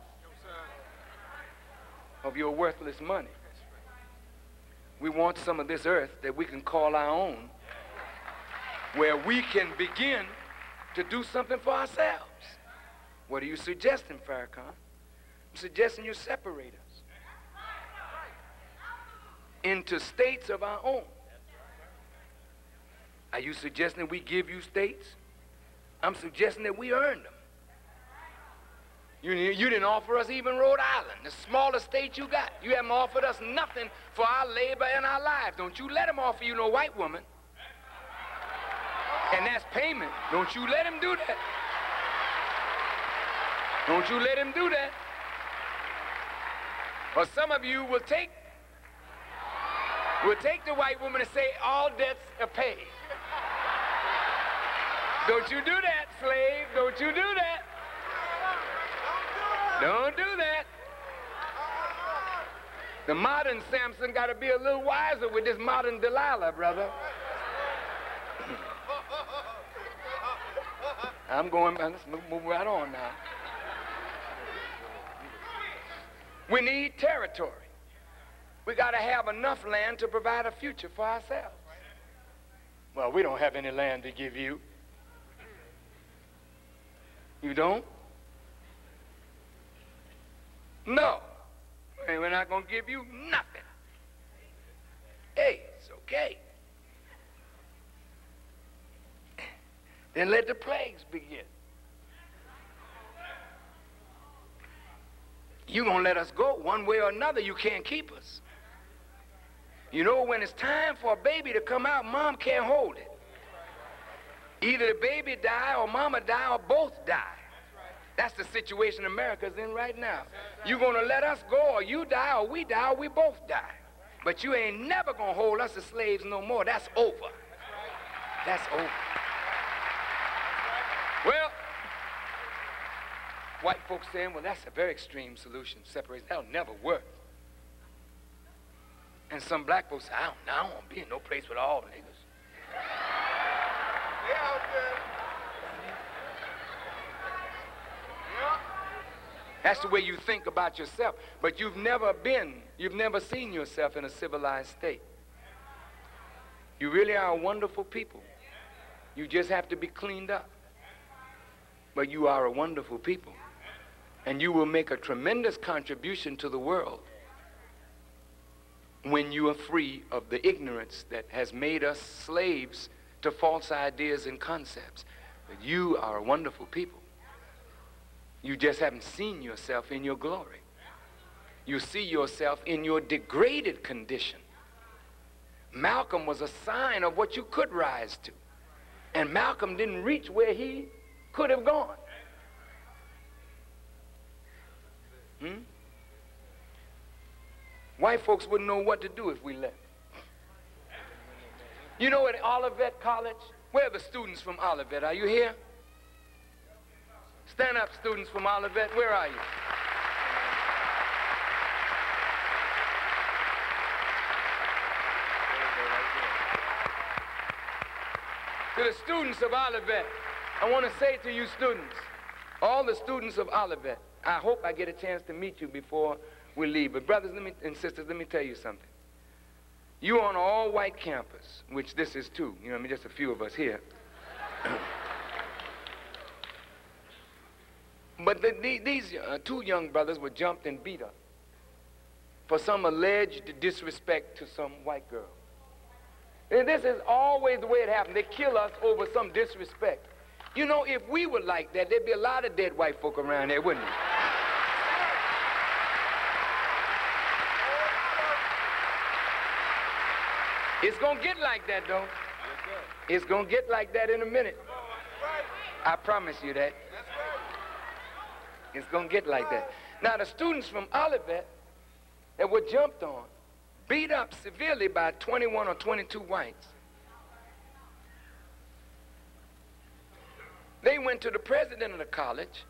of your worthless money. We want some of this earth that we can call our own, where we can begin to do something for ourselves. What are you suggesting, Farrakhan? I'm suggesting you separate us into states of our own. Are you suggesting we give you states? I'm suggesting that we earn them. You didn't offer us even Rhode Island, the smallest state you got. You haven't offered us nothing for our labor and our lives. Don't you let them offer you no white woman. And that's payment. Don't you let him do that. Don't you let him do that. Or some of you will take the white woman and say all debts are paid. Don't you do that, slave. Don't you do that. Don't do that. The modern Samson got to be a little wiser with this modern Delilah, brother. I'm going, let's move right on now. We need territory. We got to have enough land to provide a future for ourselves. Well, we don't have any land to give you. You don't? No. And we're not going to give you nothing. Hey, it's okay. Then let the plagues begin. You're going to let us go one way or another. You can't keep us. You know, when it's time for a baby to come out, mom can't hold it. Either the baby die or mama die or both die. That's the situation America's in right now. You're going to let us go, or you die, or we die, or we both die. But you ain't never going to hold us as slaves no more. That's over. That's over. Well, white folks saying, well, that's a very extreme solution. Separation, that'll never work. And some black folks say, I don't want to be in no place with all niggas. They out there. That's the way you think about yourself. But you've never seen yourself in a civilized state. You really are a wonderful people. You just have to be cleaned up. But you are a wonderful people. And you will make a tremendous contribution to the world when you are free of the ignorance that has made us slaves to false ideas and concepts. But you are a wonderful people. You just haven't seen yourself in your glory. You see yourself in your degraded condition. Malcolm was a sign of what you could rise to. And Malcolm didn't reach where he could have gone. White folks wouldn't know what to do if we left. You know, at Olivet College, where are the students from Olivet? Are you here? Stand up, students from Olivet. Where are you? To the students of Olivet, I want to say to you students, all the students of Olivet, I hope I get a chance to meet you before we leave. But brothers and sisters, let me tell you something. You're on an all-white campus, which this is too. You know, I mean, just a few of us here. But these two young brothers were jumped and beat up for some alleged disrespect to some white girl. And this is always the way it happens. They kill us over some disrespect. You know, if we were like that, there'd be a lot of dead white folk around there, wouldn't there? It's gonna get like that, though. It's gonna get like that in a minute. I promise you that. It's gonna get like that. Now, the students from Olivet that were jumped on, beat up severely by 21 or 22 whites, they went to the president of the college.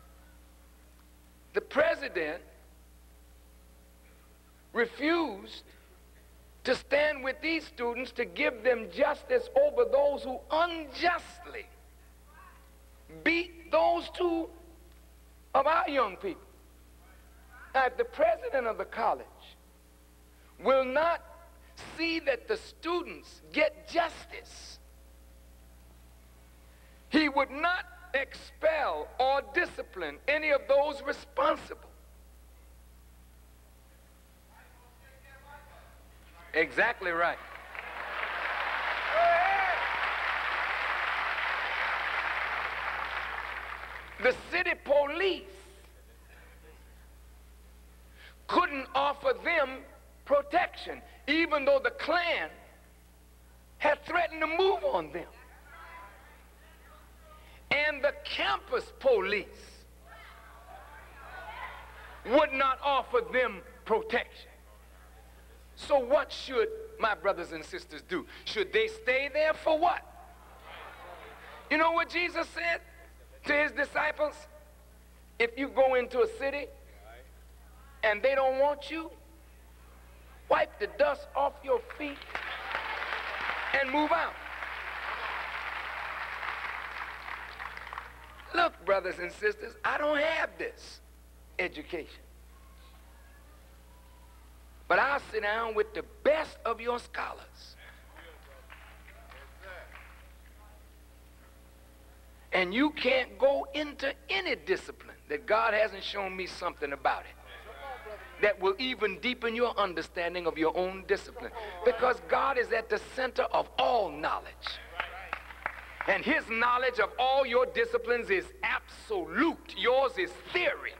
The president refused to stand with these students to give them justice over those who unjustly beat those two of our young people. Now, if the president of the college will not see that the students get justice, he would not expel or discipline any of those responsible. Exactly right. The city police couldn't offer them protection, even though the Klan had threatened to move on them. And the campus police would not offer them protection. So what should my brothers and sisters do? Should they stay there for what? You know what Jesus said to his disciples? If you go into a city and they don't want you, wipe the dust off your feet and move out. Look, brothers and sisters, I don't have this education. But I'll sit down with the best of your scholars. And you can't go into any discipline that God hasn't shown me something about it that will even deepen your understanding of your own discipline. Because God is at the center of all knowledge. And his knowledge of all your disciplines is absolute. Yours is theory.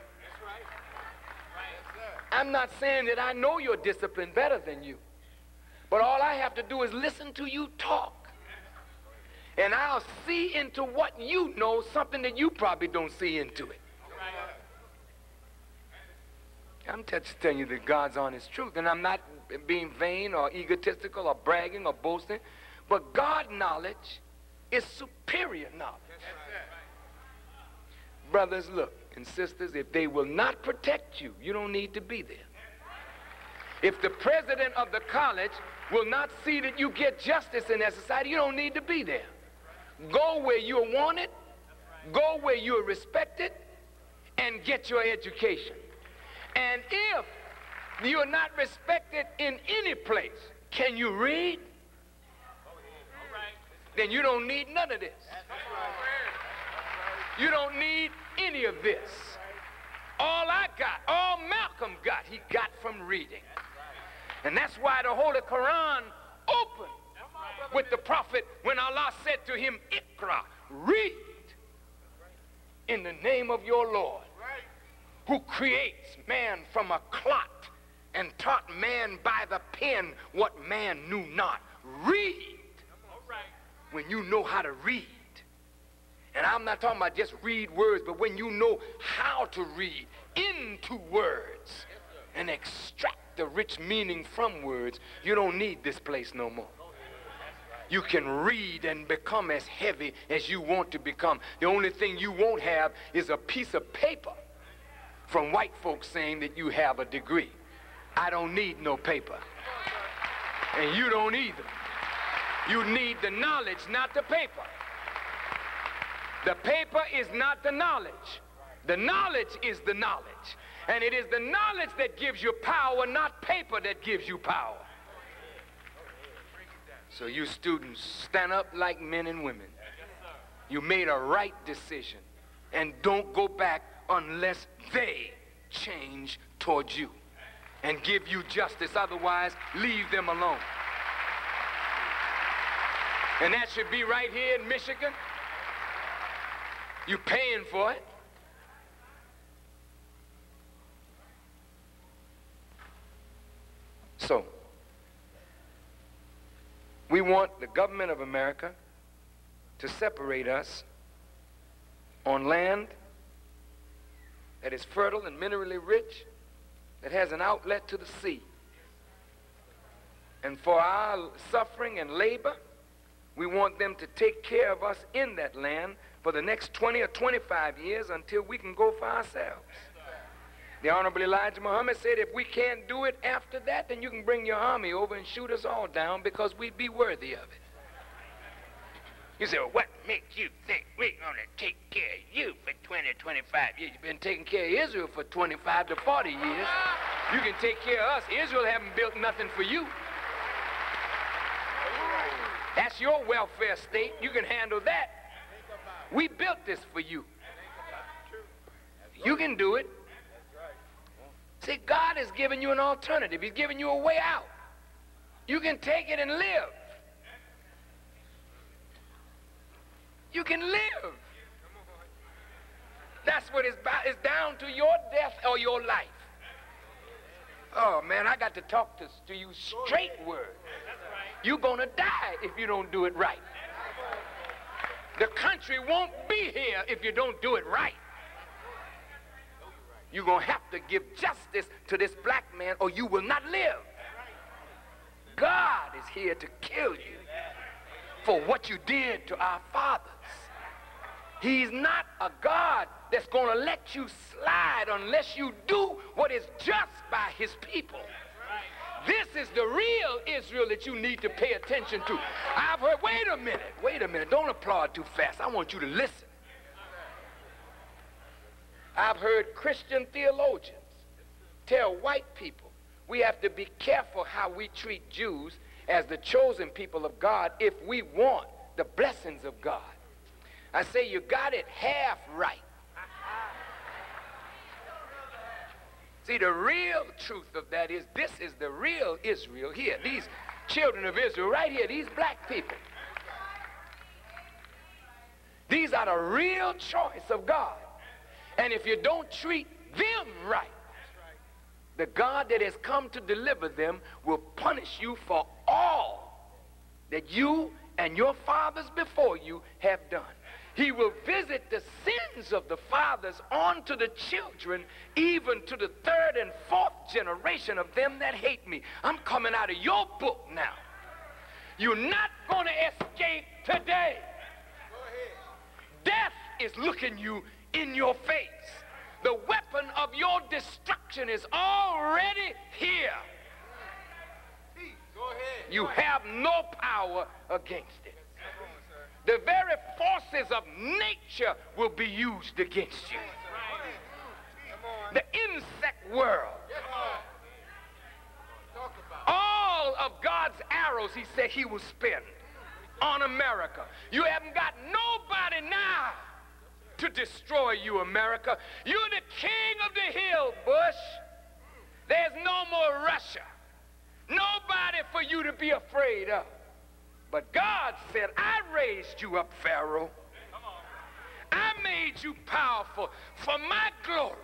I'm not saying that I know your discipline better than you. But all I have to do is listen to you talk. And I'll see into what you know, something that you probably don't see into it. I'm just telling you the God's honest truth. And I'm not being vain or egotistical or bragging or boasting. But God knowledge is superior knowledge. Brothers, look, and sisters, if they will not protect you, you don't need to be there. If the president of the college will not see that you get justice in that society, you don't need to be there. Go where you're wanted, go where you're respected, and get your education. And if you're not respected in any place, can you read? Then you don't need none of this. You don't need any of this. All I got, all Malcolm got, he got from reading. And that's why the Holy Quran opened with the prophet when Allah said to him, Iqra, read in the name of your Lord, who creates man from a clot and taught man by the pen what man knew not. read when you know how to read. And I'm not talking about just read words, but when you know how to read into words and extract the rich meaning from words, you don't need this place no more. You can read and become as heavy as you want to become. The only thing you won't have is a piece of paper from white folks saying that you have a degree. I don't need no paper. And you don't either. You need the knowledge, not the paper. The paper is not the knowledge. The knowledge is the knowledge. And it is the knowledge that gives you power, not paper that gives you power. So you students, stand up like men and women. You made a right decision. And don't go back unless they change towards you and give you justice. Otherwise, leave them alone. And that should be right here in Michigan. You're paying for it. So, we want the government of America to separate us on land that is fertile and minerally rich, that has an outlet to the sea. And for our suffering and labor, we want them to take care of us in that land for the next 20 or 25 years until we can go for ourselves. The Honorable Elijah Muhammad said, if we can't do it after that, then you can bring your army over and shoot us all down because we'd be worthy of it. You say, well, what makes you think we're going to take care of you for 20, 25 years? You've been taking care of Israel for 25 to 40 years. You can take care of us. Israel haven't built nothing for you. That's your welfare state. You can handle that. We built this for you. You can do it. See, God has given you an alternative. He's given you a way out. You can take it and live. You can live. That's what it's about. It's down to your death or your life. Oh, man, I got to talk to you straight word. You're going to die if you don't do it right. The country won't be here if you don't do it right. You're going to have to give justice to this black man or you will not live. God is here to kill you for what you did to our fathers. He's not a God that's going to let you slide unless you do what is just by his people. This is the real Israel that you need to pay attention to. I've heard, wait a minute, don't applaud too fast. I want you to listen. I've heard Christian theologians tell white people we have to be careful how we treat Jews as the chosen people of God if we want the blessings of God. I say you got it half right. See, the real truth of that is this is the real Israel here. These children of Israel right here, these black people. These are the real choice of God. And if you don't treat them right, the God that has come to deliver them will punish you for all that you and your fathers before you have done. He will visit the sins of the fathers onto the children, even to the third and fourth generation of them that hate me. I'm coming out of your book now. You're not going to escape today. Death is looking you in your face. The weapon of your destruction is already here. You have no power against it. The very forces of nature will be used against you. The insect world. All of God's arrows, he said, he will spend on America. You haven't got nobody now to destroy you, America. You're the king of the hill, Bush. There's no more Russia. Nobody for you to be afraid of. But God said, I raised you up, Pharaoh. I made you powerful for my glory.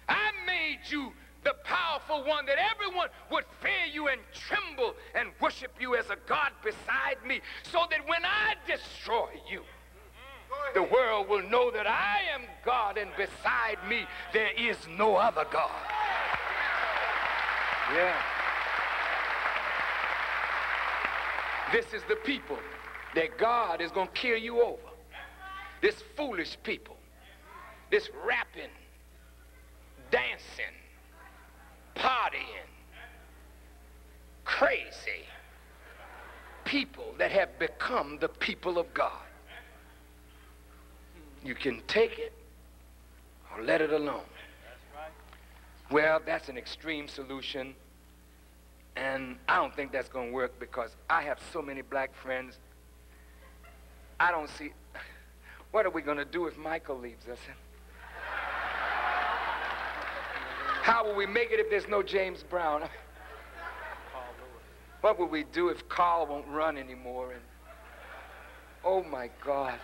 I made you the powerful powerful one, that everyone would fear you and tremble and worship you as a God beside me, so that when I destroy you, the world will know that I am God, and beside me there is no other God. Yeah. This is the people that God is going to kill you over. This foolish people, this rapping, dancing, partying, crazy people that have become the people of God. You can take it or let it alone. Well, that's an extreme solution, and I don't think that's going to work, because I have so many black friends. I don't see, what are we going to do if Michael leaves us? How will we make it if there's no James Brown? What will we do if Carl won't run anymore? And oh my God,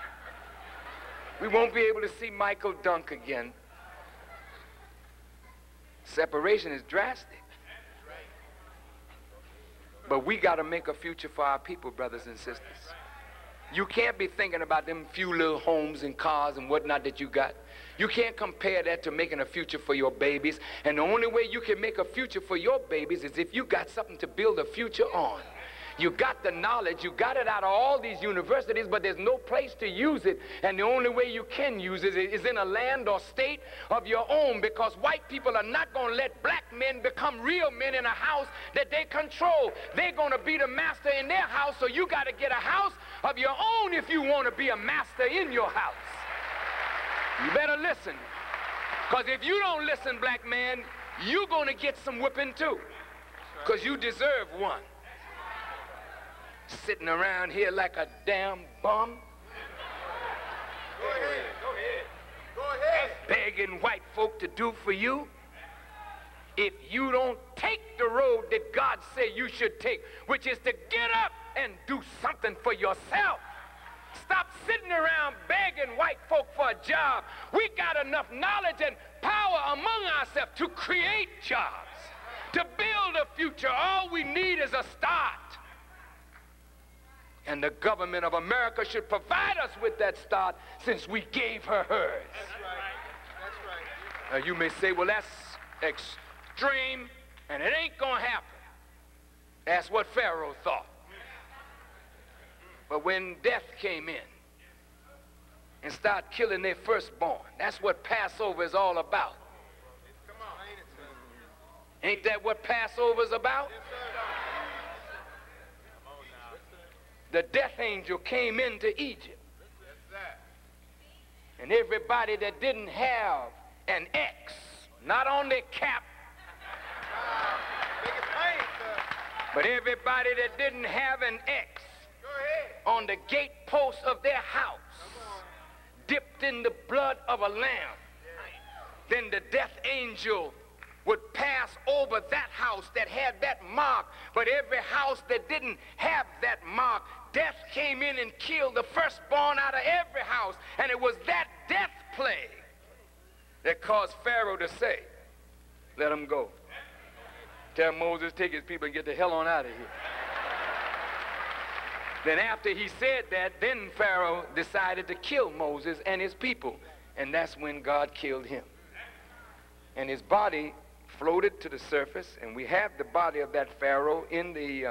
we won't be able to see Michael dunk again. Separation is drastic. But we got to make a future for our people, brothers and sisters. You can't be thinking about them few little homes and cars and whatnot that you got. You can't compare that to making a future for your babies. And the only way you can make a future for your babies is if you got something to build a future on. You got the knowledge, you got it out of all these universities, but there's no place to use it. And the only way you can use it is in a land or state of your own, because white people are not going to let black men become real men in a house that they control. They're going to be the master in their house, so you got to get a house of your own if you want to be a master in your house. You better listen, because if you don't listen, black man, you're going to get some whipping too, because you deserve one. Sitting around here like a damn bum. Go ahead, go ahead, go ahead. Begging white folk to do for you. If you don't take the road that God said you should take, which is to get up and do something for yourself. Stop sitting around begging white folk for a job. We got enough knowledge and power among ourselves to create jobs, to build a future. All we need is a start. And the government of America should provide us with that start, since we gave her hers. That's right. That's right. Now you may say, well, that's extreme, and it ain't gonna happen. That's what Pharaoh thought. But when death came in and started killing their firstborn, that's what Passover is all about. Come on, ain't it, sir? Ain't that what Passover is about? Yes, sir. The death angel came into Egypt. Yes, sir. And everybody that didn't have an X, not on their cap, Make it plain, sir. but everybody that didn't have an X Go ahead. on the gatepost of their house, dipped in the blood of a lamb, then the death angel would pass over that house that had that mark. But every house that didn't have that mark, death came in and killed the firstborn out of every house. And it was that death plague that caused Pharaoh to say, let him go. Tell Moses, take his people and get the hell on out of here. Then after he said that, then Pharaoh decided to kill Moses and his people. And that's when God killed him. And his body floated to the surface, and we have the body of that Pharaoh in the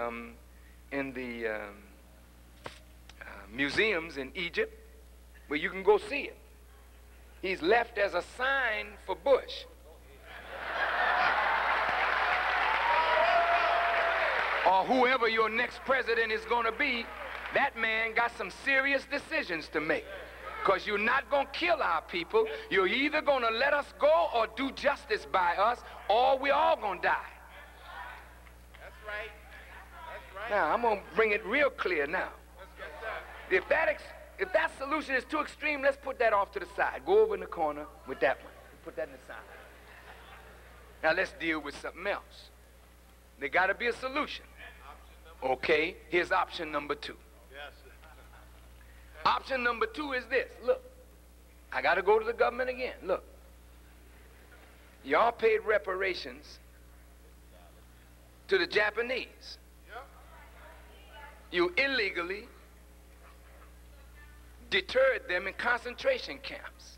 museums in Egypt, where you can go see it. He's left as a sign for Bush. Or whoever your next president is going to be, that man got some serious decisions to make. Because you're not going to kill our people. You're either going to let us go or do justice by us, or we're all going to die. That's right. That's right. Now, I'm going to bring it real clear now. If that solution is too extreme, let's put that off to the side. Go over in the corner with that one. Put that in the side. Now, let's deal with something else. There got to be a solution. Okay, here's option number 2. Yes. Option number 2 is this. Look, I got to go to the government again. Look, y'all paid reparations to the Japanese. You illegally deterred them in concentration camps.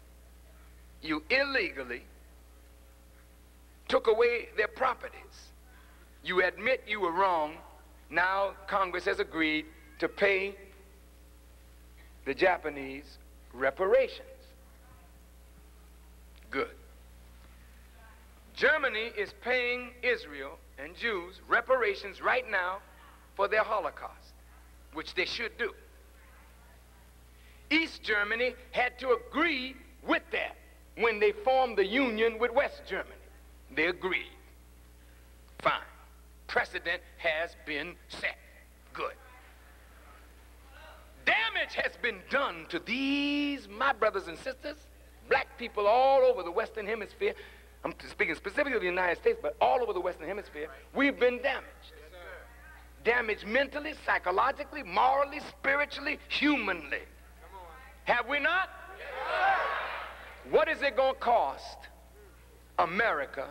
You illegally took away their properties. You admit you were wrong. Now Congress has agreed to pay the Japanese reparations. Good. Germany is paying Israel and Jews reparations right now for their Holocaust, which they should do. East Germany had to agree with that when they formed the union with West Germany. They agreed. Fine. Precedent has been set. Good. Damage has been done to these, my brothers and sisters, black people all over the Western Hemisphere. I'm speaking specifically of the United States, but all over the Western Hemisphere, we've been damaged. Damaged mentally, psychologically, morally, spiritually, humanly. Have we not? What is it going to cost America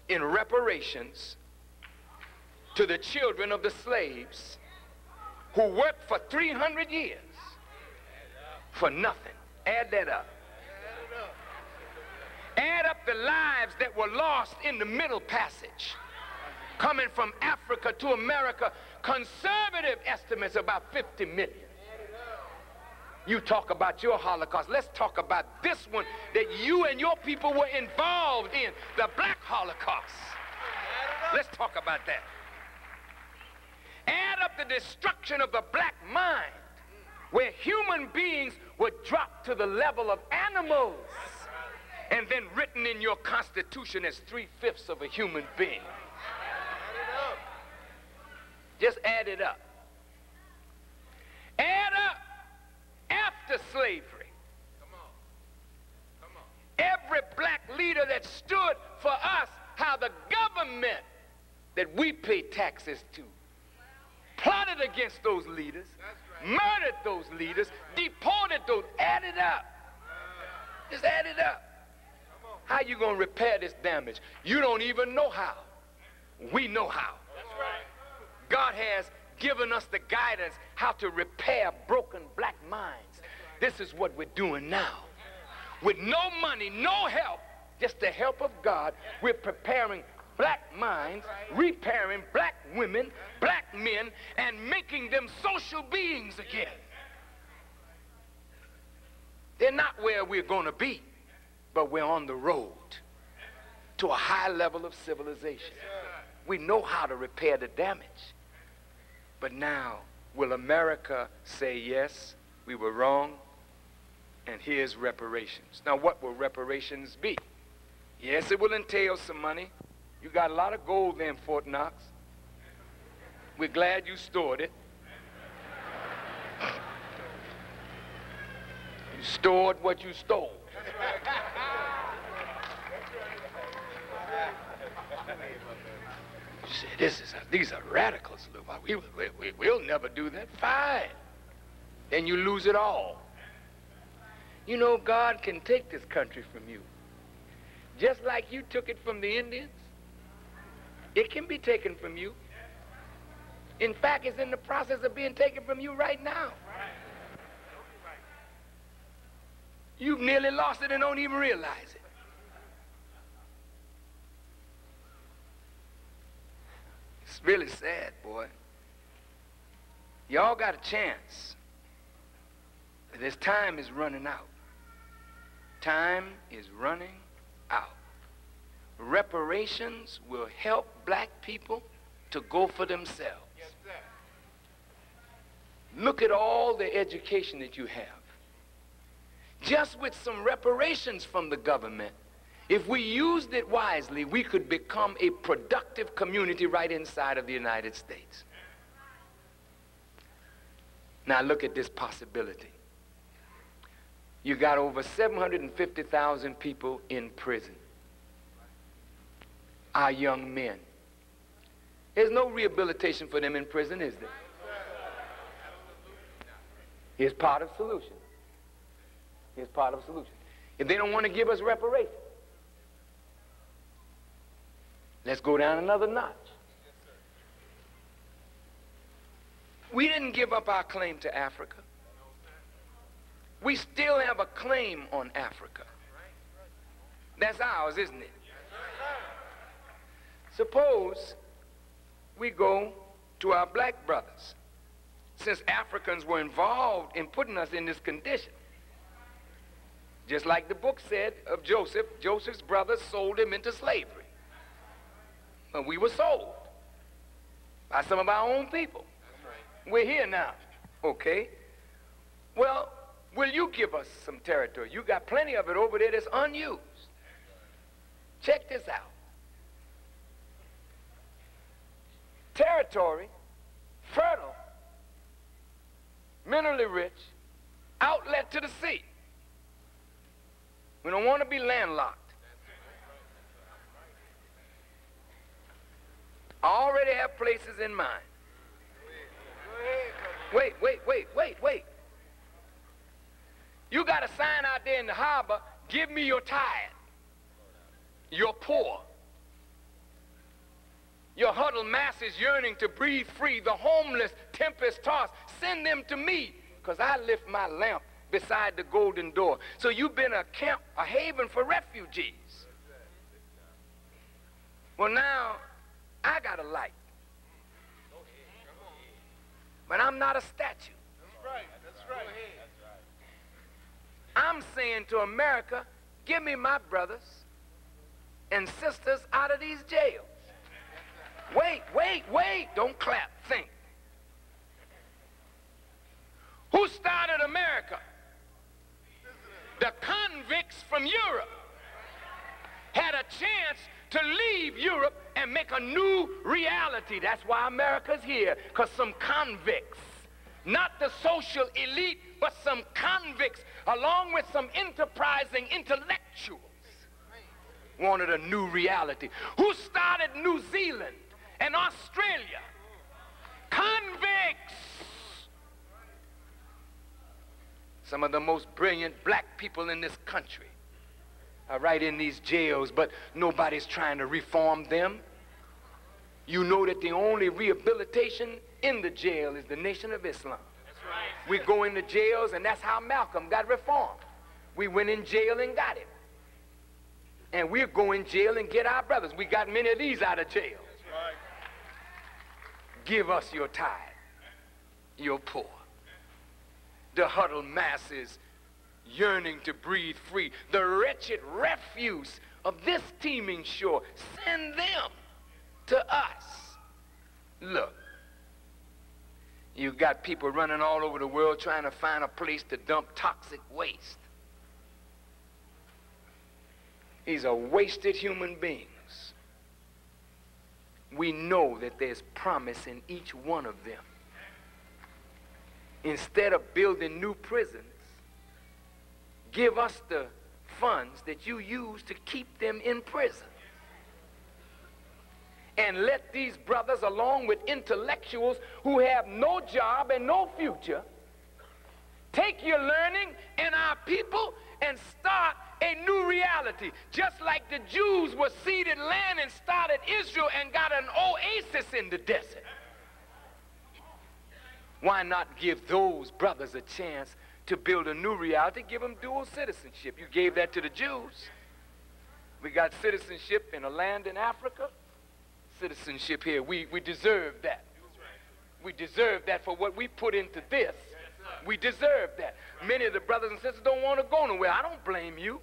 in reparations to the children of the slaves who worked for 300 years for nothing? Add that up. Add up the lives that were lost in the Middle Passage, coming from Africa to America. Conservative estimates about 50 million. You talk about your Holocaust. Let's talk about this one that you and your people were involved in, the Black Holocaust. Let's talk about that. Add up the destruction of the black mind, where human beings were dropped to the level of animals and then written in your Constitution as 3/5 of a human being. Just add it up. Add up after slavery. Every black leader that stood for us, how the government that we pay taxes to plotted against those leaders, murdered those leaders, deported those. Add it up. Just add it up. How you going to repair this damage? You don't even know how. We know how. God has given us the guidance how to repair broken black minds. This is what we're doing now. With no money, no help, just the help of God, we're preparing black minds, repairing black women, black men, and making them social beings again. They're not where we're going to be, but we're on the road to a high level of civilization. We know how to repair the damage. But now, will America say, yes, we were wrong, and here's reparations? Now, what will reparations be? Yes, it will entail some money. You got a lot of gold there in Fort Knox. We're glad you stored it. You stored what you stole. You say, these are radicals. We'll never do that. Fine. Then you lose it all. You know, God can take this country from you. Just like you took it from the Indians, it can be taken from you. In fact, it's in the process of being taken from you right now. You've nearly lost it and don't even realize it. It's really sad, boy. Y'all got a chance. This time is running out. Time is running out. Reparations will help black people to go for themselves. Yes, sir. Look at all the education that you have. Just with some reparations from the government, if we used it wisely, we could become a productive community right inside of the United States. Now look at this possibility. You got over 750,000 people in prison. Our young men. There's no rehabilitation for them in prison, is there? Here's part of the solution. Here's part of the solution. If they don't want to give us reparations, let's go down another notch. We didn't give up our claim to Africa. We still have a claim on Africa. That's ours, isn't it? Suppose we go to our black brothers, since Africans were involved in putting us in this condition. Just like the book said of Joseph, Joseph's brothers sold him into slavery. But we were sold by some of our own people. We're here now, okay? Well, will you give us some territory? You got plenty of it over there that's unused. Check this out. Territory, fertile, minerally rich, outlet to the sea. We don't want to be landlocked. I already have places in mind. Wait. You got a sign out there in the harbor, give me your tithe. You're poor. Your huddled masses yearning to breathe free, the homeless, tempest-tossed, send them to me, because I lift my lamp beside the golden door. So you've been a camp, a haven for refugees. Well, now, I got a light. But I'm not a statue. That's right. I'm saying to America, give me my brothers and sisters out of these jails. Wait. Don't clap. Think. Who started America? The convicts from Europe had a chance to leave Europe and make a new reality. That's why America's here, because some convicts, not the social elite, but some convicts, along with some enterprising intellectuals, wanted a new reality. Who started New Zealand and Australia? Convicts. Some of the most brilliant black people in this country are right in these jails, but nobody's trying to reform them. You know that the only rehabilitation in the jail is the Nation of Islam. That's right. We go into jails, and that's how Malcolm got reformed. We went in jail and got him. And we'll go in jail and get our brothers. We got many of these out of jail. That's right. Give us your tithe. You're poor. The huddled masses yearning to breathe free, the wretched refuse of this teeming shore, send them to us. Look, you got people running all over the world trying to find a place to dump toxic waste. These are wasted human beings. We know that there's promise in each one of them. Instead of building new prisons, give us the funds that you use to keep them in prison. And let these brothers, along with intellectuals who have no job and no future, take your learning and our people and start a new reality. Just like the Jews were ceded land and started Israel and got an oasis in the desert. Why not give those brothers a chance to build a new reality? Give them dual citizenship. You gave that to the Jews. We got citizenship in a land in Africa, citizenship here. We deserve that. We deserve that for what we put into this. We deserve that. Many of the brothers and sisters don't want to go nowhere. I don't blame you.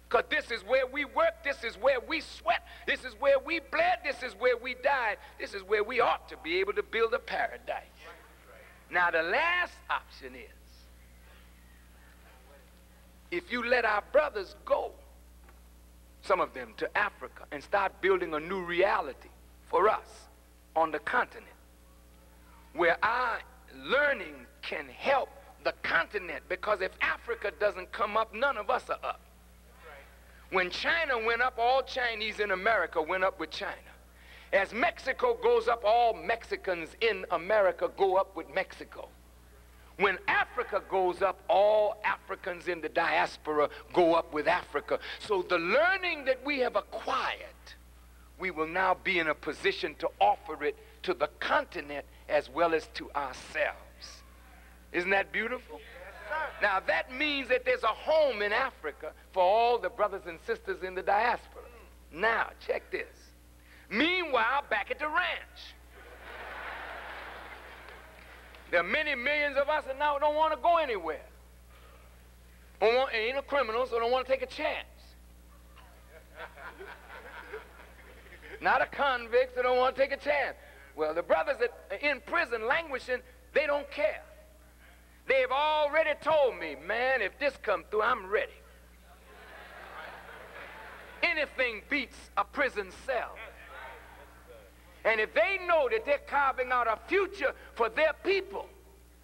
Because this is where we work. This is where we sweat. This is where we bled. This is where we died. This is where we ought to be able to build a paradise. Now, the last option is, if you let our brothers go, some of them, to Africa and start building a new reality for us on the continent, where our learning can help the continent, because if Africa doesn't come up, none of us are up. When China went up, all Chinese in America went up with China. As Mexico goes up, all Mexicans in America go up with Mexico. When Africa goes up, all Africans in the diaspora go up with Africa. So the learning that we have acquired, we will now be in a position to offer it to the continent as well as to ourselves. Isn't that beautiful? Now that means that there's a home in Africa for all the brothers and sisters in the diaspora. Now, check this. Meanwhile, back at the ranch, there are many millions of us that now don't want to go anywhere. Ain't no criminals, so don't want to take a chance. Not a convict, so don't want to take a chance. Well, the brothers that are in prison languishing, they don't care. They've already told me, man, if this comes through, I'm ready. Anything beats a prison cell. And if they know that they're carving out a future for their people,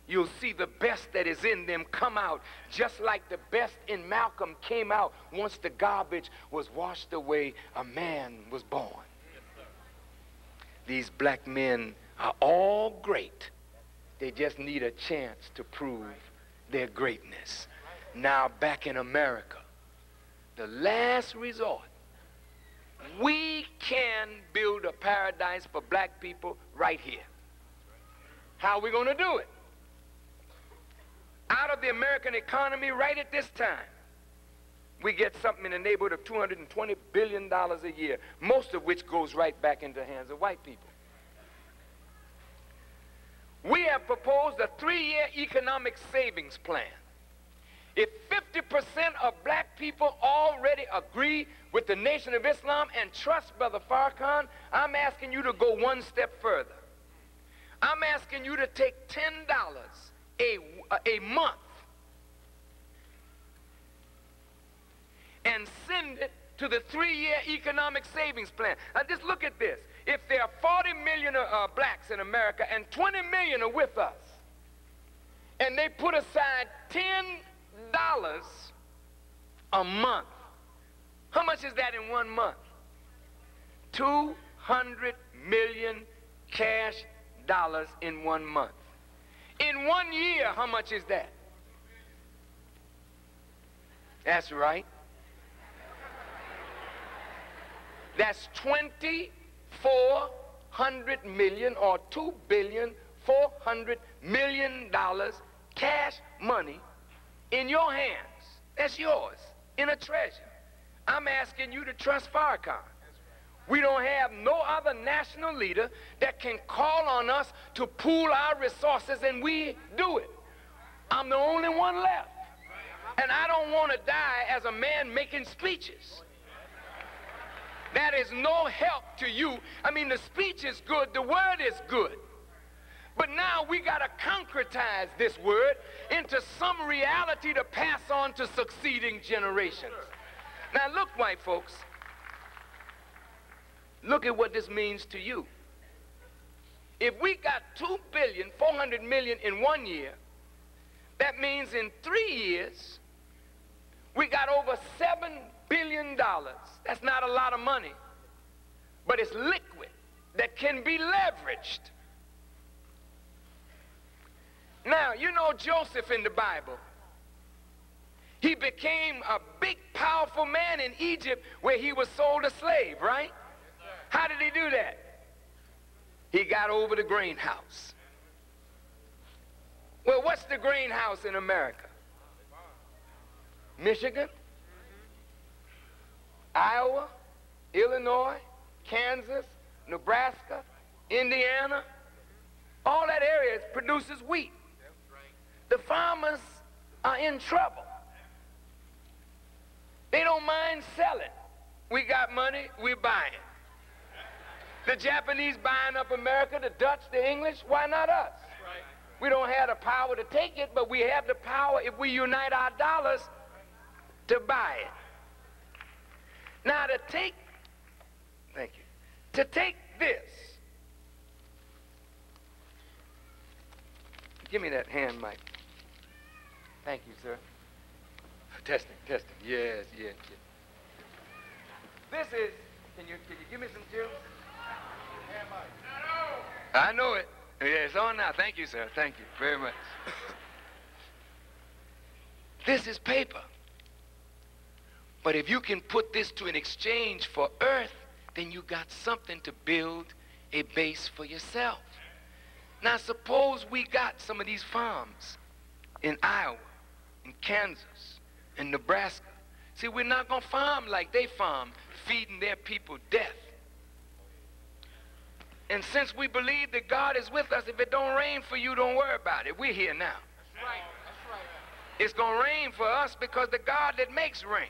you'll see the best that is in them come out, just like the best in Malcolm came out once the garbage was washed away, a man was born. These black men are all great. They just need a chance to prove their greatness. Now back in America, the last resort, we can build a paradise for black people right here. How are we going to do it? Out of the American economy right at this time, we get something in the neighborhood of $220 billion a year, most of which goes right back into the hands of white people. We have proposed a 3-year economic savings plan. If 50% of black people already agree with the Nation of Islam and trust Brother Farrakhan, I'm asking you to go one step further. I'm asking you to take $10 a month and send it to the 3-year economic savings plan. Now just look at this. If there are 40 million blacks in America and 20 million are with us, and they put aside $10 a month, how much is that in 1 month? 200 million cash dollars in 1 month. In 1 year, how much is that? That's right. That's 2,400 million or $2,400 million cash money in your hands. That's yours, in a treasure. I'm asking you to trust Farrakhan. We don't have no other national leader that can call on us to pool our resources, and we do it. I'm the only one left. And I don't want to die as a man making speeches. That is no help to you. I mean, the speech is good, the word is good. But now we got to concretize this word into some reality to pass on to succeeding generations. Now look, white folks, look at what this means to you. If we got $2.4 billion in 1 year, that means in 3 years, we got over $7 billion. That's not a lot of money, but it's liquid that can be leveraged. Now, you know Joseph in the Bible. He became a big, powerful man in Egypt where he was sold a slave, right? How did he do that? He got over the grain house. Well, what's the grain house in America? Michigan, Iowa, Illinois, Kansas, Nebraska, Indiana. All that area produces wheat. The farmers are in trouble. They don't mind selling. We got money, we buying. The Japanese buying up America, the Dutch, the English, why not us? We don't have the power to take it, but we have the power, if we unite our dollars, to buy it. Now to take this, give me that hand mic. Thank you, sir. Testing. Yes. This is, can you give me some juice? Hand mic. I know it. Yeah, it's on now. Thank you, sir. Thank you very much. This is paper. But if you can put this to an exchange for earth, then you got something to build a base for yourself. Now suppose we got some of these farms in Iowa, in Kansas, in Nebraska. See, we're not going to farm like they farm, feeding their people death. And since we believe that God is with us, if it don't rain for you, don't worry about it. We're here now. That's right. That's right. It's going to rain for us because the God that makes rain,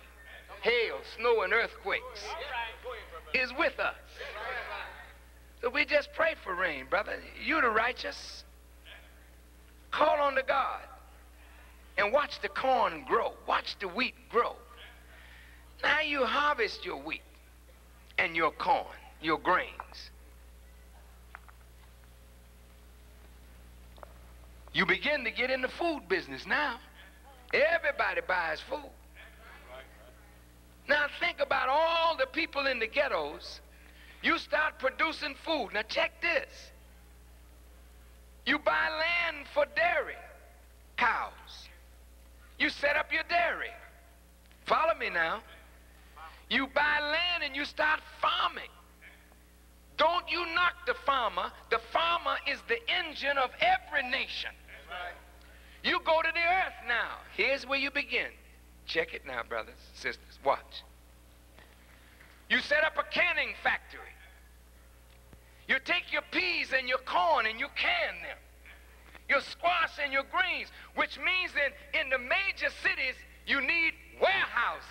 hail, snow, and earthquakes is with us. So we just pray for rain, brother. You the righteous. Call on to God and watch the corn grow. Watch the wheat grow. Now you harvest your wheat and your corn, your grains. You begin to get in the food business now. Everybody buys food. Now think about all the people in the ghettos. You start producing food. Now check this. You buy land for dairy cows. You set up your dairy. Follow me now. You buy land and you start farming. Don't you knock the farmer. The farmer is the engine of every nation. You go to the earth now. Here's where you begin. Check it now, brothers, sisters. Watch. You set up a canning factory. You take your peas and your corn and you can them. Your squash and your greens, which means that in the major cities, you need warehouses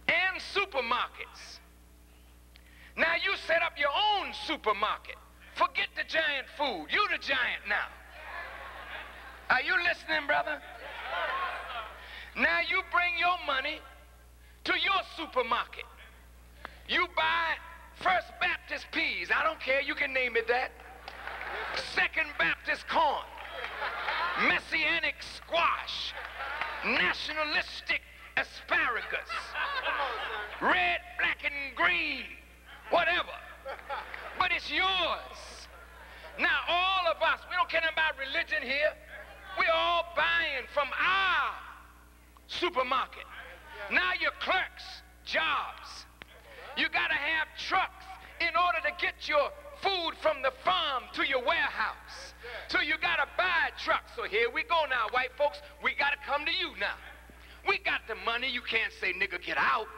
and supermarkets. Now you set up your own supermarket. Forget the giant food. You the giant now. Are you listening, brother? Now you bring your money to your supermarket. You buy First Baptist peas. I don't care. You can name it that. Second Baptist corn. Messianic squash. Nationalistic asparagus. Red, black, and green. Whatever. But it's yours. Now all of us, we don't care about religion here. We're all buying from our supermarket. Now your clerks, jobs. You got to have trucks in order to get your food from the farm to your warehouse. So you got to buy trucks. So here we go now, white folks. We got to come to you now. We got the money. You can't say, nigga, get out.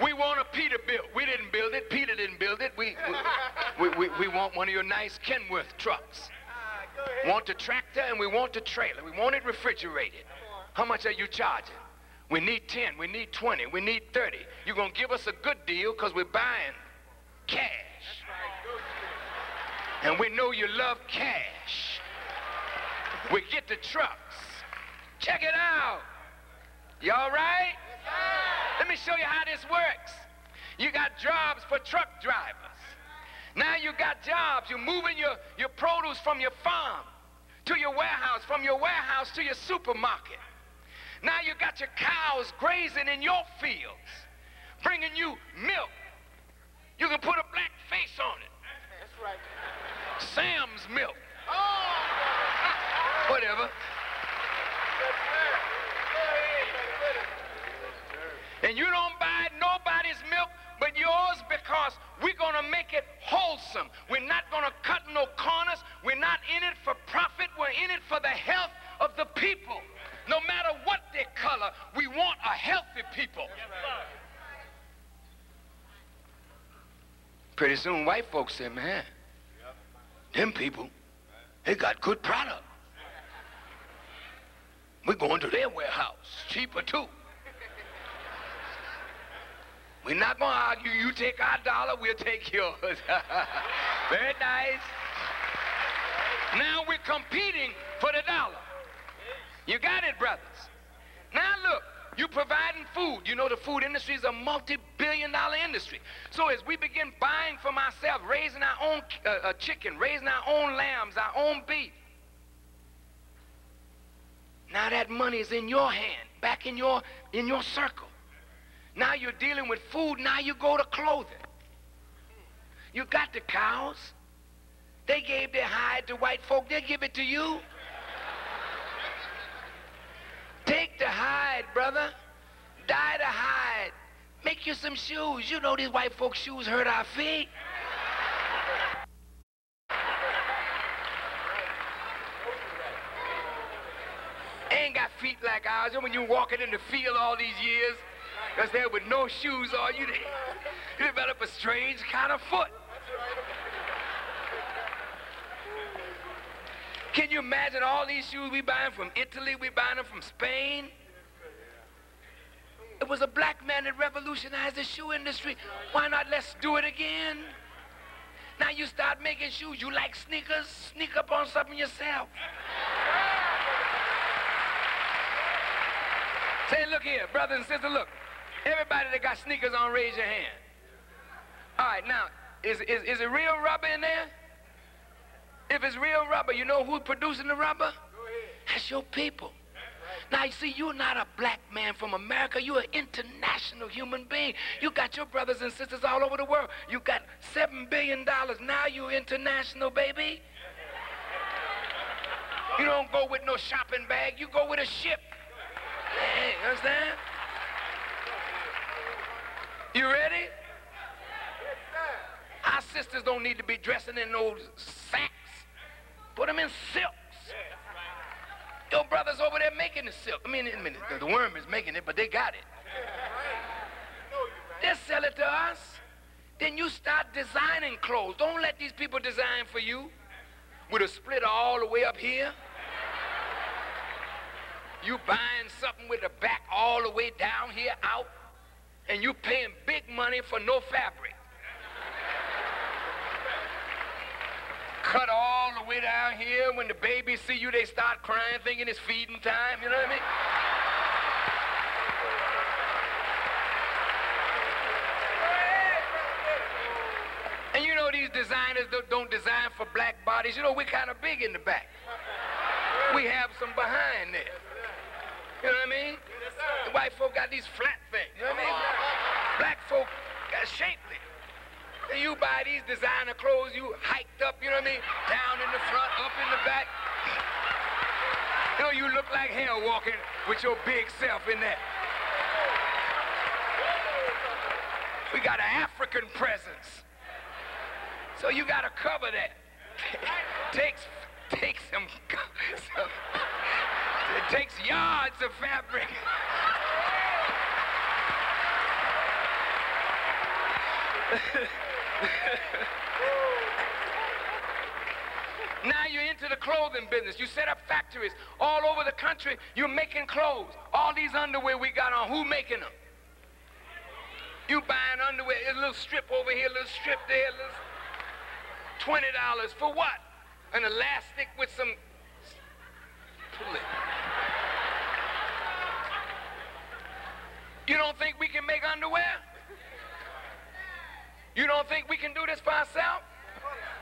We want a Peter built. We didn't build it. Peter didn't build it. We want one of your nice Kenworth trucks. Want the tractor and we want the trailer. We want it refrigerated. How much are you charging? We need 10, we need 20, we need 30. You're going to give us a good deal because we're buying cash. And we know you love cash. We get the trucks. Check it out. You all right? Let me show you how this works. You got jobs for truck drivers. Now you got jobs. You're moving your produce from your farm to your warehouse, from your warehouse to your supermarket. Now you got your cows grazing in your fields, bringing you milk. You can put a black face on it. That's right. Sam's milk. Oh. Whatever. And you don't buy nobody's milk but yours because we're going to make it wholesome. We're not going to cut no corners. We're not in it for profit. We're in it for the health of the people. No matter what their color, we want a healthy people. Pretty soon white folks say, man, them people, they got good product. We're going to their warehouse, cheaper too. We're not going to argue. You take our dollar, we'll take yours. Very nice. Now we're competing for the dollar. You got it, brothers. Now look, you're providing food. You know the food industry is a multi-billion-dollar industry. So as we begin buying from ourselves, raising our own chicken, raising our own lambs, our own beef, now that money is in your hand, back in your circle. Now you're dealing with food. Now you go to clothing. You got the cows. They gave their hide to white folk. They give it to you. Take the hide, brother. Dye the hide. Make you some shoes. You know these white folks' shoes hurt our feet. hours. When you walking in the field all these years, that's there with no shoes on, you develop a strange kind of foot. Can you imagine all these shoes we buying from Italy, we buying them from Spain? It was a black man that revolutionized the shoe industry. Why not let's do it again? Now you start making shoes. You like sneakers? Sneak up on something yourself. Say, look here, brothers and sisters, look. Everybody that got sneakers on, raise your hand. All right, now, is it real rubber in there? If it's real rubber, you know who's producing the rubber? That's your people. Now, you see, you're not a black man from America. You're an international human being. You got your brothers and sisters all over the world. You got $7 billion. Now you're international, baby. You don't go with no shopping bag. You go with a ship. Hey, you understand? You ready? Our sisters don't need to be dressing in those sacks. Put them in silks. Your brother's over there making the silk. I mean, the worm is making it, but they got it. They sell it to us. Then you start designing clothes. Don't let these people design for you with a splitter all the way up here. You buying something with a back all the way down here out, and you paying big money for no fabric. Cut all the way down here. When the babies see you, they start crying, thinking it's feeding time. You know what I mean? And you know these designers don't design for black bodies. You know, we're kind of big in the back. We have some behind there. You know what I mean? The white folk got these flat things. You know what I mean? Black folk got shapely. And you buy these designer clothes, you hiked up, you know what I mean? Down in the front, up in the back. You know, you look like hell walking with your big self in that. We got an African presence. So you got to cover that. Take some, it takes yards of fabric. Now you're into the clothing business. You set up factories all over the country. You're making clothes. All these underwear we got on, who making them? You buying underwear, a little strip over here, a little strip there, a little $20 for what? An elastic with some... You don't think we can make underwear? You don't think we can do this for ourselves?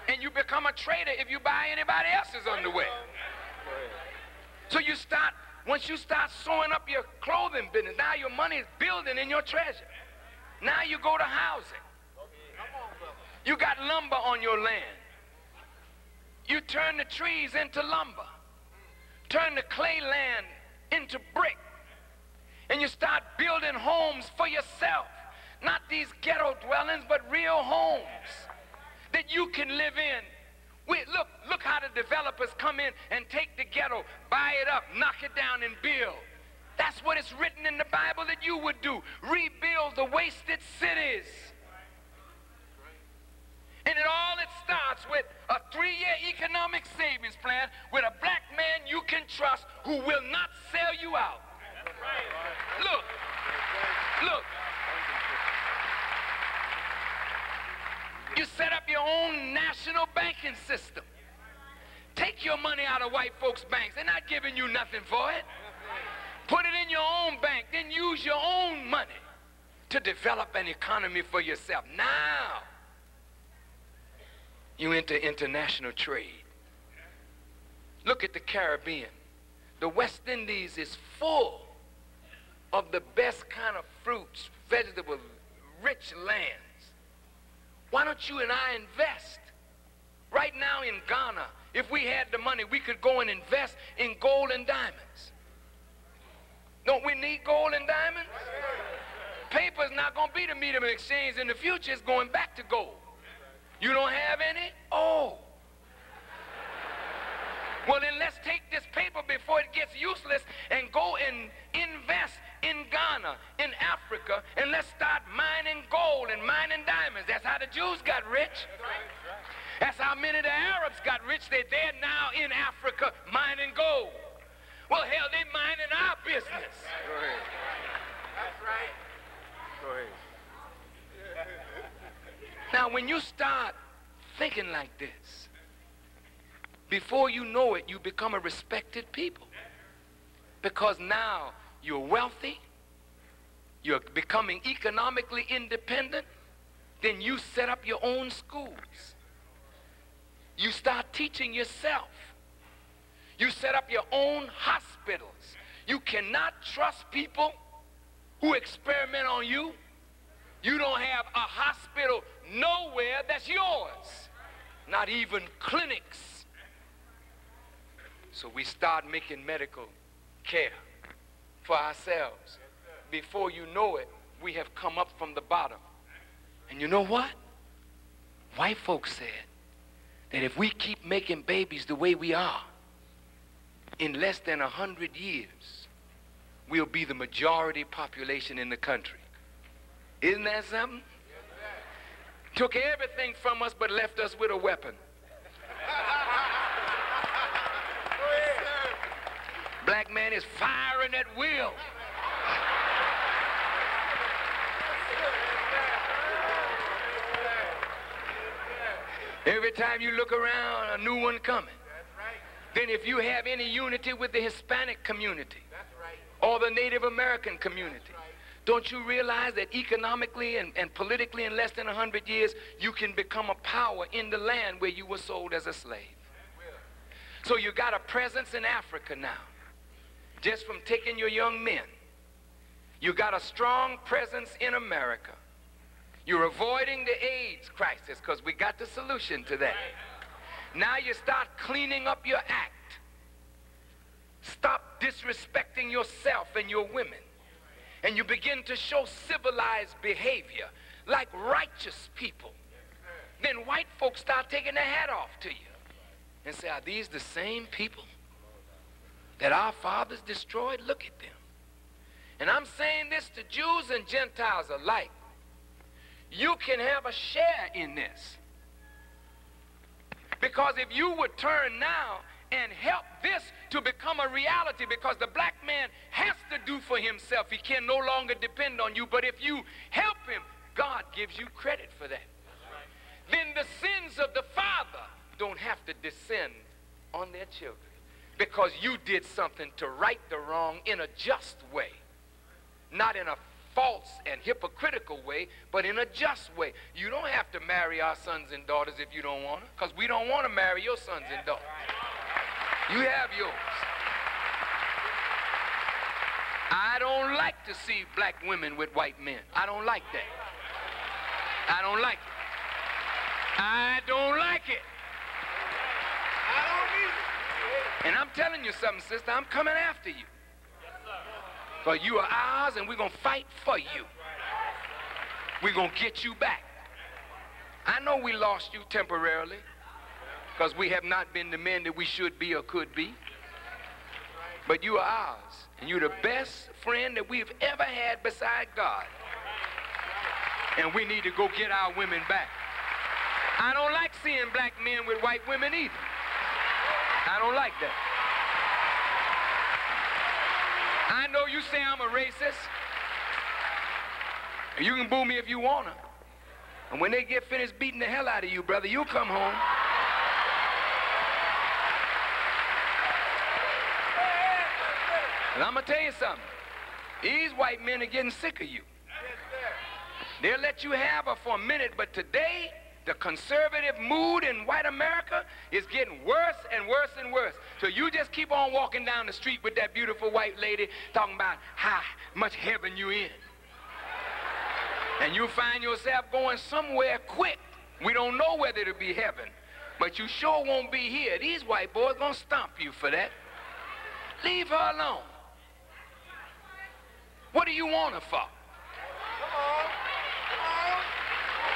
And you become a trader if you buy anybody else's underwear. So you start, once you start sewing up your clothing business, now your money is building in your treasure. Now you go to housing. You got lumber on your land. You turn the trees into lumber. Turn the clay land into brick. And you start building homes for yourself. Not these ghetto dwellings, but real homes that you can live in. Look how the developers come in and take the ghetto, buy it up, knock it down, and build. That's what it's written in the Bible that you would do. Rebuild the wasted cities. And it starts with a 3-year economic savings plan with a black man you can trust who will not sell you out. Look. You set up your own national banking system. Take your money out of white folks' banks. They're not giving you nothing for it. Put it in your own bank. Then use your own money to develop an economy for yourself. Now, you enter international trade. Look at the Caribbean. The West Indies is full of the best kind of fruits, vegetables, rich lands. Why don't you and I invest? Right now in Ghana, if we had the money, we could go and invest in gold and diamonds. Don't we need gold and diamonds? Paper's not going to be the medium of exchange in the future. It's going back to gold. You don't have any? Oh. Well, then let's take this paper before it gets useless and go and invest in Ghana, in Africa, and let's start mining gold and mining diamonds. That's how the Jews got rich. That's how many of the Arabs got rich. They're now in Africa mining gold. Well, hell, they mining our business. Go ahead. That's right. Go ahead. Now, when you start thinking like this, before you know it, you become a respected people. Because now you're wealthy, you're becoming economically independent, then you set up your own schools. You start teaching yourself. You set up your own hospitals. You cannot trust people who experiment on you. You don't have a hospital nowhere that's yours, not even clinics. So we start making medical care for ourselves. Before you know it, we have come up from the bottom. And you know what? White folks said that if we keep making babies the way we are, in less than 100 years, we'll be the majority population in the country. Isn't that something? Took everything from us but left us with a weapon. Black man is firing at will. Every time you look around, a new one coming. Then if you have any unity with the Hispanic community or the Native American community, don't you realize that economically and politically in less than 100 years, you can become a power in the land where you were sold as a slave? So you got a presence in Africa now, just from taking your young men. You got a strong presence in America. You're avoiding the AIDS crisis because we got the solution to that. Now you start cleaning up your act. Stop disrespecting yourself and your women. And you begin to show civilized behavior like righteous people. Then white folks start taking their hat off to you and say, are these the same people that our fathers destroyed? Look at them. And I'm saying this to Jews and Gentiles alike. You can have a share in this. Because if you would turn now and help this to become a reality, because the black man has to do for himself. He can no longer depend on you. But if you help him, God gives you credit for that. Then the sins of the father don't have to descend on their children, because you did something to right the wrong in a just way, not in a false and hypocritical way, but in a just way. You don't have to marry our sons and daughters if you don't want to, because we don't want to marry your sons and daughters. You have yours. I don't like to see black women with white men. I don't like that. I don't like it. I don't like it. I don't either. And I'm telling you something, sister, I'm coming after you. Because you are ours, and we're going to fight for you. We're going to get you back. I know we lost you temporarily, because we have not been the men that we should be or could be. But you are ours, and you're the best friend that we've ever had beside God. And we need to go get our women back. I don't like seeing black men with white women either. I don't like that. I know you say I'm a racist. And you can boo me if you want to. And when they get finished beating the hell out of you, brother, you'll come home. And I'm going to tell you something. These white men are getting sick of you. They'll let you have her for a minute, but today, the conservative mood in white America is getting worse and worse and worse. So you just keep on walking down the street with that beautiful white lady talking about how much heaven you in. And you'll find yourself going somewhere quick. We don't know whether it'll be heaven, but you sure won't be here. These white boys gonna stomp you for that. Leave her alone. What do you want her for?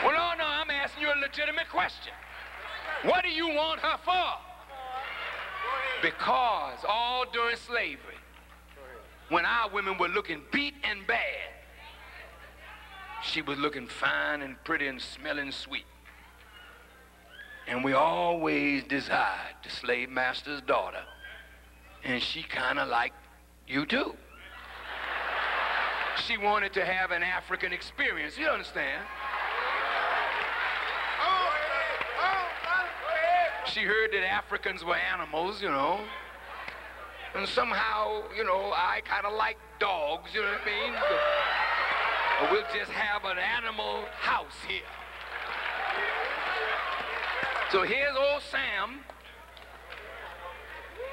Well, no, I'm asking you a legitimate question. What do you want her for? Because all during slavery, when our women were looking beat and bad, she was looking fine and pretty and smelling sweet. And we always desired the slave master's daughter. And she kind of liked you too. She wanted to have an African experience, you understand? She heard that Africans were animals, you know. And somehow, you know, I kind of like dogs, you know what I mean? But we'll just have an animal house here. So here's old Sam,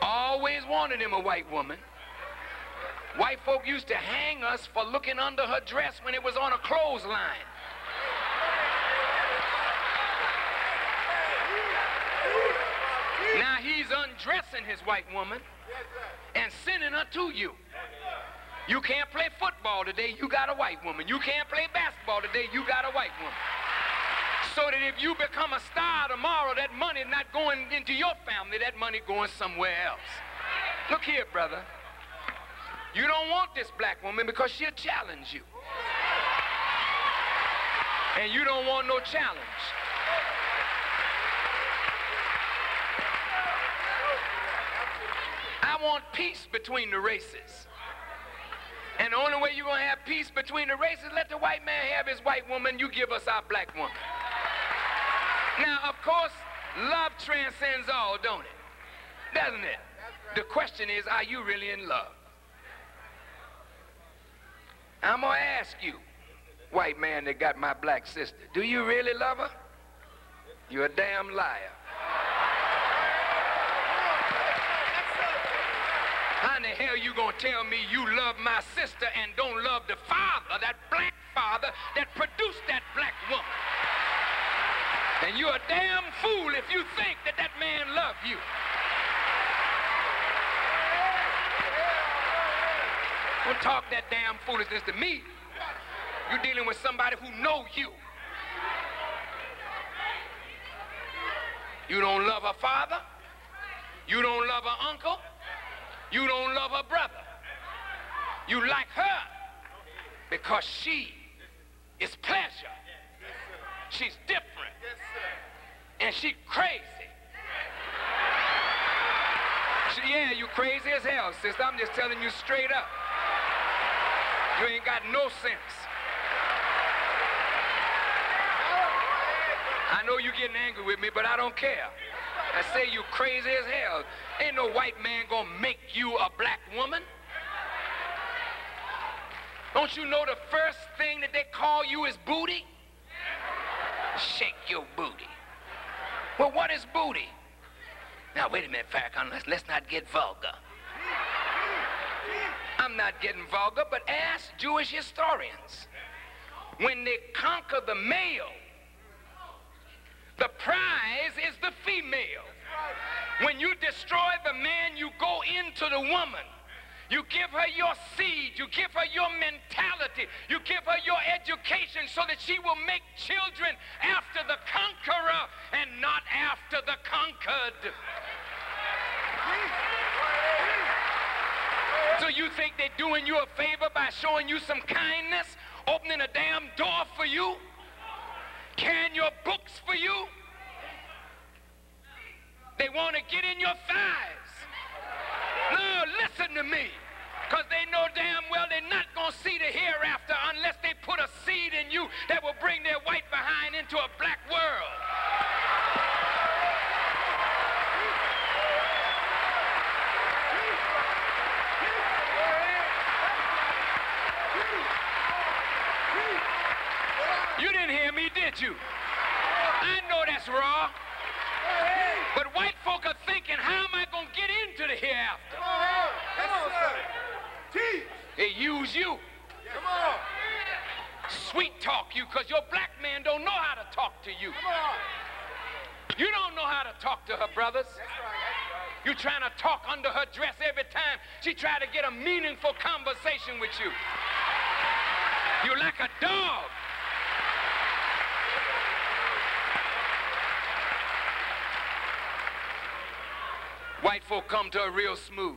always wanted him a white woman. White folk used to hang us for looking under her dress when it was on a clothesline. Now he's undressing his white woman and sending her to you. You can't play football today, you got a white woman. You can't play basketball today, you got a white woman. So that if you become a star tomorrow, that money is not going into your family, that money going somewhere else. Look here, brother. You don't want this black woman because she'll challenge you. And you don't want no challenge. I want peace between the races. And the only way you're going to have peace between the races, let the white man have his white woman, you give us our black woman. Now, of course, love transcends all, don't it? Doesn't it? The question is, are you really in love? I'm going to ask you, white man that got my black sister, do you really love her? You're a damn liar. How in the hell you gonna tell me you love my sister and don't love the father, that black father that produced that black woman? And you're a damn fool if you think that that man loved you. Don't talk that damn foolishness to me. You're dealing with somebody who knows you. You don't love her father. You don't love her uncle. You don't love her brother. You like her because she is pleasure. She's different. And she crazy. Yeah, you crazy as hell, sister. I'm just telling you straight up. You ain't got no sense. I know you're getting angry with me, but I don't care. I say you crazy as hell. Ain't no white man gonna make you a black woman. Don't you know the first thing that they call you is booty? Shake your booty. Well, what is booty? Now, wait a minute, Farrakhan, let's not get vulgar. I'm not getting vulgar, but ask Jewish historians. When they conquer the male, the prize is the female. When you destroy the man, you go into the woman. You give her your seed. You give her your mentality. You give her your education so that she will make children after the conqueror and not after the conquered. So you think they're doing you a favor by showing you some kindness, opening a damn door for you, carrying your books for you? They want to get in your thighs. No, listen to me, because they know damn well they're not going to see the hereafter unless they put a seed in you that will bring their white behind into a black world. You didn't hear me, did you? I know that's raw. But white folk are thinking, how am I going to get into the hereafter? They use you. Come on. Sweet talk you, because your black man don't know how to talk to you. You don't know how to talk to her, brothers. You're trying to talk under her dress every time she try to get a meaningful conversation with you. You're like a dog. White folk come to her real smooth.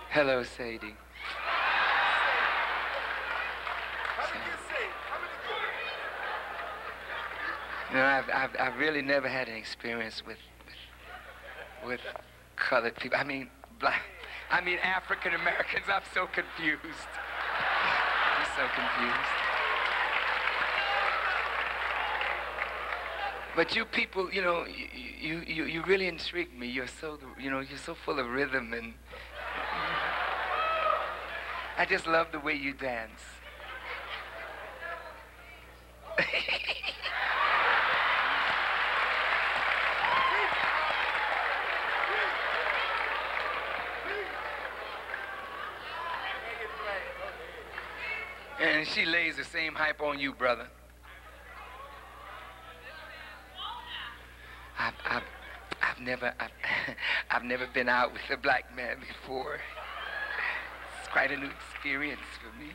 Hello, Sadie. You know, I've really never had an experience with colored people. I mean, African Americans. I'm so confused. I'm so confused. But you people, you know, you really intrigue me. You're so, you know, you're so full of rhythm, and I just love the way you dance. And she lays the same hype on you, brother. I've never been out with a black man before. It's quite a new experience for me.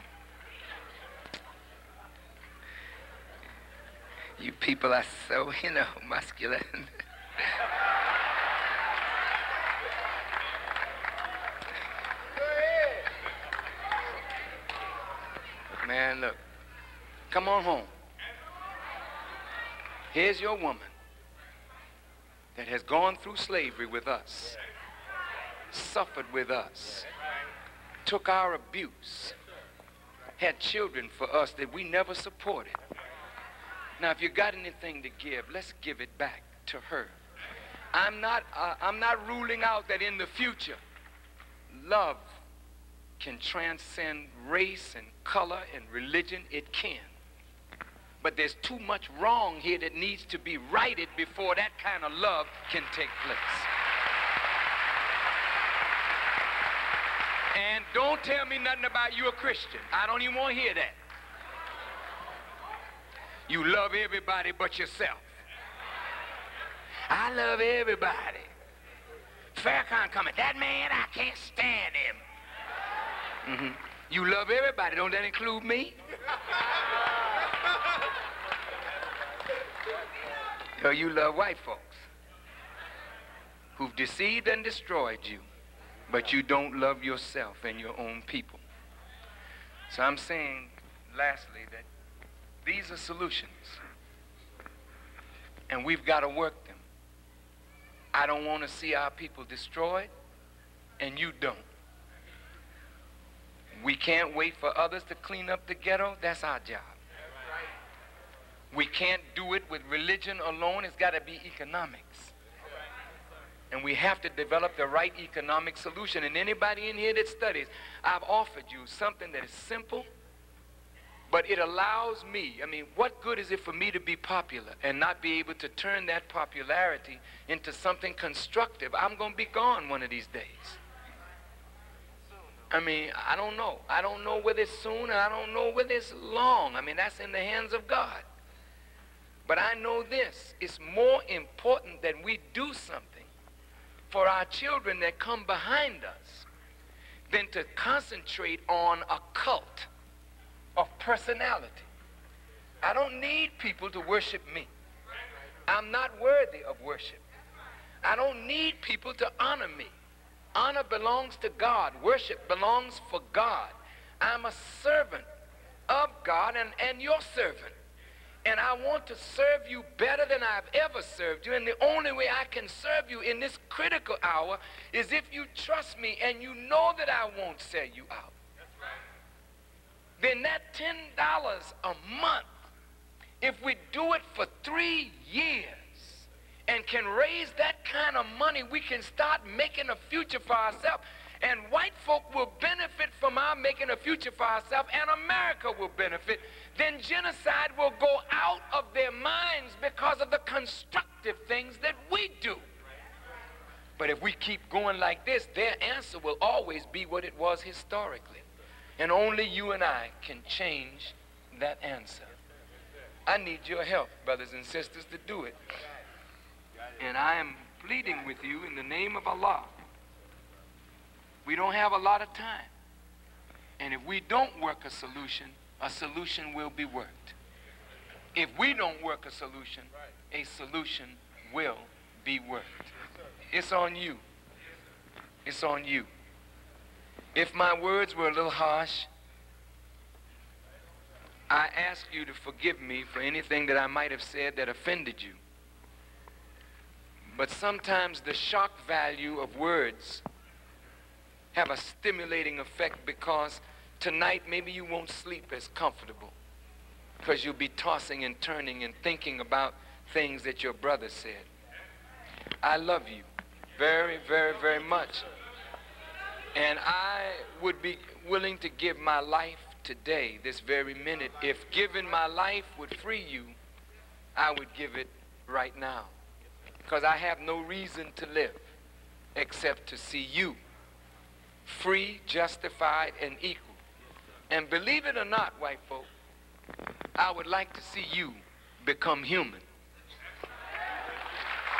You people are so, you know, masculine. Man, look, come on home. Here's your woman that has gone through slavery with us, suffered with us, took our abuse, had children for us that we never supported. Now, if you got anything to give, let's give it back to her. I'm not ruling out that in the future, love can transcend race and color and religion. It can. But there's too much wrong here that needs to be righted before that kind of love can take place. And don't tell me nothing about you a Christian. I don't even want to hear that. You love everybody but yourself. I love everybody. Farrakhan coming. That man, I can't stand him. You love everybody. Don't that include me? So you love white folks who've deceived and destroyed you, but you don't love yourself and your own people. So I'm saying, lastly, that these are solutions, and we've got to work them. I don't want to see our people destroyed, and you don't. We can't wait for others to clean up the ghetto. That's our job. We can't do it with religion alone. It's got to be economics. And we have to develop the right economic solution. And anybody in here that studies, I've offered you something that is simple, but it allows me, I mean, what good is it for me to be popular and not be able to turn that popularity into something constructive? I'm going to be gone one of these days. I mean, I don't know. I don't know whether it's soon and I don't know whether it's long. I mean, that's in the hands of God. But I know this, it's more important that we do something for our children that come behind us than to concentrate on a cult of personality. I don't need people to worship me. I'm not worthy of worship. I don't need people to honor me. Honor belongs to God. Worship belongs for God. I'm a servant of God and your servant. And I want to serve you better than I've ever served you. And the only way I can serve you in this critical hour is if you trust me and you know that I won't sell you out. Then that $10 a month, if we do it for 3 years and can raise that kind of money, we can start making a future for ourselves. And white folk will benefit from our making a future for ourselves, and America will benefit. Then genocide will go out of their minds because of the constructive things that we do. But if we keep going like this, their answer will always be what it was historically. And only you and I can change that answer. I need your help, brothers and sisters, to do it. And I am pleading with you in the name of Allah. We don't have a lot of time. And if we don't work a solution will be worked. If we don't work a solution will be worked. it's on you. It's on you. If my words were a little harsh, I ask you to forgive me for anything that I might have said that offended you. But sometimes the shock value of words have a stimulating effect, because tonight maybe you won't sleep as comfortable because you'll be tossing and turning and thinking about things that your brother said. I love you very, very, very much. And I would be willing to give my life today, this very minute. If giving my life would free you, I would give it right now. Because I have no reason to live except to see you free, justified, and equal. And believe it or not, white folk, I would like to see you become human.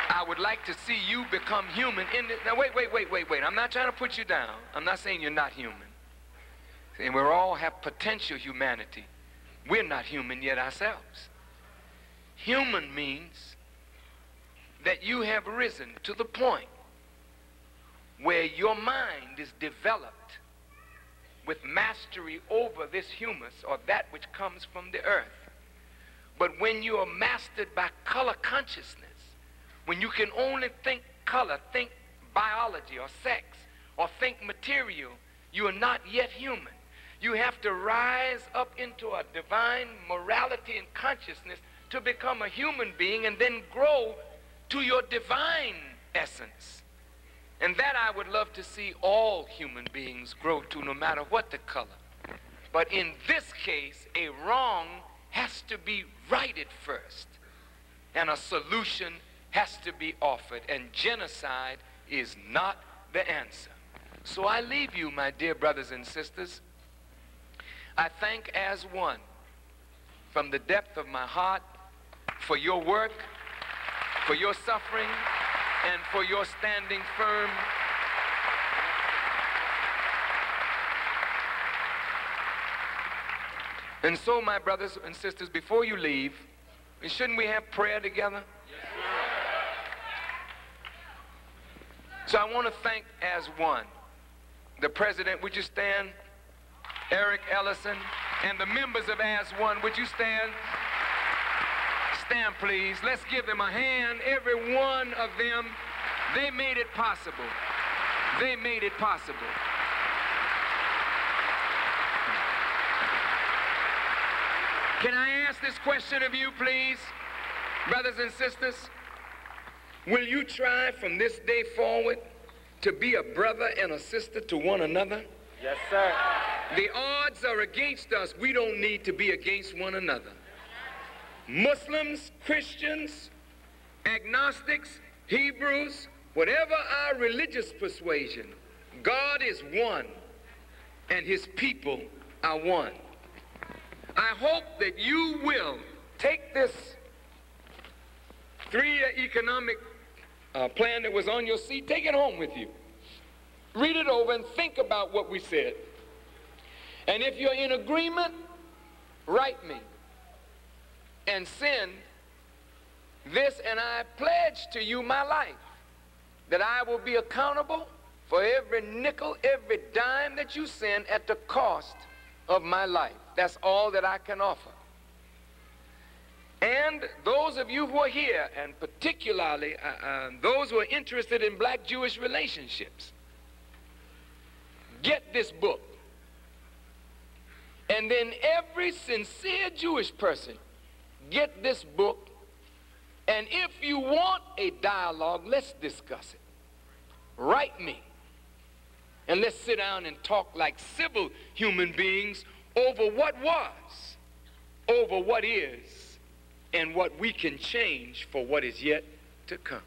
I would like to see you become human. Now, wait. I'm not trying to put you down. I'm not saying you're not human. And we all have potential humanity. We're not human yet ourselves. Human means that you have risen to the point where your mind is developed with mastery over this humus, or that which comes from the earth. But when you are mastered by color consciousness, when you can only think color, think biology or sex, or think material, you are not yet human. You have to rise up into a divine morality and consciousness to become a human being, and then grow to your divine essence. And that I would love to see all human beings grow to, no matter what the color. But in this case, a wrong has to be righted first, and a solution has to be offered, and genocide is not the answer. So I leave you, my dear brothers and sisters. I thank as one, from the depth of my heart, for your work, for your suffering, and for your standing firm. And so, my brothers and sisters, before you leave, shouldn't we have prayer together? Yes, sir. So I want to thank as one, the president. Would you stand? Eric Ellison, and the members of as one, would you stand? Stand, please. Let's give them a hand, every one of them. They made it possible. They made it possible. Can I ask this question of you, please, brothers and sisters? Will you try from this day forward to be a brother and a sister to one another? Yes, sir. The odds are against us. We don't need to be against one another. Muslims, Christians, agnostics, Hebrews, whatever our religious persuasion, God is one, and his people are one. I hope that you will take this 3-year economic plan that was on your seat, take it home with you. Read it over and think about what we said. And if you're in agreement, write me and send this, and I pledge to you my life that I will be accountable for every nickel, every dime that you send at the cost of my life. That's all that I can offer. And those of you who are here, and particularly those who are interested in black-Jewish relationships, get this book. And then every sincere Jewish person, get this book. And if you want a dialogue, let's discuss it. Write me. And let's sit down and talk like civil human beings over what was, over what is, and what we can change for what is yet to come.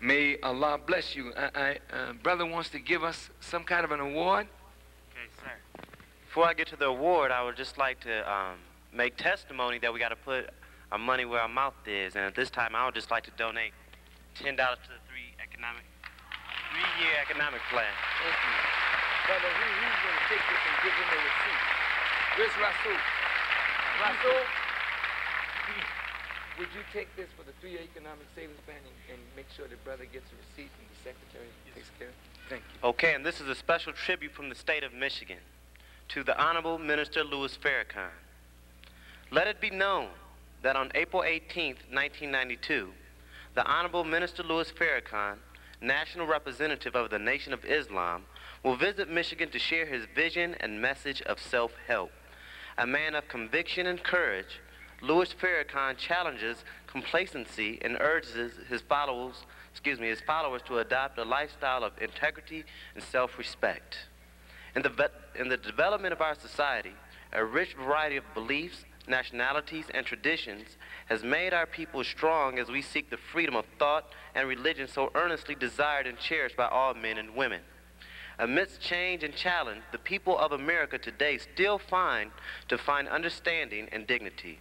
May Allah bless you. Brother wants to give us some kind of an award. Okay, sir. Before I get to the award, I would just like to make testimony that we got to put our money where our mouth is. And at this time, I would just like to donate $10 to the 3-year economic plan. Thank you. Brother, who's going to take this and give him a receipt? Where's Rasul? Rasul? would you take this for the 3-year economic savings plan and make sure the brother gets a receipt and the secretary takes care of it? Thank you. Okay, and this is a special tribute from the state of Michigan to the Honorable Minister Louis Farrakhan. Let it be known that on April 18th, 1992, the Honorable Minister Louis Farrakhan, National Representative of the Nation of Islam, will visit Michigan to share his vision and message of self-help. A man of conviction and courage, Louis Farrakhan challenges complacency and urges his followers to adopt a lifestyle of integrity and self-respect. In the development of our society, a rich variety of beliefs, nationalities, and traditions has made our people strong as we seek the freedom of thought and religion so earnestly desired and cherished by all men and women. Amidst change and challenge, the people of America today still find understanding and dignity.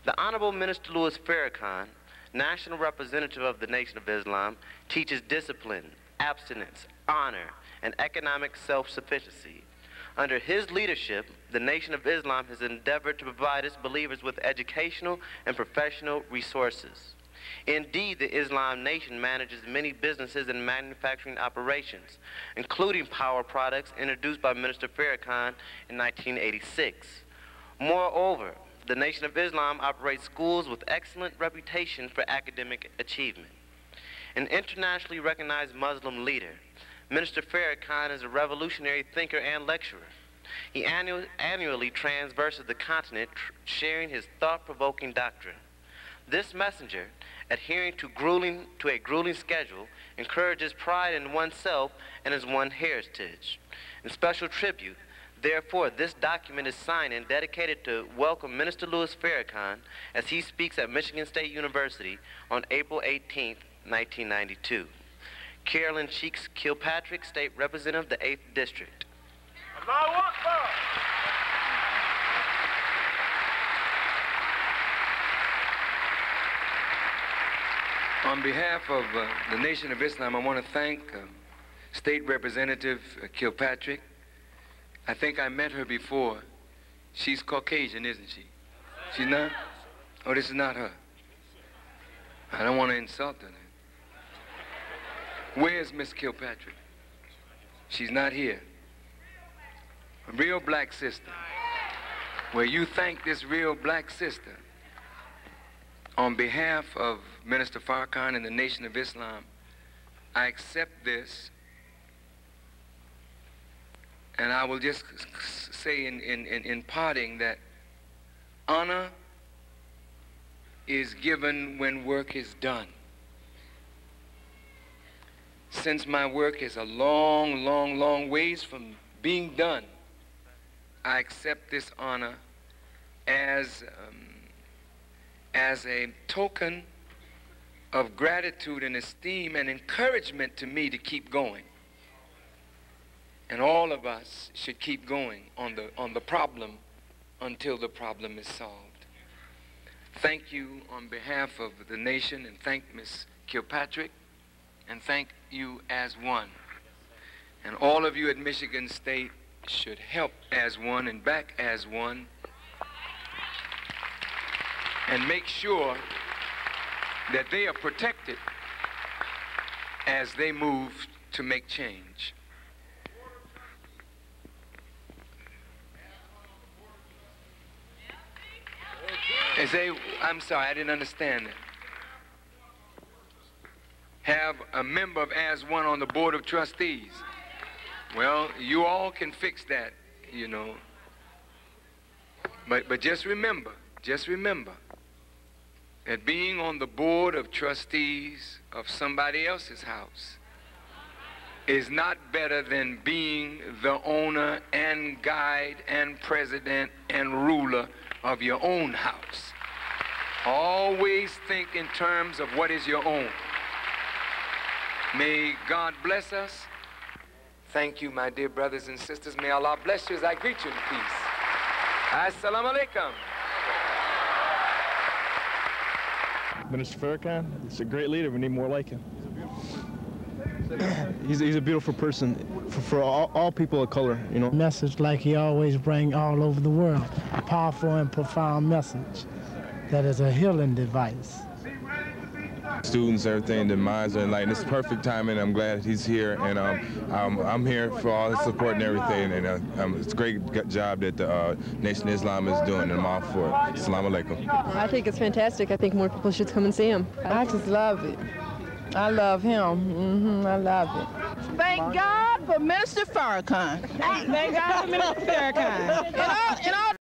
The Honorable Minister Louis Farrakhan, National Representative of the Nation of Islam, teaches discipline, abstinence, honor, and economic self-sufficiency. Under his leadership, the Nation of Islam has endeavored to provide its believers with educational and professional resources. Indeed, the Islam Nation manages many businesses and manufacturing operations, including power products introduced by Minister Farrakhan in 1986. Moreover, the Nation of Islam operates schools with excellent reputation for academic achievement. An internationally recognized Muslim leader, Minister Farrakhan is a revolutionary thinker and lecturer. He annually traverses the continent sharing his thought-provoking doctrine. This messenger, adhering to a grueling schedule, encourages pride in oneself and his one heritage. In special tribute, therefore, this document is signed and dedicated to welcome Minister Louis Farrakhan as he speaks at Michigan State University on April 18, 1992. Carolyn Cheeks Kilpatrick, State Representative, the 8th District. Allahu Akbar. On behalf of the Nation of Islam, I want to thank State Representative Kilpatrick. I think I met her before. She's Caucasian, isn't she? She's not? Oh, this is not her. I don't want to insult her. Where's Miss Kilpatrick? She's not here. A real black sister. Where you thank this real black sister. On behalf of Minister Farrakhan and the Nation of Islam, I accept this, and I will just say in parting that honor is given when work is done. Since my work is a long, long, long ways from being done, I accept this honor as a token of gratitude and esteem and encouragement to me to keep going. And all of us should keep going on the problem until the problem is solved. Thank you on behalf of the nation, and thank Ms. Kilpatrick, and thank you as one. And all of you at Michigan State should help as one and back as one, and make sure that they are protected as they move to make change. I'm sorry, I didn't understand that. Have a member of As One on the Board of Trustees. Well, you all can fix that, you know. But just remember that being on the board of trustees of somebody else's house is not better than being the owner and guide and president and ruler of your own house. Always think in terms of what is your own. May God bless us. Thank you, my dear brothers and sisters. May Allah bless you as I greet you in peace. Assalamu alaikum. Minister Farrakhan, he's a great leader. We need more like him. He's a beautiful person for all people of color, you know. Message like he always brings all over the world. A powerful and profound message that is a healing device. Students, everything, their minds are enlightened. It's perfect timing. I'm glad he's here, and I'm here for all his support and everything. And it's a great job that the Nation of Islam is doing, and I'm all for it. Assalamu alaikum. I think it's fantastic. I think more people should come and see him. I just love it. I love him. I love it. Thank God for Minister Farrakhan. Thank God for Minister Farrakhan. And all